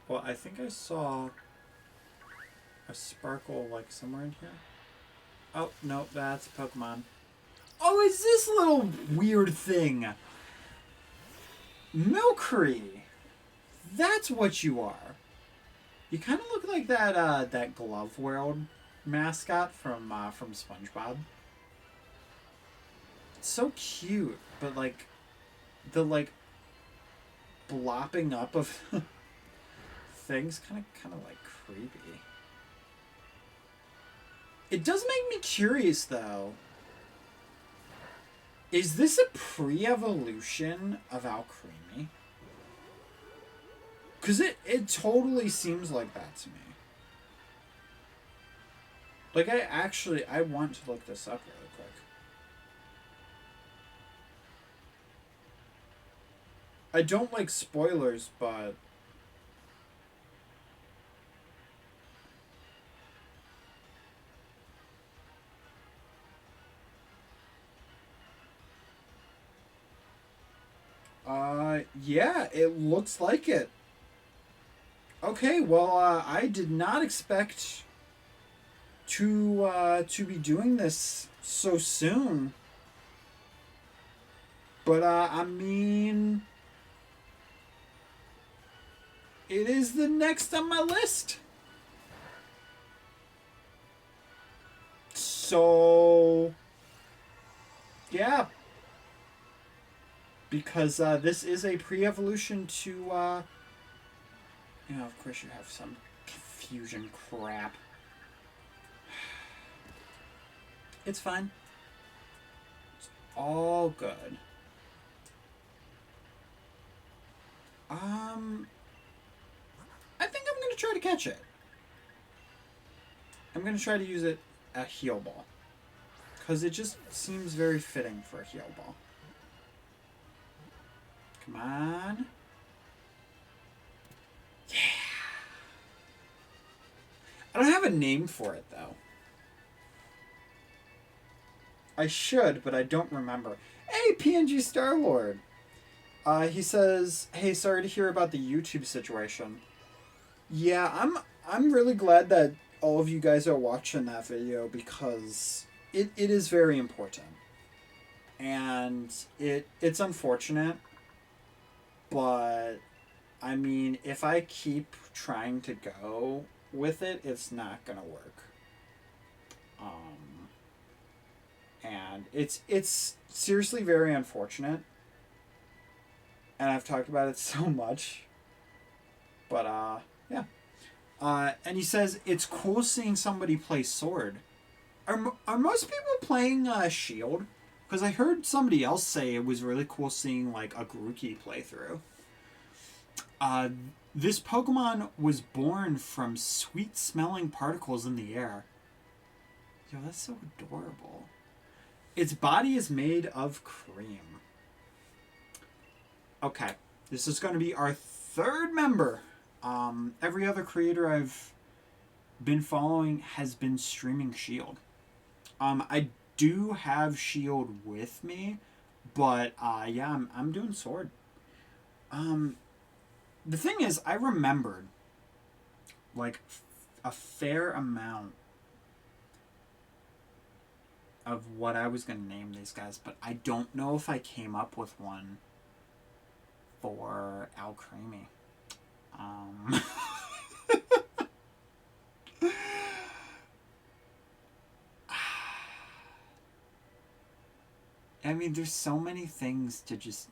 Well, I think I saw a Sparkle, like, somewhere in here. Oh, no, that's Pokemon. Oh, it's this little weird thing. Milcery. That's what you are. You kind of look like that Glove World mascot from SpongeBob. It's so cute, but, like, the, like, blopping up of things kind of like creepy. It does make me curious though. Is this a pre-evolution of Alcremie? Because it totally seems like that to me. Like, I want to look this up really quick. I don't like spoilers, but yeah, it looks like it. Okay, well, I did not expect to be doing this so soon. But, I mean, it is the next on my list. So, yeah. Because this is a pre-evolution to, you know, of course you have some confusion crap. It's fine. It's all good. I think I'm going to try to catch it. I'm going to try to use it at Heal Ball. Because it just seems very fitting for a Heal Ball. Come on. Yeah. I don't have a name for it, though. I should, but I don't remember. Hey, PNG Star-Lord. He says, hey, sorry to hear about the YouTube situation. Yeah, I'm really glad that all of you guys are watching that video because it is very important. And it's unfortunate, but I mean, if I keep trying to go with it, it's not gonna work. And it's seriously very unfortunate. And I've talked about it so much. But yeah. And he says it's cool seeing somebody play Sword. Are most people playing Shield? Because I heard somebody else say it was really cool seeing like a Grookey playthrough. This Pokemon was born from sweet-smelling particles in the air. Yo, that's so adorable. Its body is made of cream. Okay, this is going to be our third member. Every other creator I've been following has been streaming Shield. I do have Shield with me, but yeah, I'm doing Sword. The thing is, I remembered like a fair amount of what I was going to name these guys, but I don't know if I came up with one for Alcremie. I mean, there's so many things to just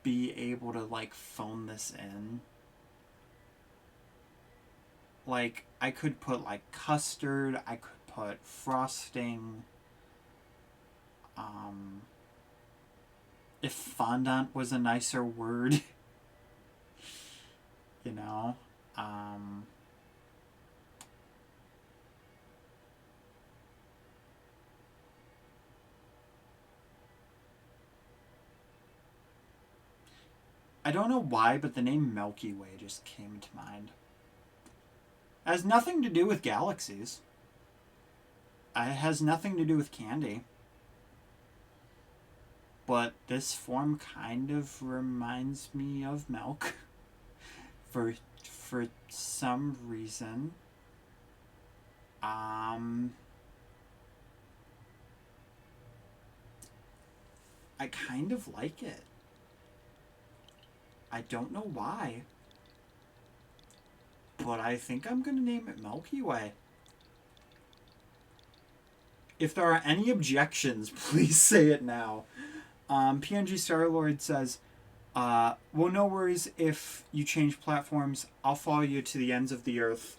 be able to, like, phone this in. Like, I could put, like, custard. I could put frosting. If fondant was a nicer word. You know? I don't know why, but the name Milky Way just came to mind. It has nothing to do with galaxies. It has nothing to do with candy. But this form kind of reminds me of milk. For some reason. I kind of like it. I don't know why. But I think I'm going to name it Milky Way. If there are any objections, please say it now. PNG Star-Lord says, well, no worries if you change platforms. I'll follow you to the ends of the earth.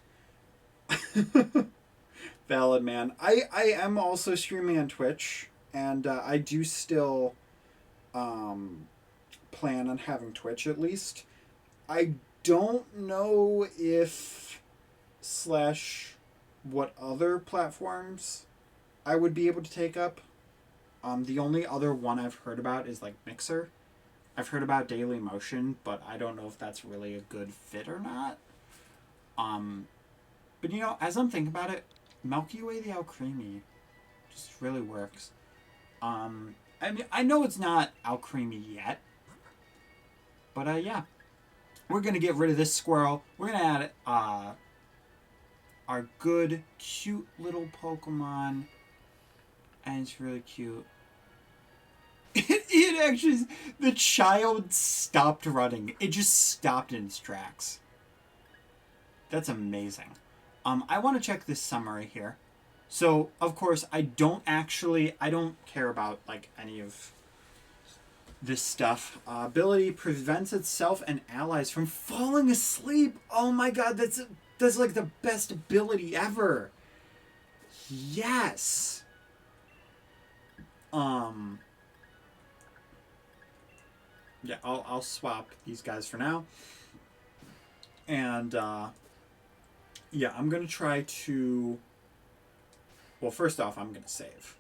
Valid, man. I am also streaming on Twitch, and I do still plan on having Twitch at least. I don't know if / what other platforms I would be able to take up. The only other one I've heard about is like Mixer. I've heard about Daily Motion, but I don't know if that's really a good fit or not. But you know, as I'm thinking about it, Milky Way the Alcremie just really works. I mean, I know it's not Alcremie yet, but yeah. We're going to get rid of this squirrel. We're going to add our good, cute little Pokemon. And it's really cute. It actually, the child stopped running. It just stopped in its tracks. That's amazing. I want to check this summary here. So, of course, I don't care about, like, any of this stuff. Ability prevents itself and allies from falling asleep. Oh my god, that's like the best ability ever. Yes. Yeah, I'll swap these guys for now. And yeah, I'm gonna try to. Well, first off, I'm gonna save.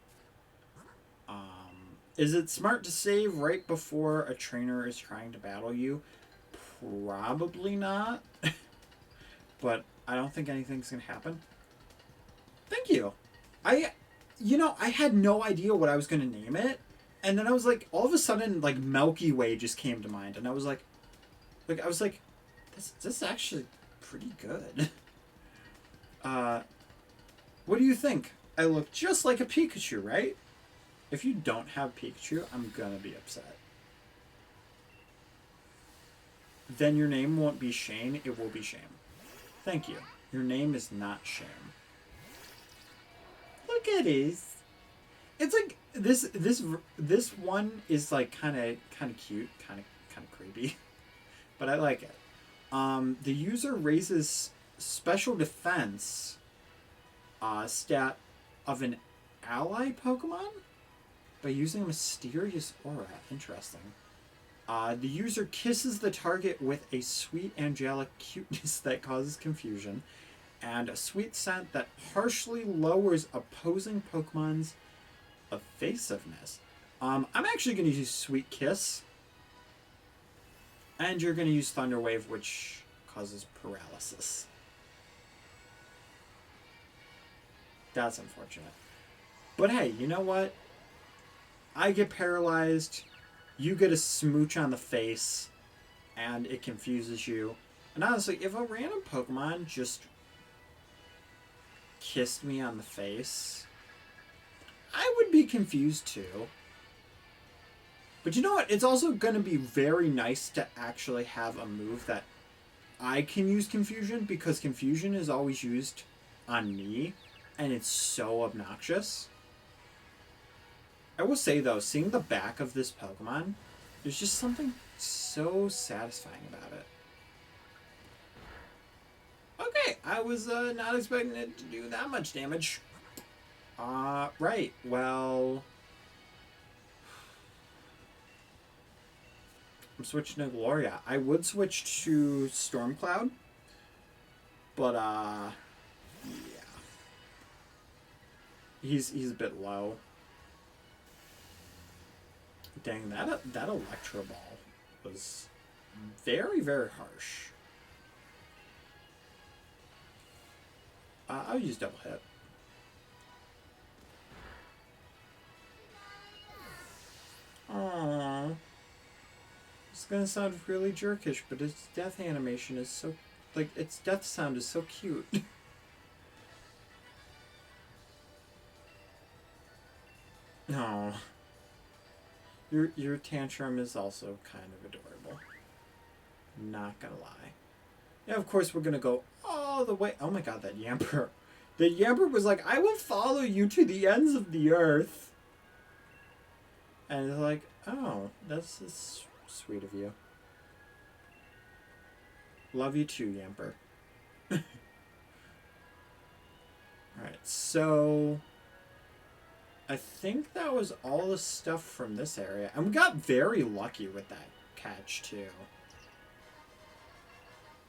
Is it smart to save right before a trainer is trying to battle you? Probably not. But I don't think anything's going to happen. Thank you. I had no idea what I was going to name it. And then I was like, all of a sudden, like, Milky Way just came to mind. And I was like, this is actually pretty good. What do you think? I look just like a Pikachu, right? If you don't have Pikachu, I'm gonna be upset. Then your name won't be Shane, it will be Shame. Thank you. Your name is not Shame. Look at this. It's like this one is like kind of cute, kind of creepy, but I like it. The user raises special defense stat of an ally Pokemon by using a mysterious aura. Interesting. The user kisses the target with a sweet angelic cuteness that causes confusion, and a sweet scent that harshly lowers opposing Pokemon's evasiveness. I'm actually going to use Sweet Kiss, and you're going to use Thunder Wave, which causes paralysis. That's unfortunate. But hey, you know what? I get paralyzed, you get a smooch on the face, and it confuses you. And honestly, if a random Pokemon just kissed me on the face, I would be confused too. But you know what? It's also going to be very nice to actually have a move that I can use Confusion, because Confusion is always used on me, and it's so obnoxious. I will say, though, seeing the back of this Pokemon, there's just something so satisfying about it. Okay, I was not expecting it to do that much damage. Right, well... I'm switching to Gloria. I would switch to Stormcloud, but, yeah. He's a bit low. Dang, that Electro Ball was very, very harsh. I'll use Double Hit. Aww. It's gonna sound really jerkish, but its death animation is so... like, its death sound is so cute. No. Your tantrum is also kind of adorable. Not gonna lie. Yeah, of course we're gonna go all the way... Oh my god, that Yamper. The Yamper was like, I will follow you to the ends of the earth. And it's like, oh, that's sweet of you. Love you too, Yamper. Alright, so... I think that was all the stuff from this area. And we got very lucky with that catch, too.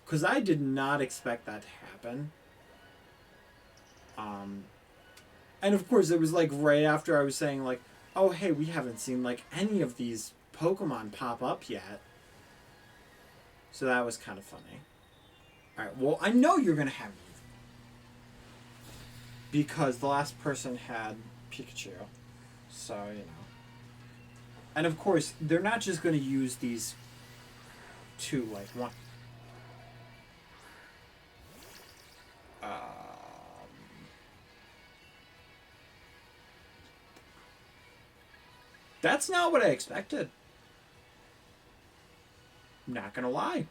Because I did not expect that to happen. And of course, it was like right after I was saying, like, oh, hey, we haven't seen, like, any of these Pokemon pop up yet. So that was kind of funny. Alright, well, I know you're going to have Eve. Because the last person had Pikachu. So, you know. And of course, they're not just going to use these two, like, one. That's not what I expected. I'm not gonna lie.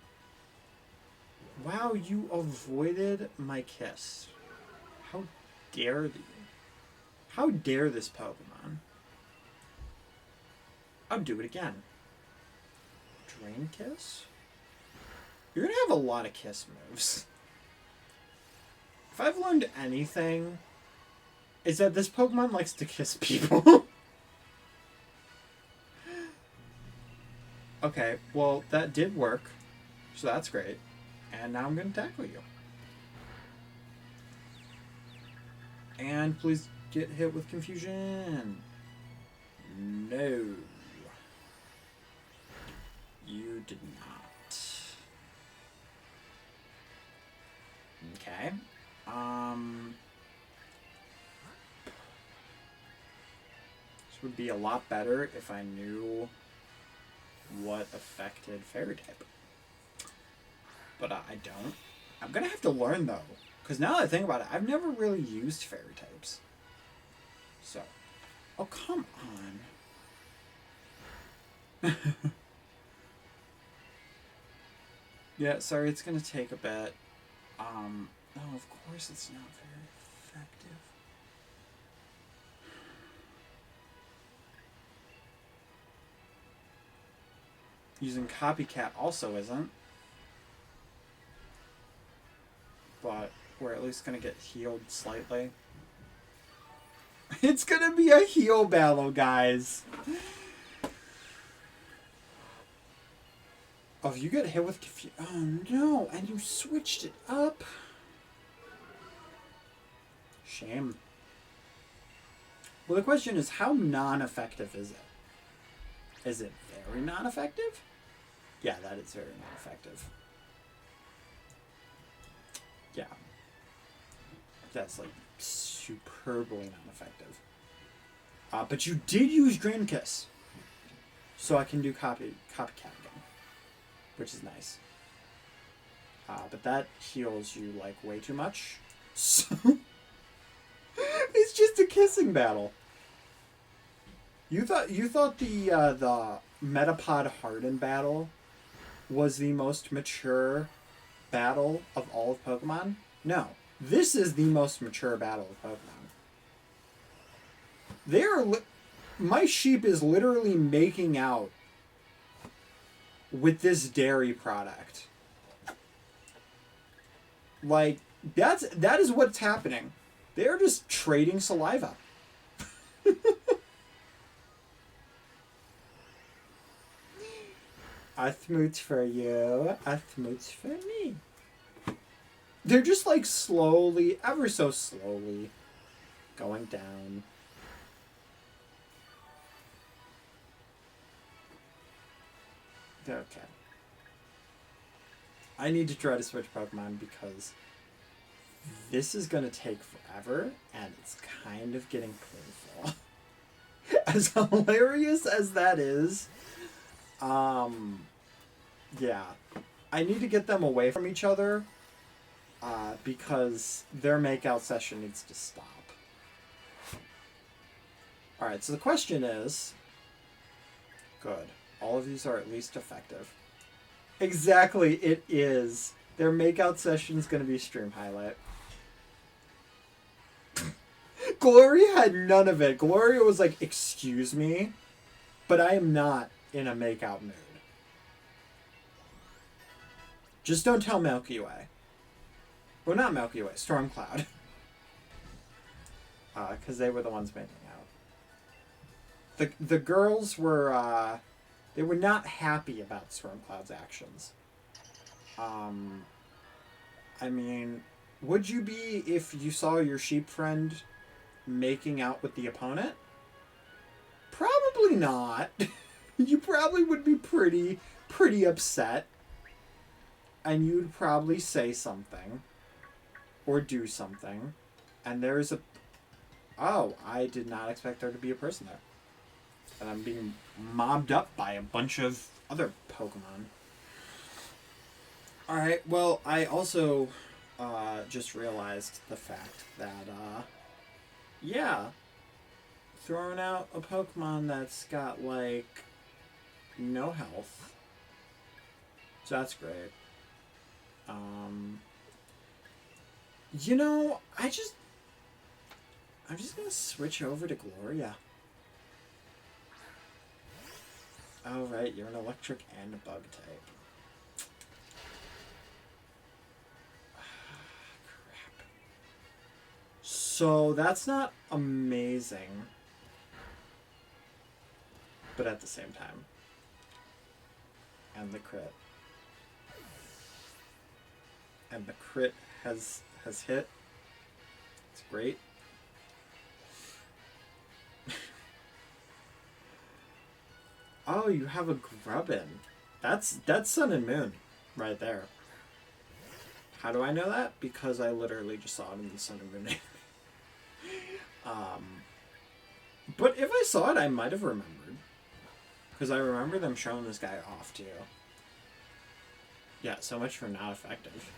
Wow, you avoided my kiss. How dare you? How dare this Pokemon? I'll do it again. Drain Kiss? You're gonna have a lot of kiss moves. If I've learned anything, it's that this Pokemon likes to kiss people. Okay, well, that did work. So that's great. And now I'm going to tackle you. And please get hit with Confusion. No. You did not. Okay. This would be a lot better if I knew what affected fairy type. But I don't. I'm gonna have to learn though, because now that I think about it, I've never really used fairy types. So, oh come on. Yeah, sorry, it's gonna take a bit. No, of course it's not very effective. Using Copycat also isn't. But we're at least gonna get healed slightly. It's gonna be a heal battle, guys. Oh, if you get hit with confusion. Oh no, and you switched it up. Shame. Well, the question is, how non-effective is it? Is it very non-effective? Yeah, that is very non-effective. Yeah. That's like superbly non-effective. But you did use Dream Kiss. So I can do Copycat again. Which is nice. But that heals you like way too much. So it's just a kissing battle. You thought the Metapod Harden battle was the most mature battle of all of Pokemon? No. This is the most mature battle of Pokemon. My sheep is literally making out with this dairy product. Like, that is what's happening. They're just trading saliva. A smooch for you, a smooch for me. They're just like slowly, ever so slowly, going down. Okay. I need to try to switch Pokemon because this is going to take forever and it's kind of getting painful. As hilarious as that is, yeah. I need to get them away from each other because their makeout session needs to stop. Alright, so the question is... Good. All of these are at least effective. Exactly, it is. Their makeout session is going to be stream highlight. Gloria had none of it. Gloria was like, excuse me, but I am not in a makeout mood. Just don't tell Milky Way. Well, not Milky Way, Stormcloud. Because they were the ones making out. The girls were, they were not happy about Stormcloud's actions. I mean, would you be if you saw your sheep friend making out with the opponent? Probably not. You probably would be pretty upset. And you'd probably say something. Or do something. And there's a... Oh, I did not expect there to be a person there. And I'm being mobbed up by a bunch of other Pokemon. Alright, well, I also just realized the fact that, yeah, throwing out a Pokemon that's got, like, no health. So that's great. You know, I'm just gonna switch over to Gloria. Oh, right, you're an electric and a bug type. Crap. So, that's not amazing. But at the same time. And the crit. And the crit has hit. It's great. Oh, you have a Grubbin. That's Sun and Moon right there. How do I know that? Because I literally just saw it in the Sun and Moon. But if I saw it, I might have remembered. Because I remember them showing this guy off, too. Yeah, so much for not effective.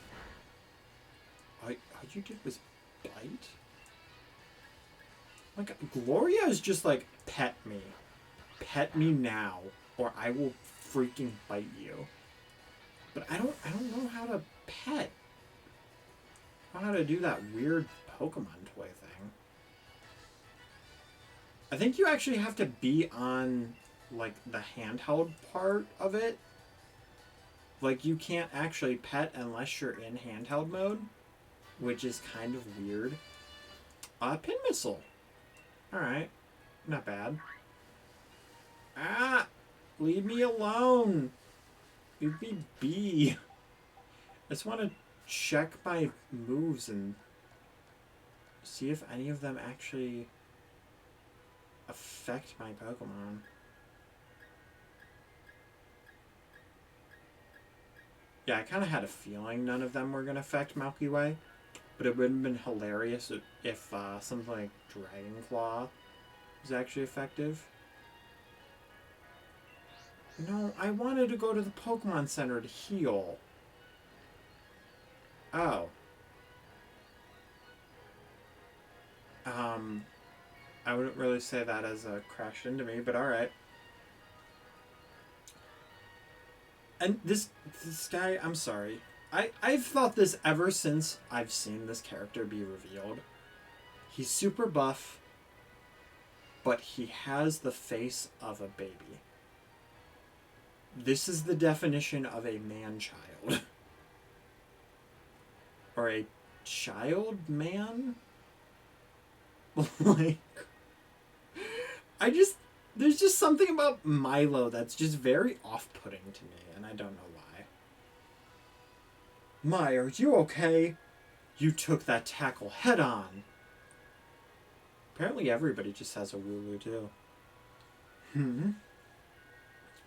All you did was bite? Like, Gloria is just like, pet me. Pet me now, or I will freaking bite you. But I don't know how to pet. I don't know how to do that weird Pokemon toy thing. I think you actually have to be on, like, the handheld part of it. Like, you can't actually pet unless you're in handheld mode, which is kind of weird. Pin Missile. Alright. Not bad. Ah! Leave me alone! Leave me be. I just want to check my moves and see if any of them actually affect my Pokemon. Yeah, I kind of had a feeling none of them were going to affect Milky Way, but it would have been hilarious if something like Dragon Claw was actually effective. No, I wanted to go to the Pokemon Center to heal. Oh. I wouldn't really say that as a crashed into me, but alright. And this guy, I'm sorry. I've thought this ever since I've seen this character be revealed. He's super buff, but he has the face of a baby. This is the definition of a man-child. Or a child-man? Like... There's just something about Milo that's just very off-putting to me, and I don't know why. Mai, are you okay? You took that tackle head-on. Apparently everybody just has a Wooloo, too.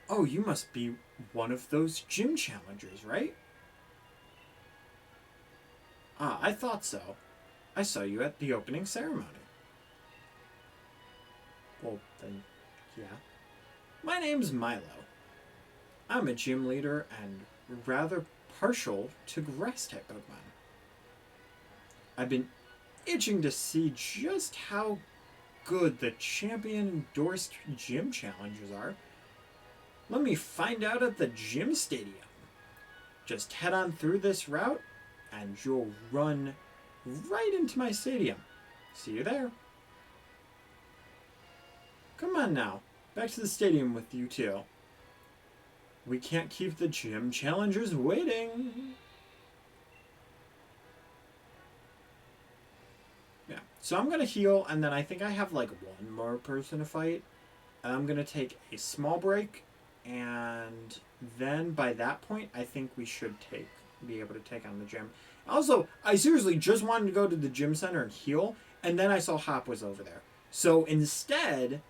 Oh, you must be one of those gym challengers, right? Ah, I thought so. I saw you at the opening ceremony. Well, then, yeah. My name's Milo. I'm a gym leader and rather partial to grass-type Pokemon. I've been itching to see just how good the champion-endorsed gym challengers are. Let me find out at the gym stadium. Just head on through this route, and you'll run right into my stadium. See you there. Come on now. Back to the stadium with you two. We can't keep the gym challengers waiting. Yeah. So I'm going to heal, and then I think I have like one more person to fight. And I'm going to take a small break. And then by that point, I think we should be able to take on the gym. Also, I seriously just wanted to go to the gym center and heal, and then I saw Hop was over there. So instead,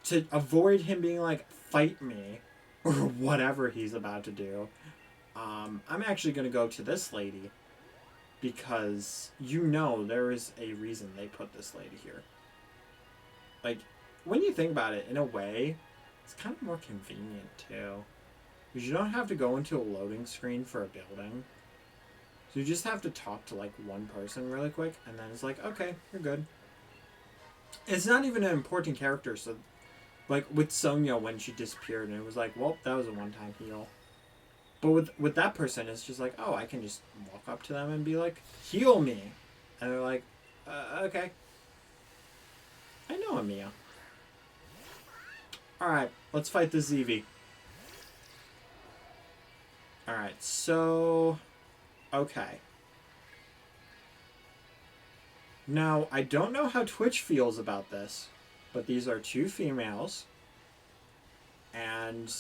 to avoid him being like, fight me, or whatever he's about to do, I'm actually going to go to this lady, because you know there is a reason they put this lady here. Like, when you think about it, in a way, it's kind of more convenient, too. Because you don't have to go into a loading screen for a building. So you just have to talk to, like, one person really quick, and then it's like, okay, you're good. It's not even an important character, so... Like, with Sonia when she disappeared, and it was like, well, that was a one-time heal. But with that person, it's just like, oh, I can just walk up to them and be like, heal me! And they're like, okay. I know Amiya. Alright, let's fight this Eevee. Alright, so... Okay. Now, I don't know how Twitch feels about this, but these are two females. And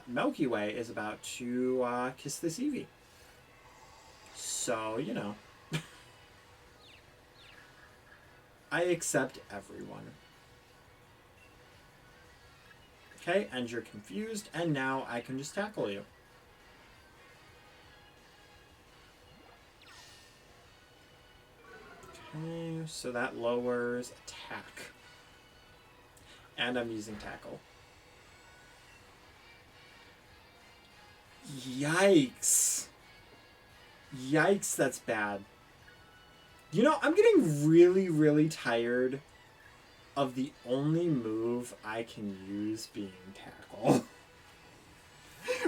Milky Way is about to kiss this Eevee. So, you know. I accept everyone. Okay, and you're confused, and now I can just tackle you. Okay, so that lowers attack. And I'm using tackle. Yikes. Yikes, that's bad. You know, I'm getting really, really tired of the only move I can use being tackle.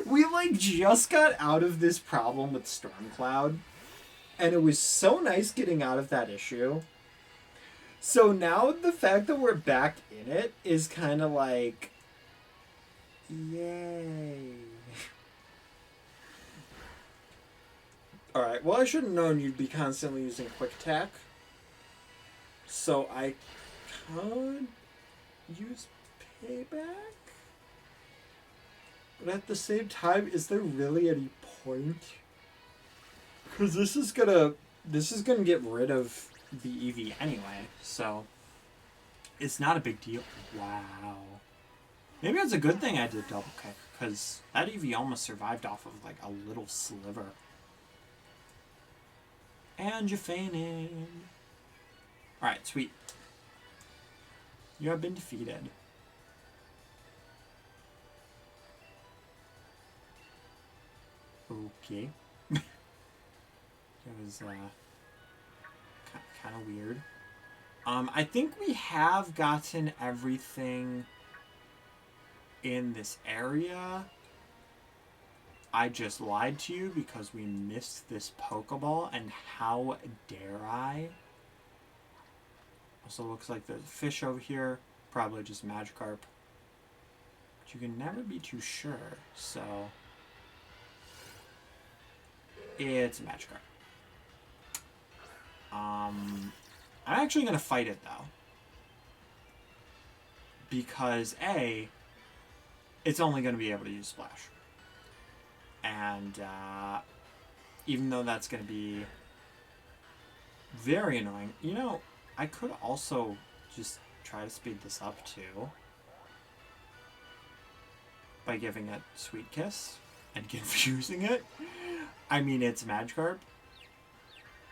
We, like, just got out of this problem with Stormcloud, and it was so nice getting out of that issue. So now the fact that we're back in it is kind of like, yay. Alright, well, I should have known you'd be constantly using quick attack. So I could use payback? But at the same time, is there really any point? Because this is gonna get rid of the EV anyway, so it's not a big deal. Wow. Maybe it's a good thing I did double kick, because that EV almost survived off of like a little sliver. And you fainted. Alright, sweet. You have been defeated. Okay. It was kind of weird. I think we have gotten everything in this area. I just lied to you because we missed this Pokeball, and how dare I? Also looks like there's a fish over here, probably just Magikarp. But you can never be too sure, so it's a Magikarp. I'm actually gonna fight it though, because A, it's only gonna be able to use Splash. And even though that's going to be very annoying, you know, I could also just try to speed this up too by giving it Sweet Kiss and confusing it. I mean, it's Magikarp.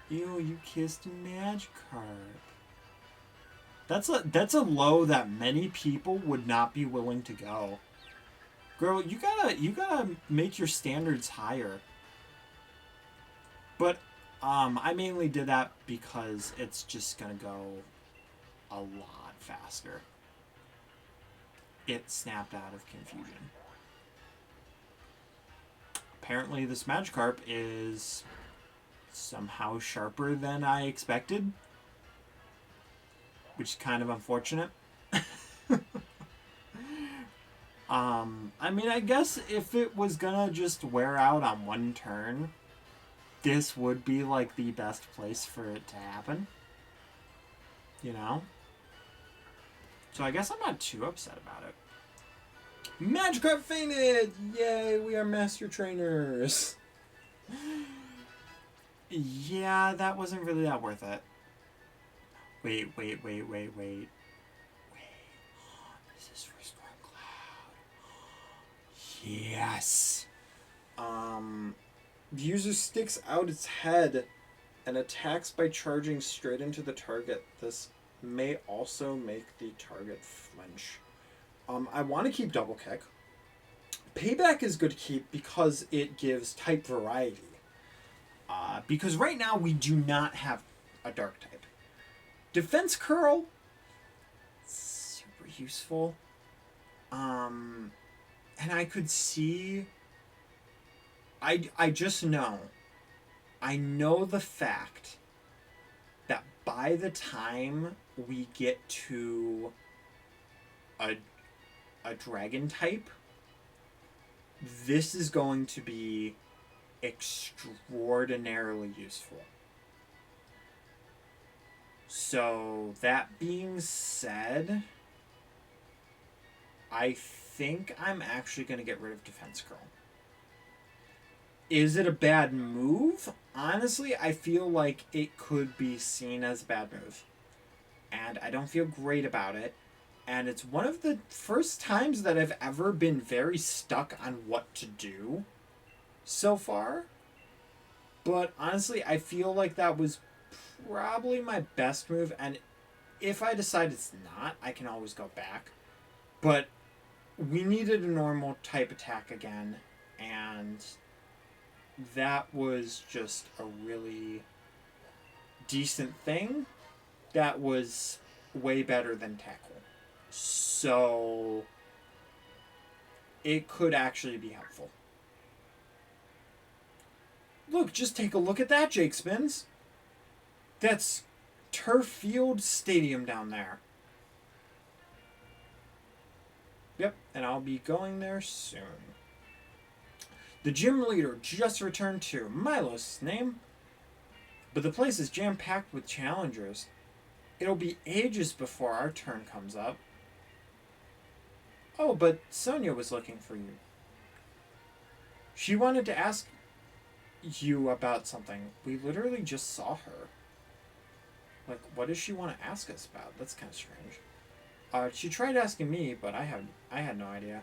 Ew, you kissed a Magikarp. That's a low that many people would not be willing to go. Girl, you gotta make your standards higher. But I mainly did that because it's just gonna go a lot faster. It snapped out of confusion. Apparently this Magikarp is somehow sharper than I expected, which is kind of unfortunate. I mean, I guess if it was gonna just wear out on one turn, this would be, like, the best place for it to happen. You know? So I guess I'm not too upset about it. Magikarp fainted! Yay, we are master trainers! Yeah, that wasn't really that worth it. Wait. This is for Stormcloud. Yes! The user sticks out its head and attacks by charging straight into the target. This may also make the target flinch. I want to keep Double Kick. Payback is good to keep because it gives type variety. Because right now we do not have a dark type. Defense Curl, super useful. And I could see... I just know. I know the fact that by the time we get to a dragon type, this is going to be extraordinarily useful. So, that being said, I think I'm actually going to get rid of Defense Curl. Is it a bad move? Honestly, I feel like it could be seen as a bad move. And I don't feel great about it. And it's one of the first times that I've ever been very stuck on what to do so far. But honestly, I feel like that was probably my best move. And if I decide it's not, I can always go back. But we needed a normal type attack again. And that was just a really decent thing. That was way better than tackle. So it could actually be helpful. Look, just take a look at that, Jake Spins. That's Turf Field Stadium down there. Yep, and I'll be going there soon. The gym leader just returned to Milo's name, but the place is jam-packed with challengers. It'll be ages before our turn comes up. Oh, but Sonia was looking for you. She wanted to ask you about something. We literally just saw her. Like, what does she want to ask us about? That's kind of strange. She tried asking me, but I had no idea.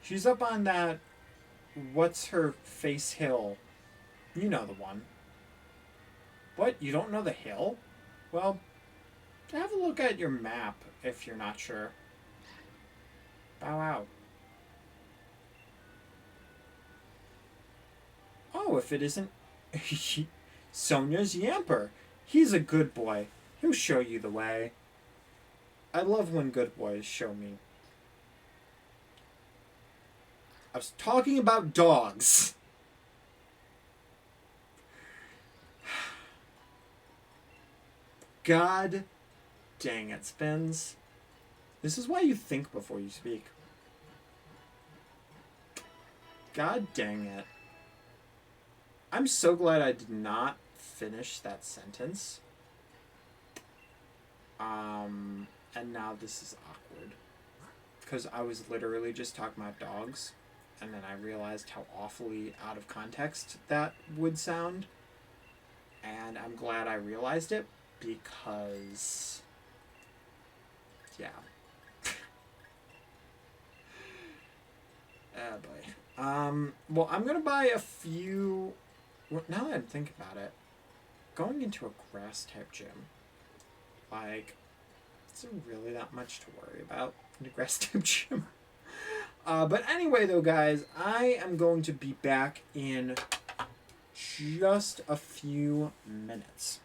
She's up on that what's her face hill. You know the one. What? You don't know the hill? Well, have a look at your map if you're not sure. Bow out. Oh, if it isn't Sonia's Yamper. He's a good boy. He'll show you the way. I love when good boys show me. I was talking about dogs. God dang it, Spins. This is why you think before you speak. God dang it. I'm so glad I did not finish that sentence. And now this is awkward. Because I was literally just talking about dogs. And then I realized how awfully out of context that would sound. And I'm glad I realized it because... yeah. Oh boy. Well, I'm gonna buy a few... Well, now that I think about it, going into a grass-type gym, like, isn't really that much to worry about in a grass-type gym. But anyway, though, guys, I am going to be back in just a few minutes.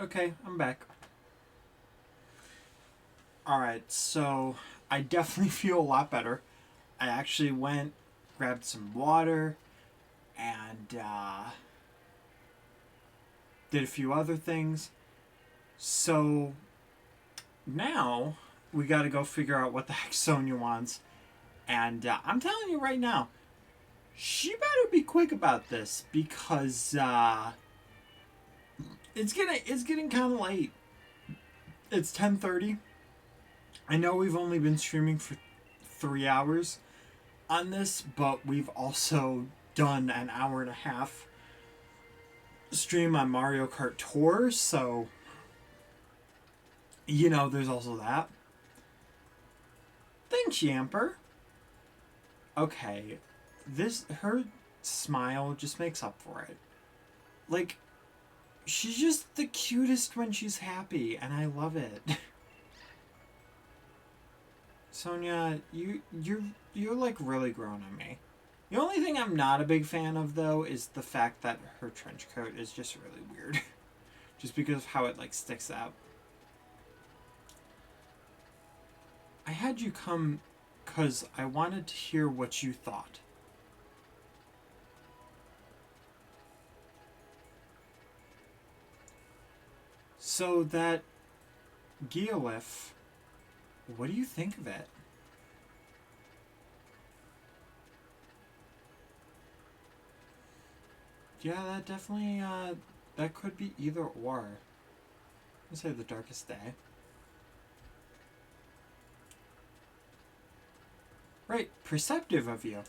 Okay, I'm back. Alright, so I definitely feel a lot better. I actually went, grabbed some water, and did a few other things. So now we got to go figure out what the heck Sonia wants. And I'm telling you right now, she better be quick about this because it's getting kind of late. It's 10:30. I know we've only been streaming for 3 hours on this, but we've also done an hour and a half stream on Mario Kart Tour, so there's also that. Thanks, Yamper. Okay, her smile just makes up for it. Like, she's just the cutest when she's happy, and I love it. Sonia, you're like really grown on me. The only thing I'm not a big fan of though is the fact that her trench coat is just really weird. Just because of how it like sticks out. I had you come because I wanted to hear what you thought. So that Geolif, what do you think of it? Yeah, that definitely, that could be either or. Let's say the darkest day. Right, perceptive of you.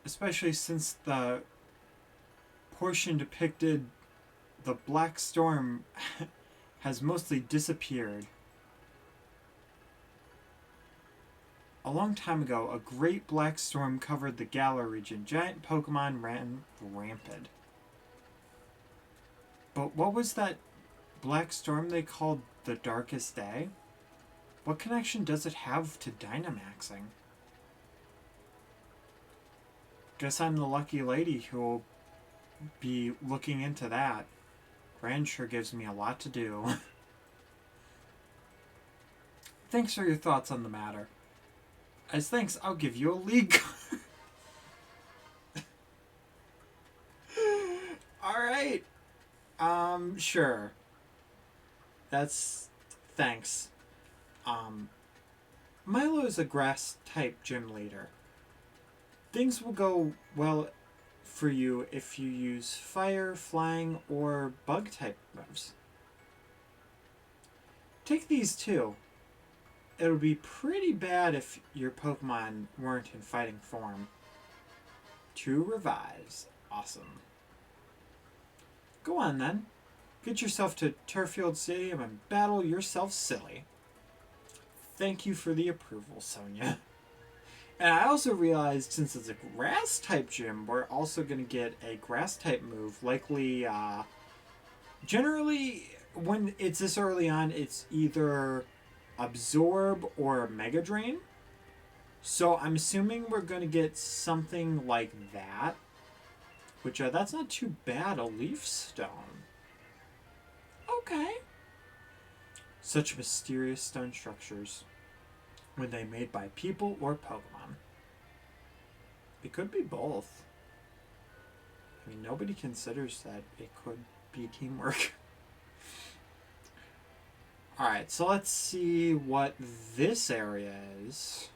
Especially since the portion depicted the Black Storm has mostly disappeared. A long time ago, a great black storm covered the Galar region. Giant Pokemon ran rampant. But what was that black storm they called the Darkest Day? What connection does it have to Dynamaxing? Guess I'm the lucky lady who will be looking into that. Gran sure gives me a lot to do. Thanks for your thoughts on the matter. As thanks, I'll give you a league card. Alright. Sure. That's... Thanks. Milo is a grass-type gym leader. Things will go well for you if you use fire, flying, or bug-type moves. Take these too. It would be pretty bad if your Pokemon weren't in fighting form. 2 revives. Awesome. Go on then. Get yourself to Turffield Stadium and battle yourself silly. Thank you for the approval, Sonia. And I also realized since it's a grass-type gym, we're also going to get a grass-type move. Likely, generally, when it's this early on, it's either Absorb or Mega Drain. So I'm assuming we're going to get something like that. Which, that's not too bad. A Leaf Stone. Okay. Such mysterious stone structures. Were they made by people or Pokemon? It could be both. I mean, nobody considers that it could be teamwork. Alright, so let's see what this area is.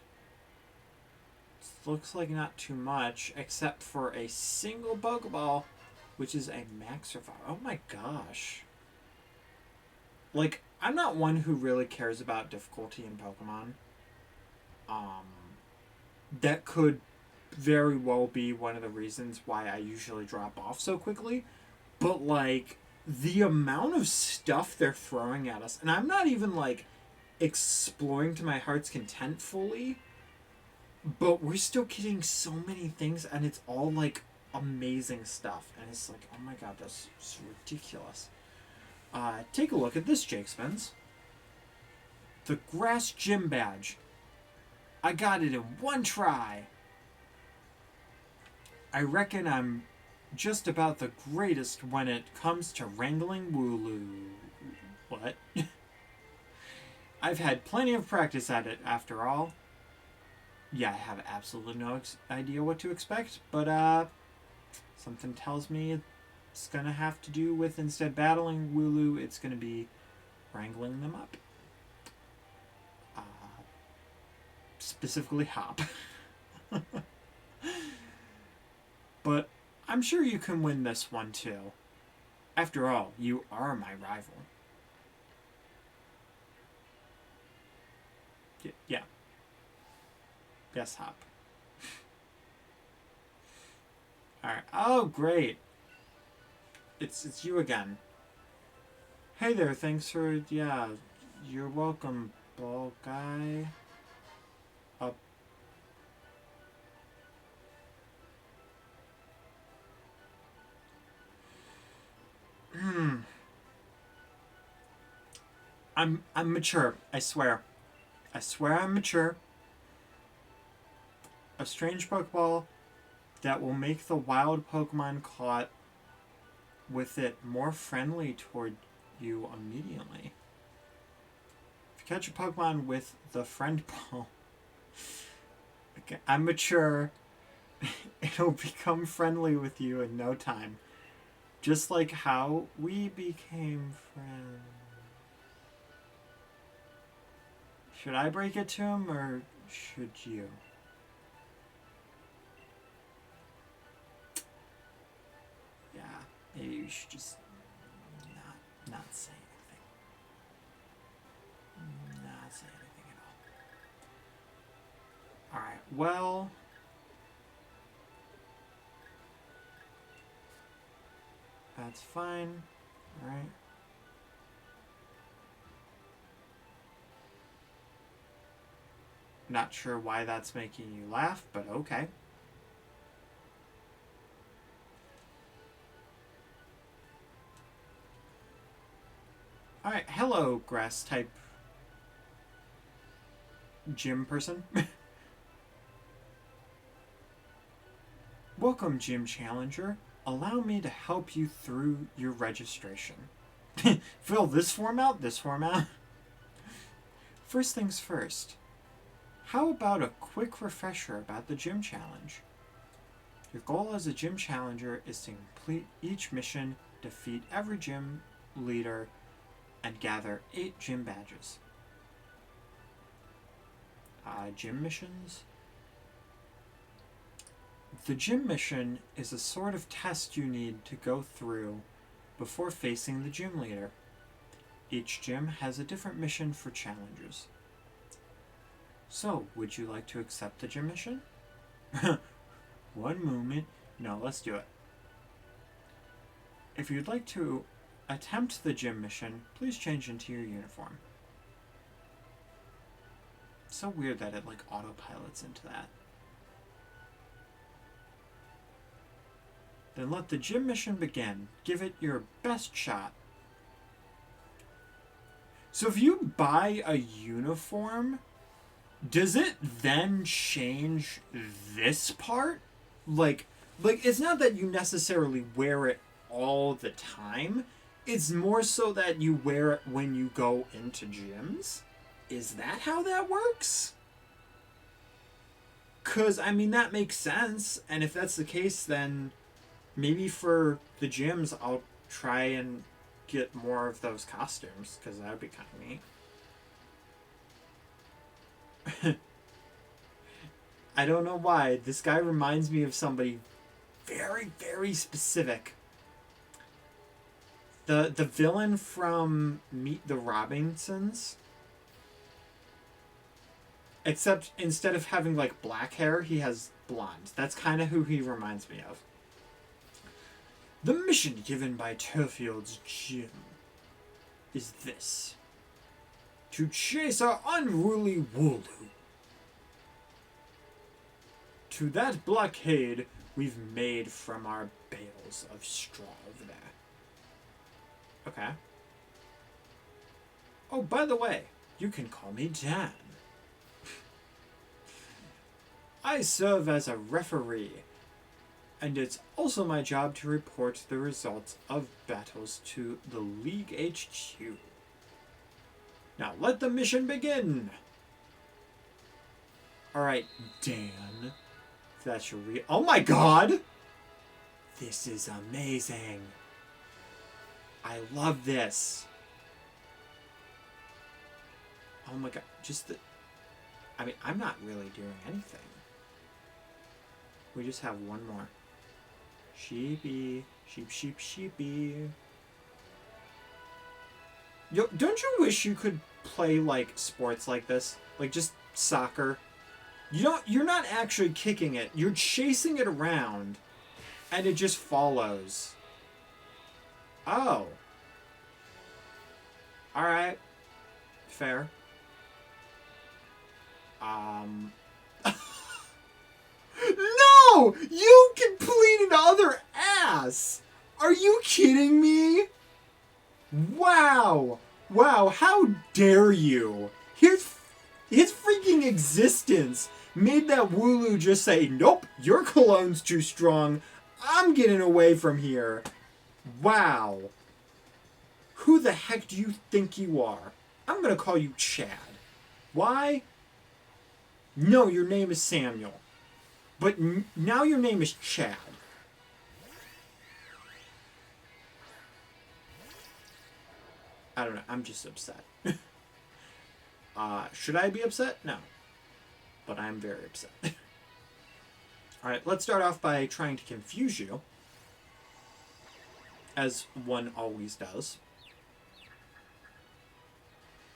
Looks like not too much, except for a single Pokeball, which is a Max Revive. Oh my gosh. Like, I'm not one who really cares about difficulty in Pokemon. That could very well be one of the reasons why I usually drop off so quickly. But, like, the amount of stuff they're throwing at us, and I'm not even, like, exploring to my heart's content fully, but we're still getting so many things, and it's all, like, amazing stuff. And it's like, oh my god, that's ridiculous. Take a look at this, Jake Spins. The Grass Gym Badge. I got it in one try. I reckon I'm just about the greatest when it comes to wrangling Wooloo. What? I've had plenty of practice at it, after all. Yeah, I have absolutely no idea what to expect, but something tells me it's gonna have to do with, instead battling Wooloo, it's gonna be wrangling them up. Specifically Hop. But I'm sure you can win this one too. After all, you are my rival. Yeah. Yes, Hop. Alright. Oh, great. It's you again. Hey there, thanks for... Yeah, you're welcome, ball guy. Up. I'm mature, I swear. I swear I'm mature. A strange Pokeball that will make the wild Pokemon caught with it more friendly toward you immediately. If you catch a Pokemon with the friend ball, okay, I'm mature. It'll become friendly with you in no time. Just like how we became friends. Should I break it to him, or should you? Yeah, maybe you should just not say anything. Not say anything at all. Alright, well... That's fine. Alright. Not sure why that's making you laugh, but okay. Alright, hello, grass-type gym person. Welcome, Gym Challenger. Allow me to help you through your registration. Fill this form out, this form out. First things first. How about a quick refresher about the Gym Challenge? Your goal as a Gym Challenger is to complete each mission, defeat every gym leader, and gather 8 gym badges. Gym missions? The gym mission is a sort of test you need to go through before facing the gym leader. Each gym has a different mission for challengers. So, would you like to accept the gym mission? One moment. No, let's do it. If you'd like to attempt the gym mission, please change into your uniform. It's so weird that it like autopilots into that. Then let the gym mission begin. Give it your best shot. So if you buy a uniform, does it then change this part? Like it's not that you necessarily wear it all the time. It's more so that you wear it when you go into gyms. Is that how that works? 'Cause, I mean, that makes sense. And if that's the case, then maybe for the gyms, I'll try and get more of those costumes, because that would be kind of neat. I don't know why. This guy reminds me of somebody very, very specific. The villain from Meet the Robinsons. Except instead of having, like, black hair, he has blonde. That's kind of who he reminds me of. The mission given by Turfield's gym is this. To chase our unruly Wooloo. To that blockade we've made from our bales of straw over there. Okay. Oh, by the way, you can call me Dan. I serve as a referee And it's also my job to report the results of battles to the League HQ. Now let the mission begin! Alright, Dan. If that's your real... Oh my god! This is amazing. I love this. Oh my god, just the... I mean, I'm not really doing anything. We just have one more. Sheepy. Sheep, sheep, sheepy. Yo, don't you wish you could play, like, sports like this? Like, just soccer? You're not actually kicking it. You're chasing it around, and it just follows. Oh. Alright. Fair. No! You completed other ass! Are you kidding me? Wow! Wow, how dare you? His freaking existence made that Wooloo just say, nope, your cologne's too strong. I'm getting away from here. Wow. Who the heck do you think you are? I'm gonna call you Chad. Why? No, your name is Samuel. But now your name is Chad. I don't know. I'm just upset. Should I be upset? No. But I'm very upset. Alright, let's start off by trying to confuse you. As one always does.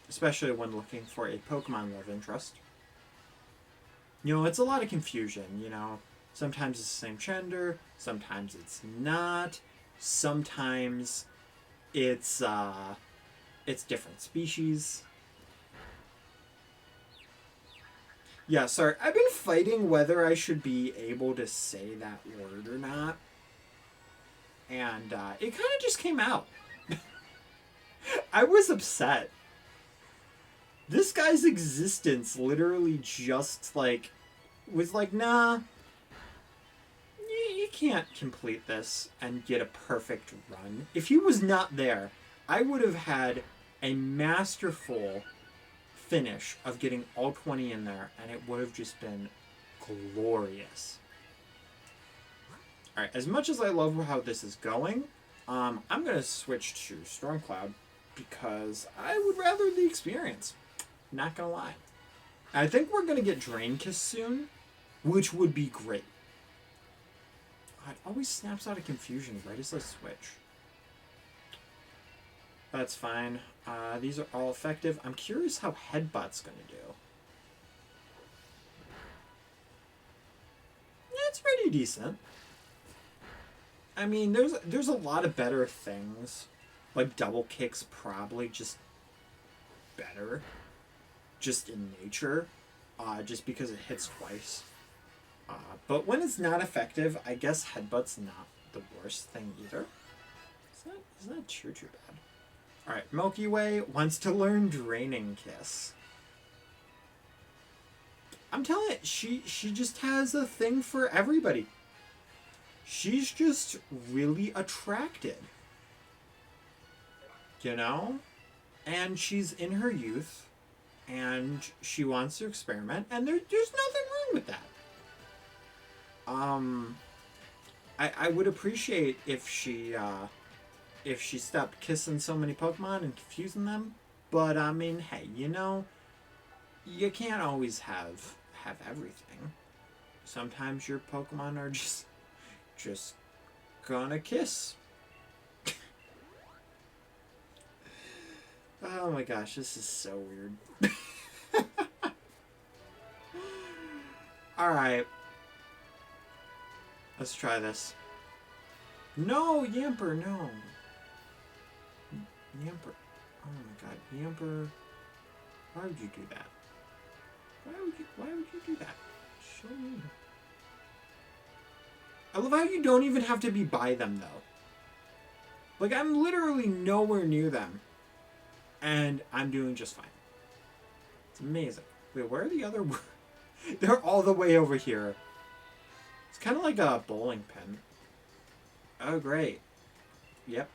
Especially when looking for a Pokemon love interest. You know, it's a lot of confusion, you know. Sometimes it's the same gender, sometimes it's not, sometimes it's different species. Yeah, sorry, I've been fighting whether I should be able to say that word or not. And it kind of just came out. I was upset. This guy's existence literally just, like, was like, nah, you can't complete this and get a perfect run. If he was not there, I would have had a masterful finish of getting all 20 in there, and it would have just been glorious. Alright, as much as I love how this is going, I'm going to switch to Stormcloud because I would rather the experience. Not gonna lie. I think we're gonna get Drain Kiss soon, which would be great. It always snaps out of confusion right as I switch. That's fine. These are all effective. I'm curious how Headbutt's gonna do. Yeah, it's pretty decent. I mean, there's a lot of better things. Like Double Kick's probably just better. Just in nature, just because it hits twice. But when it's not effective, I guess Headbutt's not the worst thing either. Is that too bad? Alright, Milky Way wants to learn Draining Kiss. I'm telling you, she just has a thing for everybody. She's just really attracted. You know? And she's in her youth. And she wants to experiment, and there's nothing wrong with that. I would appreciate if she stopped kissing so many Pokemon and confusing them, but I mean, hey, you know, you can't always have everything. Sometimes your Pokemon are just gonna kiss. Oh my gosh, this is so weird. Alright. Let's try this. No, Yamper, no. Yamper. Oh my god, Yamper. Why would you do that? Why would you do that? Show me. I love how you don't even have to be by them, though. Like, I'm literally nowhere near them. And I'm doing just fine. It's amazing. Wait, where are the other... They're all the way over here. It's kind of like a bowling pin. Oh, great. Yep.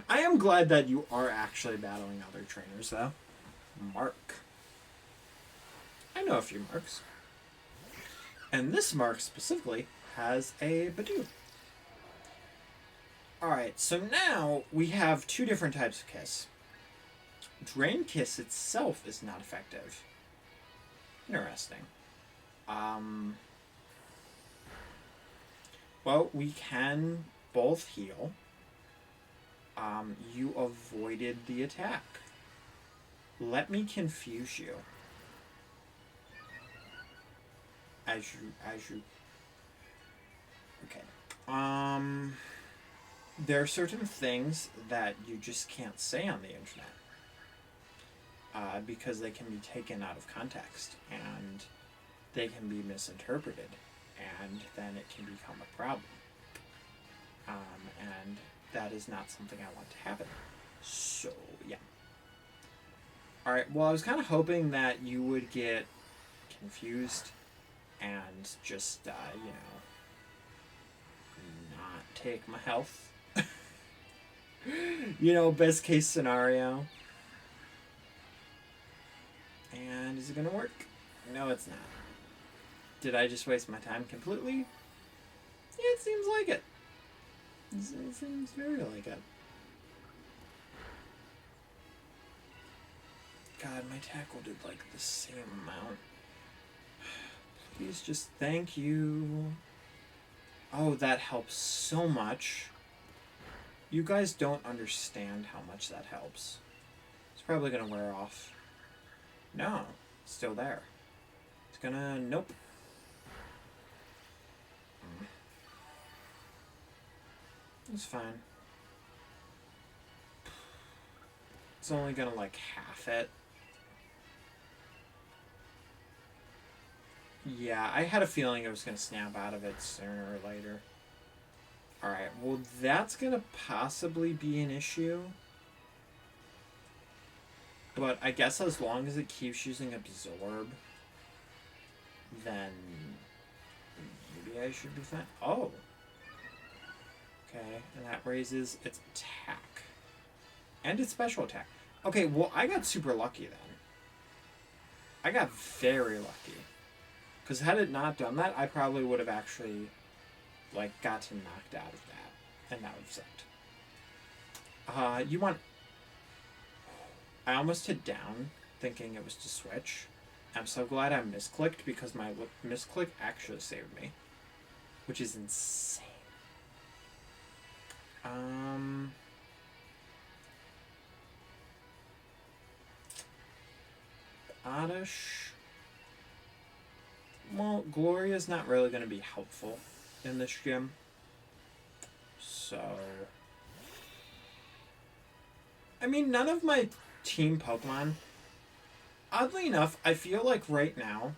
I am glad that you are actually battling other trainers, though. Mark. I know a few Marks. And this Mark specifically has a Badoo. Alright, so now we have two different types of Kiss. Drain Kiss itself is not effective. Interesting. Well, we can both heal. You avoided the attack. Let me confuse you. As you... Okay. There are certain things that you just can't say on the internet. Because they can be taken out of context, and they can be misinterpreted, and then it can become a problem. And that is not something I want to happen. So, yeah. Alright, well, I was kind of hoping that you would get confused and just, you know, not take my health. You know, best case scenario. And is it gonna work? No, it's not. Did I just waste my time completely? Yeah, it seems like it. It seems very like it. God, my tackle did like the same amount. Please just thank you. Oh, that helps so much. You guys don't understand how much that helps. It's probably gonna wear off. No, it's still there. It's gonna... Nope. It's fine. It's only gonna, like, half it. Yeah, I had a feeling it was gonna snap out of it sooner or later. Alright, well, that's gonna possibly be an issue. But I guess as long as it keeps using Absorb, then maybe I should be fine. Oh. Okay, and that raises its attack. And its special attack. Okay, well, I got super lucky then. I got very lucky. Because had it not done that, I probably would have actually, like, gotten knocked out of that. And that would have sucked. You want... I almost hit down, thinking it was to switch. I'm so glad I misclicked, because my misclick actually saved me. Which is insane. Oddish. Well, Gloria's not really going to be helpful in this gym. So... I mean, none of my team Pokemon... Oddly enough, I feel like right now,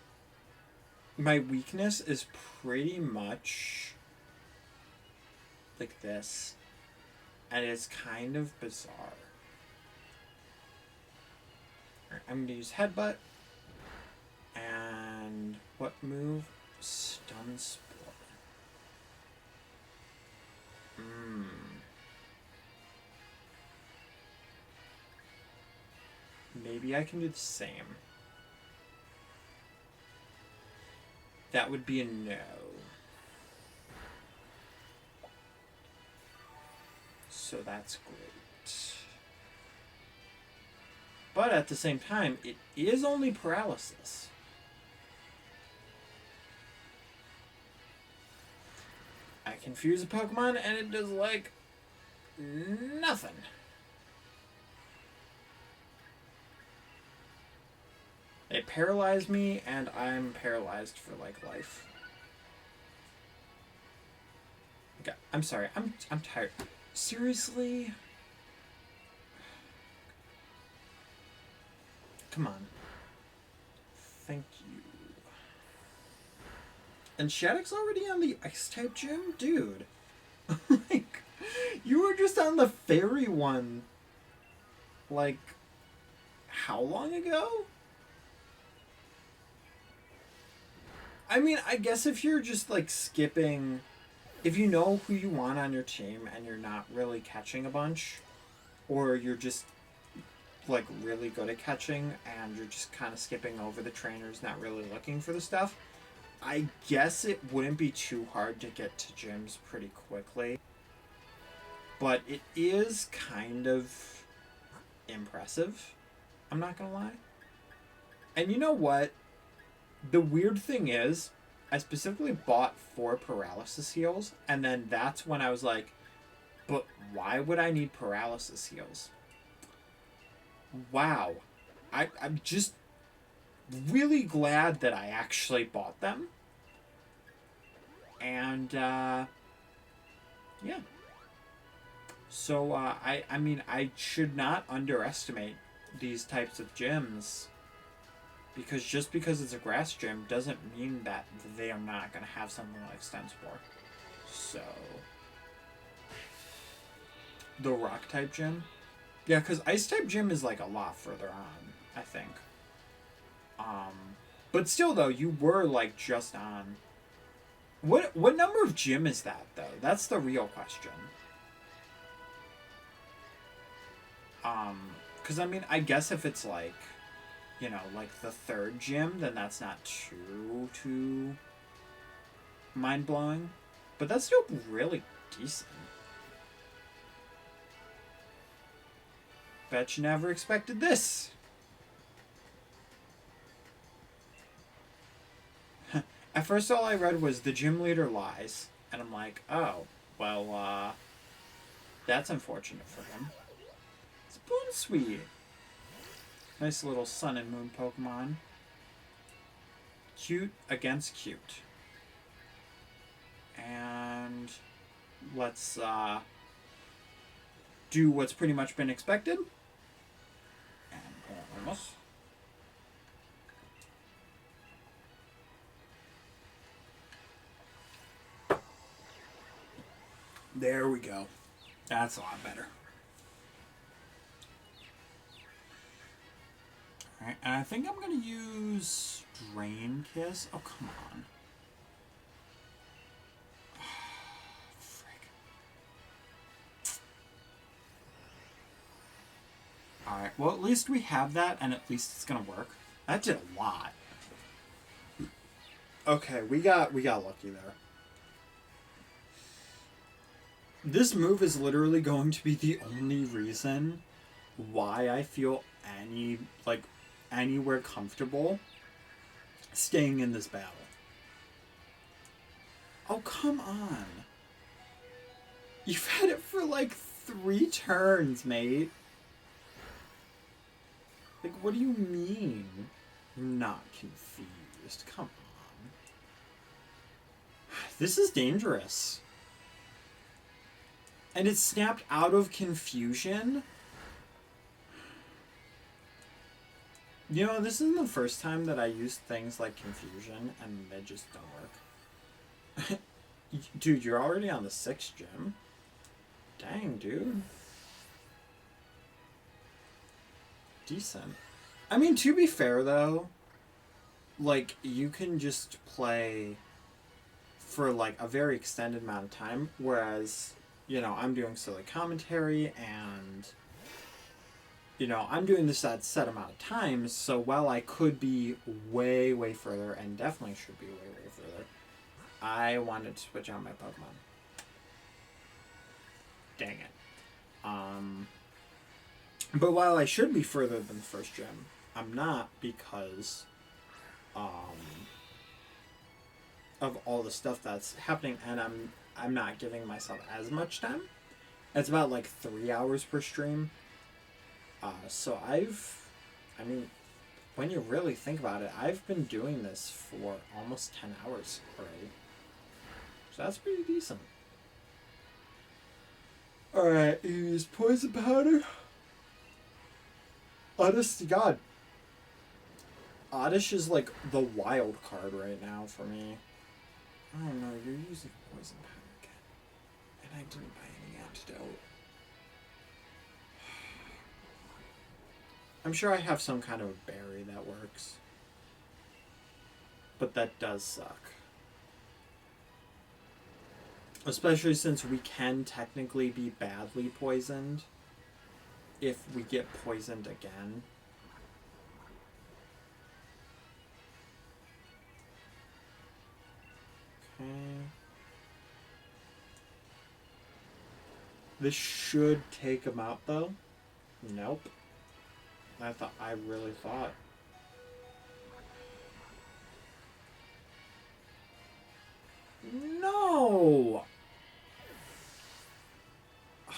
my weakness is pretty much like this. And it's kind of bizarre. Alright, I'm going to use Headbutt. And what move? Stun Spore. Maybe I can do the same. That would be a no. So that's great. But at the same time, it is only paralysis. I confuse a Pokemon and it does like nothing. It paralyzed me and I'm paralyzed for like life. Okay, I'm sorry. I'm tired. Seriously? Come on. Thank you. And Shattuck's already on the Ice-type gym? Dude. Like, you were just on the fairy one, like, how long ago? I mean, I guess if you're just like skipping, if you know who you want on your team and you're not really catching a bunch, or you're just like really good at catching and you're just kind of skipping over the trainers, not really looking for the stuff, I guess it wouldn't be too hard to get to gyms pretty quickly. But it is kind of impressive, I'm not gonna lie. And you know what? The weird thing is, I specifically bought 4 paralysis heals, and then that's when I was like, but why would I need paralysis heals? Wow. I'm just really glad that I actually bought them. And, yeah. So, I mean, I should not underestimate these types of gyms. Because just because it's a grass gym doesn't mean that they are not going to have something like Stenspore. So, the rock type gym? Yeah, because ice type gym is like a lot further on, I think. But still though, you were like just on. What number of gym is that though? That's the real question. Because I mean, I guess if it's like, you know, like the 3rd gym, then that's not too mind blowing. But that's still really decent. Bet you never expected this. At first all I read was the gym leader lies. And I'm like, oh, well, that's unfortunate for him. It's Boonsweet. Nice little sun and moon Pokemon. Cute against cute. And let's do what's pretty much been expected. And almost. There we go. That's a lot better. Alright, and I think I'm going to use Drain Kiss. Oh, come on. Frick. Alright, well at least we have that, and at least it's going to work. That did a lot. Okay, we got lucky there. This move is literally going to be the only reason why I feel anywhere comfortable staying in this battle. Oh, come on. You've had it for like 3 turns, mate. Like, what do you mean? You're not confused. Come on. This is dangerous. And it snapped out of confusion? You know, this isn't the first time that I used things like confusion and they just don't work. Dude, you're already on the 6th gym. Dang, dude. Decent. I mean, to be fair, though, like, you can just play for, like, a very extended amount of time, whereas, you know, I'm doing silly commentary, and, you know, I'm doing this at set amount of times, so while I could be way, way further, and definitely should be way, way further, I wanted to switch out my Pokemon. Dang it. But while I should be further than the 1st gym, I'm not because of all the stuff that's happening, and I'm not giving myself as much time. It's about like 3 hours per stream. So I mean, when you really think about it, I've been doing this for almost 10 hours already. So that's pretty decent. Alright, use poison powder. Honest to God. Oddish is like the wild card right now for me. I don't know, you're using poison powder again. And I didn't buy any antidote. I'm sure I have some kind of a berry that works. But that does suck. Especially since we can technically be badly poisoned if we get poisoned again. Okay. This should take him out, though. Nope. I really thought. No! Oh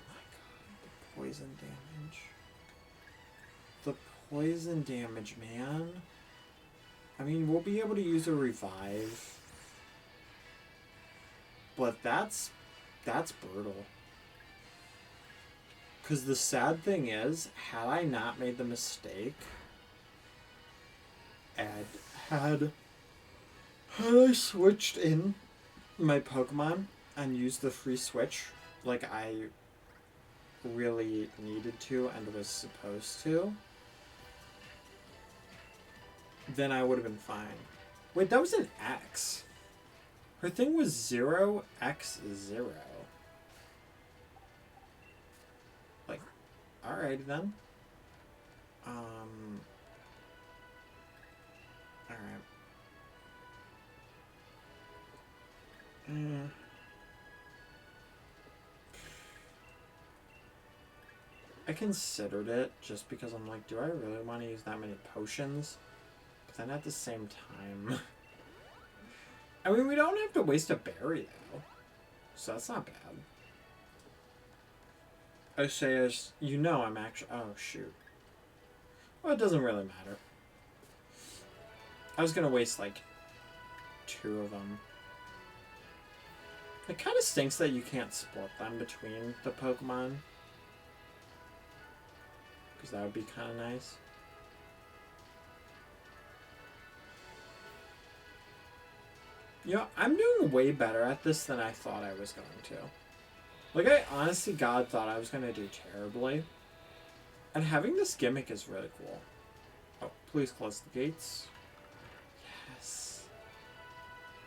my god, the poison damage. The poison damage, man. I mean, we'll be able to use a revive. But that's brutal. Because the sad thing is, had I not made the mistake, and had I switched in my Pokemon and used the free switch like I really needed to and was supposed to, then I would have been fine. Wait, that was an X. Her thing was 0x0. Like, alright then. Alright. I considered it just because I'm like, do I really want to use that many potions? But then at the same time... I mean, we don't have to waste a berry, though. So that's not bad. I say, as you know, I'm actually... Oh, shoot. Well, it doesn't really matter. I was going to waste, like, 2 of them. It kind of stinks that you can't split them between the Pokemon. Because that would be kind of nice. You know, I'm doing way better at this than I thought I was going to. Like, I honestly, God, thought I was going to do terribly. And having this gimmick is really cool. Oh, please close the gates. Yes.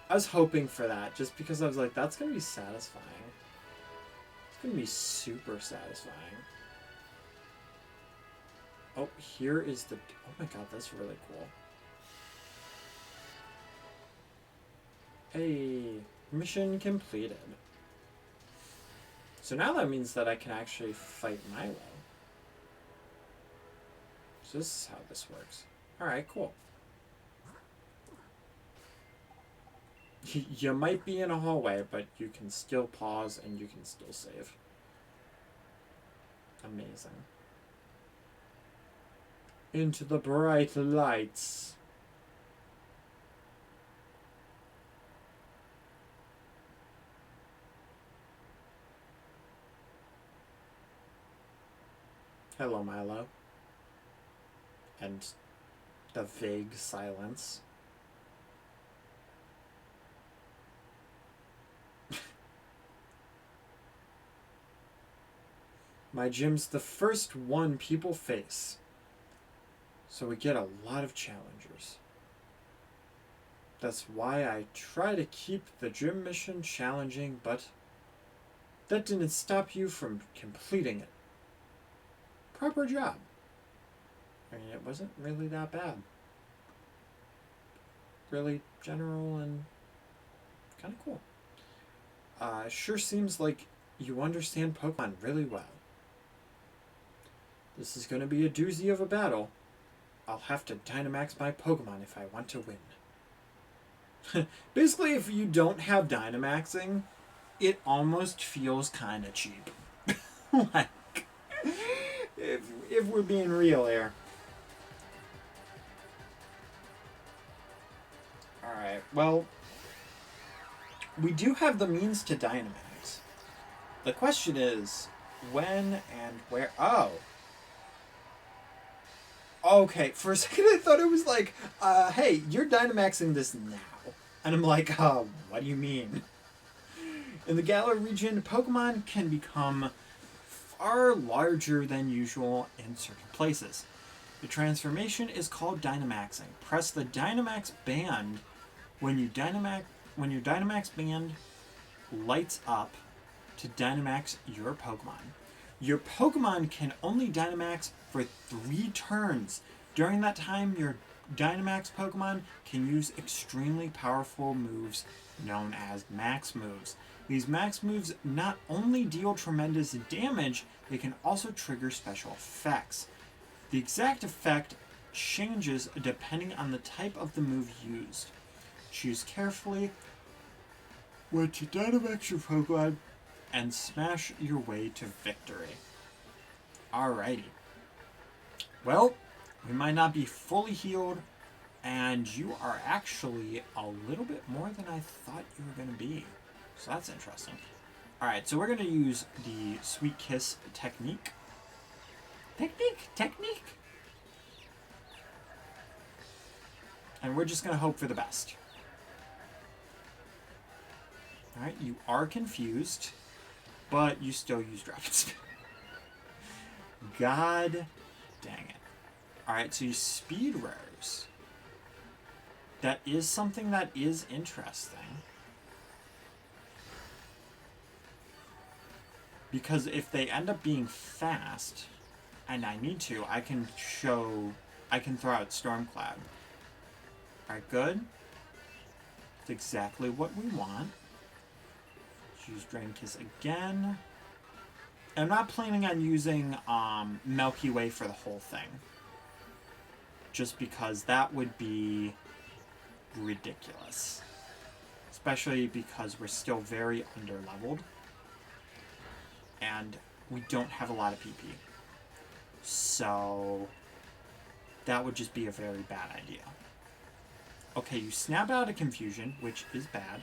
I was hoping for that, just because I was like, that's going to be satisfying. It's going to be super satisfying. Oh, here is the... Oh my god, that's really cool. Hey, mission completed. So now that means that I can actually fight Milo. So this is how this works. Alright, cool. You might be in a hallway, but you can still pause and you can still save. Amazing. Into the bright lights. Hello, Milo. And the vague silence. My gym's the first one people face. So we get a lot of challengers. That's why I try to keep the gym mission challenging, but that didn't stop you from completing it. Proper job. I mean, it wasn't really that bad. Really general and kind of cool. Sure seems like you understand Pokemon really well. This is going to be a doozy of a battle. I'll have to Dynamax my Pokemon if I want to win. Basically, if you don't have Dynamaxing, it almost feels kind of cheap. Like, if we're being real here. Alright, well, we do have the means to Dynamax. The question is, when and where... Oh! Okay, for a second I thought it was like, hey, you're Dynamaxing this now. And I'm like, what do you mean? In the Galar region, Pokemon can become far larger than usual in certain places. The transformation is called Dynamaxing. Press the Dynamax band when your Dynamax band lights up to Dynamax your Pokemon. Your Pokemon can only Dynamax for 3 turns. During that time, your Dynamax Pokemon can use extremely powerful moves known as Max Moves. These Max Moves not only deal tremendous damage, they can also trigger special effects. The exact effect changes depending on the type of the move used. Choose carefully when to Dynamax your Pokemon and smash your way to victory. Alrighty. Well, we might not be fully healed, and you are actually a little bit more than I thought you were going to be. So that's interesting. Alright, so we're going to use the Sweet Kiss technique. Technique! And we're just going to hope for the best. Alright, you are confused, but you still used Rapid Spin. God dang it. Alright, so you Speed Rares. That is something that is interesting. Because if they end up being fast, and I need to, I can throw out Stormcloud. Alright, good. That's exactly what we want. Use Drain Kiss again. I'm not planning on using Milky Way for the whole thing. Just because that would be ridiculous. Especially because we're still very under-leveled. And we don't have a lot of PP. So that would just be a very bad idea. Okay, you snap out of Confusion, which is bad.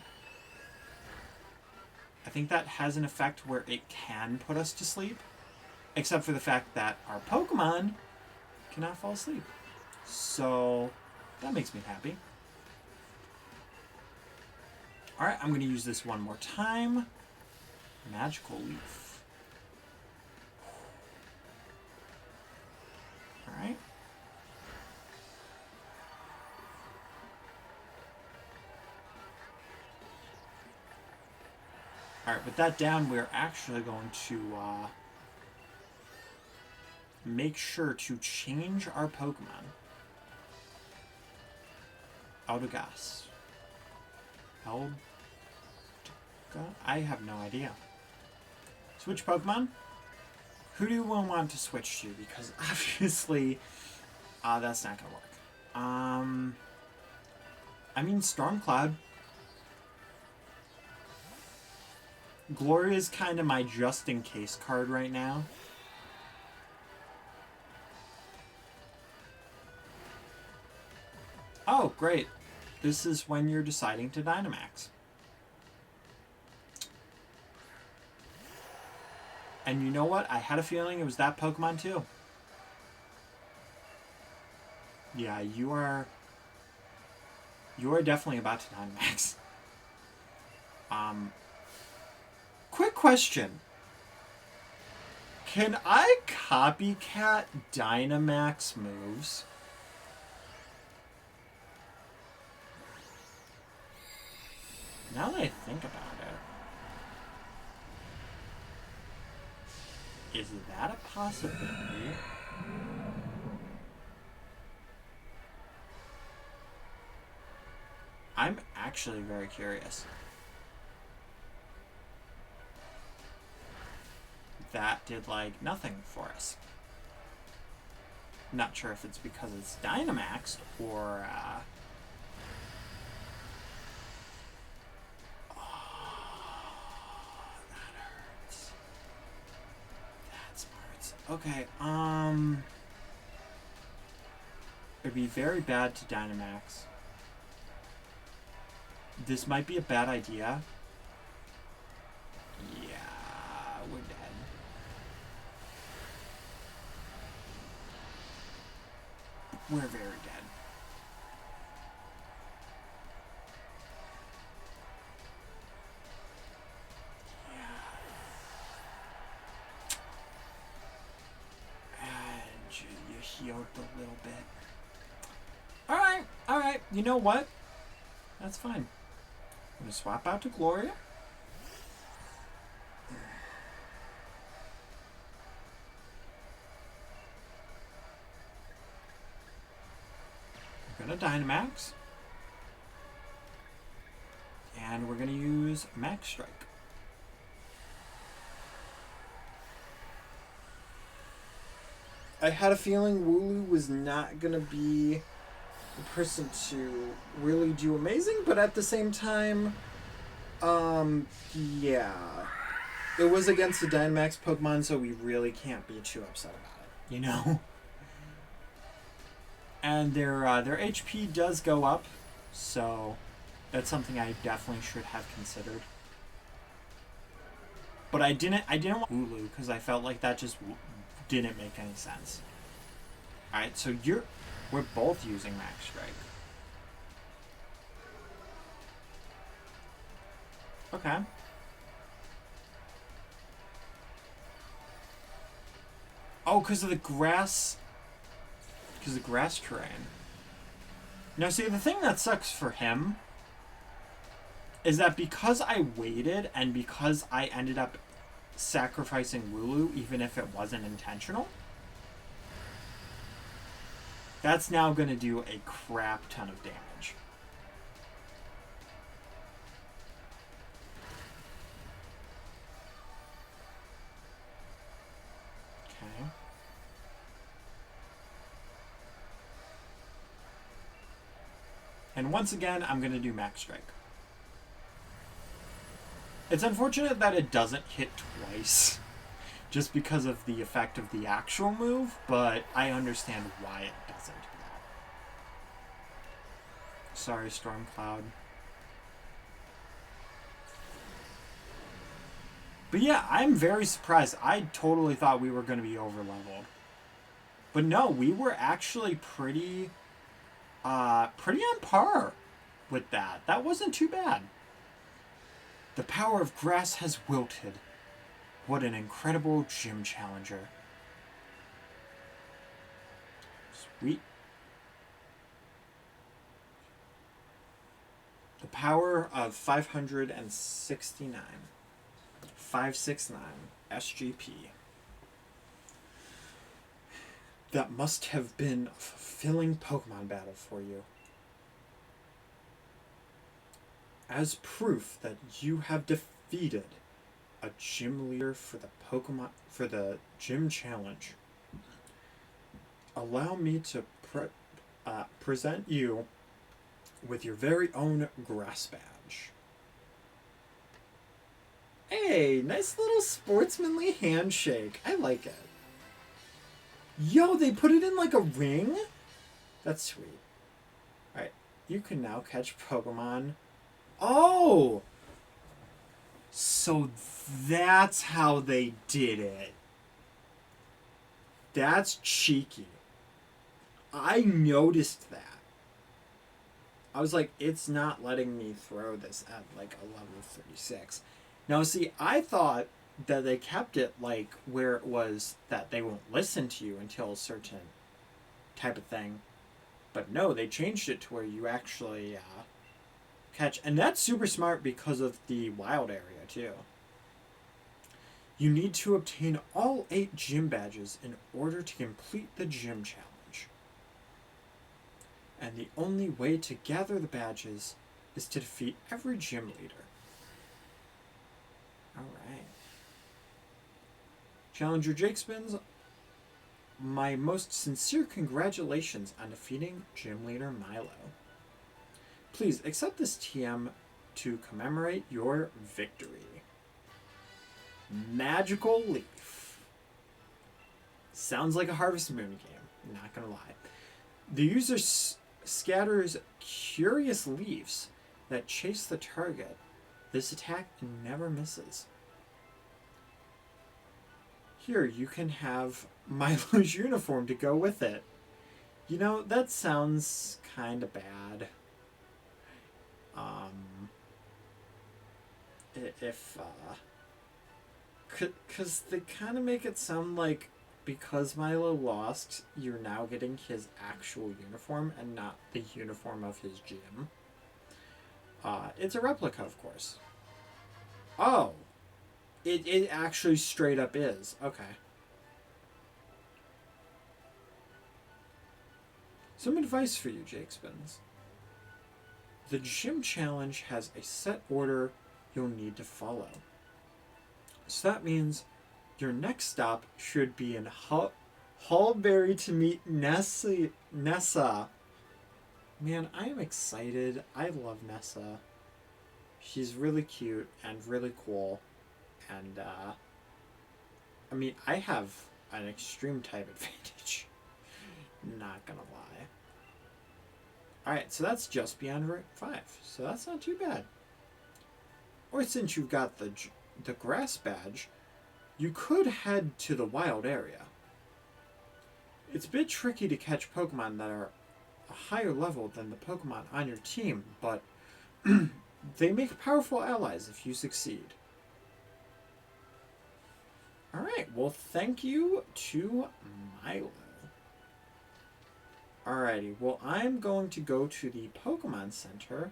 I think that has an effect where it can put us to sleep. Except for the fact that our Pokemon cannot fall asleep. So that makes me happy. Alright, I'm going to use this one more time. Magical Leaf. Alright. Alright, with that down, we're actually going to make sure to change our Pokemon. Eldegoss. I have no idea. Switch Pokemon? Who do you want to switch to? Because obviously, that's not going to work. I mean, Stormcloud. Gloria's kind of my just-in-case card right now. Oh, great. This is when you're deciding to Dynamax. And you know what? I had a feeling it was that Pokemon too. Yeah, you are definitely about to Dynamax. Quick question. Can I copycat Dynamax moves? Now that I think about it, is that a possibility? I'm actually very curious. That did, like, nothing for us. Not sure if it's because it's Dynamaxed or, okay, it'd be very bad to Dynamax. This might be a bad idea. Yeah, we're dead. We're very dead. healed a little bit. Alright. You know what? That's fine. I'm going to swap out to Gloria. We're going to Dynamax. And we're going to use Max Strike. I had a feeling Wooloo was not going to be the person to really do amazing, but at the same time, yeah. It was against the Dynamax Pokemon, so we really can't be too upset about it, you know? And their HP does go up, so that's something I definitely should have considered. But I didn't want Wooloo because I felt like that just didn't make any sense. Alright, so we're both using Max Strike. Okay. Oh, because of the grass. Because of the grass terrain. Now, see, the thing that sucks for him is that because I waited and because I ended up sacrificing Wooloo, even if it wasn't intentional, that's now going to do a crap ton of damage. Okay. And once again, I'm going to do Max Strike. It's unfortunate that it doesn't hit twice, just because of the effect of the actual move, but I understand why it doesn't. Sorry, Stormcloud. But yeah, I'm very surprised. I totally thought we were going to be over-leveled. But no, we were actually pretty on par with that. That wasn't too bad. The power of grass has wilted. What an incredible gym challenger. Sweet. The power of 569. 569 SGP. That must have been a fulfilling Pokemon battle for you. As proof that you have defeated a gym leader for the gym challenge, allow me to present you with your very own grass badge. Hey, nice little sportsmanly handshake. I like it. Yo, they put it in like a ring? That's sweet. Alright, you can now catch Pokemon. Oh! So that's how they did it. That's cheeky. I noticed that. I was like, it's not letting me throw this at like a level 36. Now see, I thought that they kept it like where it was that they won't listen to you until a certain type of thing. But no, they changed it to where you actually catch. And that's super smart because of the wild area too. You need to obtain all 8 gym badges in order to complete the gym challenge. And the only way to gather the badges is to defeat every gym leader. Alright. Challenger Jake Spins, my most sincere congratulations on defeating Gym Leader Milo. Please accept this TM to commemorate your victory. Magical Leaf. Sounds like a Harvest Moon game, not gonna lie. The user scatters curious leaves that chase the target. This attack never misses. Here, you can have Milo's uniform to go with it. You know, that sounds kind of bad. Because they kind of make it sound like because Milo lost, you're now getting his actual uniform and not the uniform of his gym. It's a replica, of course. Oh, it actually straight up is. Okay. Some advice for you, Jake Spins. The gym challenge has a set order you'll need to follow. So that means your next stop should be in Hallberry to meet Nessa. Man, I am excited. I love Nessa. She's really cute and really cool. And, I mean, I have an extreme type advantage. Not gonna lie. Alright, so that's just beyond Route 5. So that's not too bad. Or since you've got the grass badge, you could head to the wild area. It's a bit tricky to catch Pokemon that are a higher level than the Pokemon on your team, but they make powerful allies if you succeed. Alright, well thank you to Milo. Alrighty, well I'm going to go to the Pokemon Center.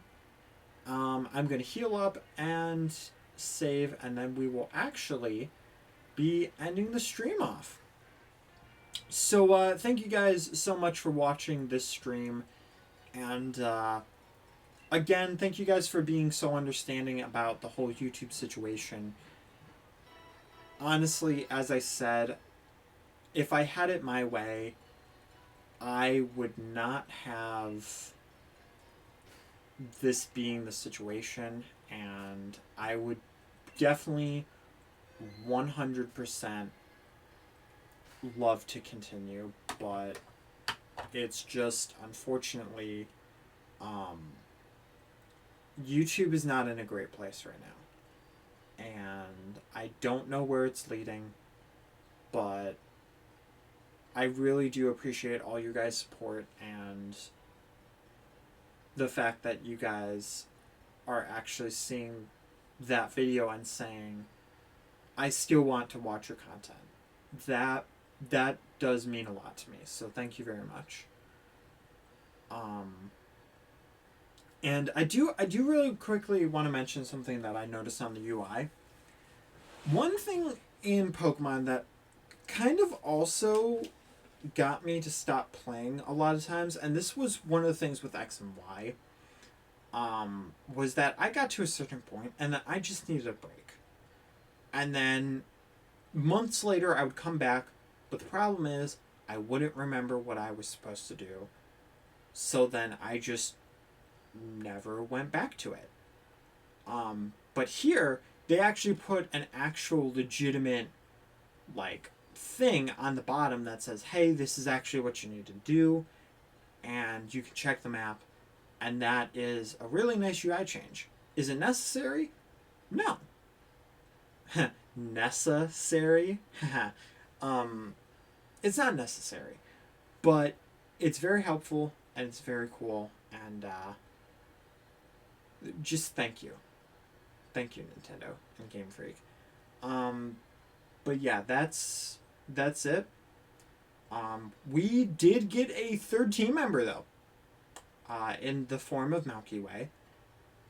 I'm going to heal up and save, and then we will actually be ending the stream off. So thank you guys so much for watching this stream, and again, thank you guys for being so understanding about the whole YouTube situation. Honestly, as I said, if I had it my way, I would not have this being the situation, and I would definitely 100% love to continue, but it's just, unfortunately, YouTube is not in a great place right now, and I don't know where it's leading, but I really do appreciate all you guys' support and the fact that you guys are actually seeing that video and saying, I still want to watch your content. That does mean a lot to me, so thank you very much. And I do really quickly want to mention something that I noticed on the UI. One thing in Pokemon that kind of also got me to stop playing a lot of times, and this was one of the things with X and Y, was that I got to a certain point and that I just needed a break. And then months later I would come back, but the problem is I wouldn't remember what I was supposed to do. So then I just never went back to it. But here they actually put an actual legitimate thing on the bottom that says, hey, this is actually what you need to do, and you can check the map, and that is a really nice UI change. Is it necessary? No. Necessary? It's not necessary, but it's very helpful and it's very cool, and just thank you, Nintendo and Game Freak. But yeah, that's it. We did get a third team member though, in the form of Milky Way,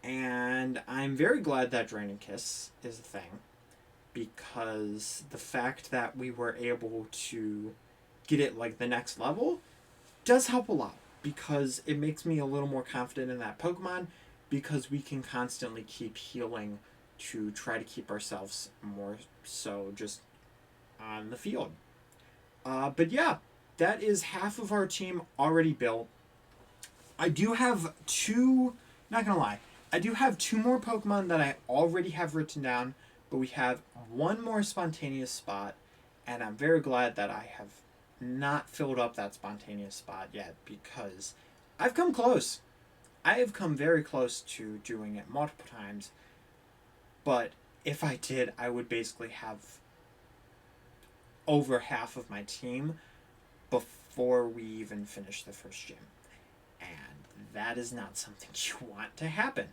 and I'm very glad that Drain and Kiss is a thing, because the fact that we were able to get it the next level does help a lot, because it makes me a little more confident in that Pokemon, because we can constantly keep healing to try to keep ourselves more so just on the field. But yeah, that is half of our team already built. I do have not gonna lie, I do have 2 more Pokemon that I already have written down, but we have 1 more spontaneous spot, and I'm very glad that I have not filled up that spontaneous spot yet, because I've come close. I have come very close to doing it multiple times, but if I did, I would basically have over half of my team before we even finish the first gym. And that is not something you want to happen,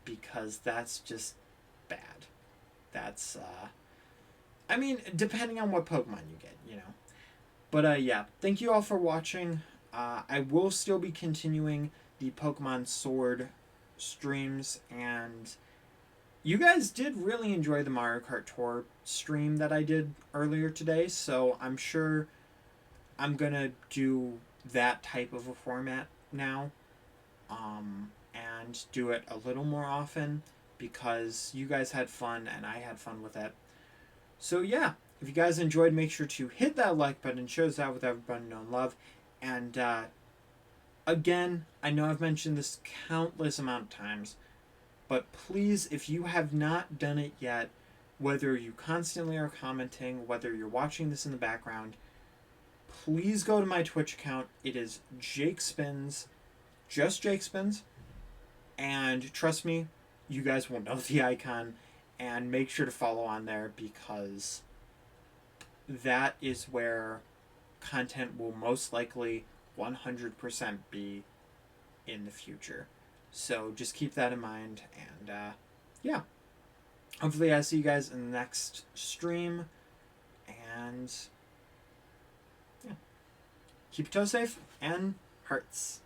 because that's just bad. That's, I mean, depending on what Pokemon you get, But yeah, thank you all for watching. I will still be continuing the Pokemon Sword streams, and you guys did really enjoy the Mario Kart Tour stream that I did earlier today, so I'm sure I'm gonna do that type of a format now, and do it a little more often because you guys had fun and I had fun with it. So yeah, if you guys enjoyed, make sure to hit that like button. It shows that with everybody known love. And again, I know I've mentioned this countless amount of times, but please, if you have not done it yet, whether you constantly are commenting, whether you're watching this in the background, please go to my Twitch account. It is Jake Spins, just Jake Spins. And trust me, you guys will know the icon. And make sure to follow on there because that is where content will most likely 100% be in the future. So just keep that in mind. And yeah, hopefully I see you guys in the next stream. And yeah, keep your toes safe and hearts.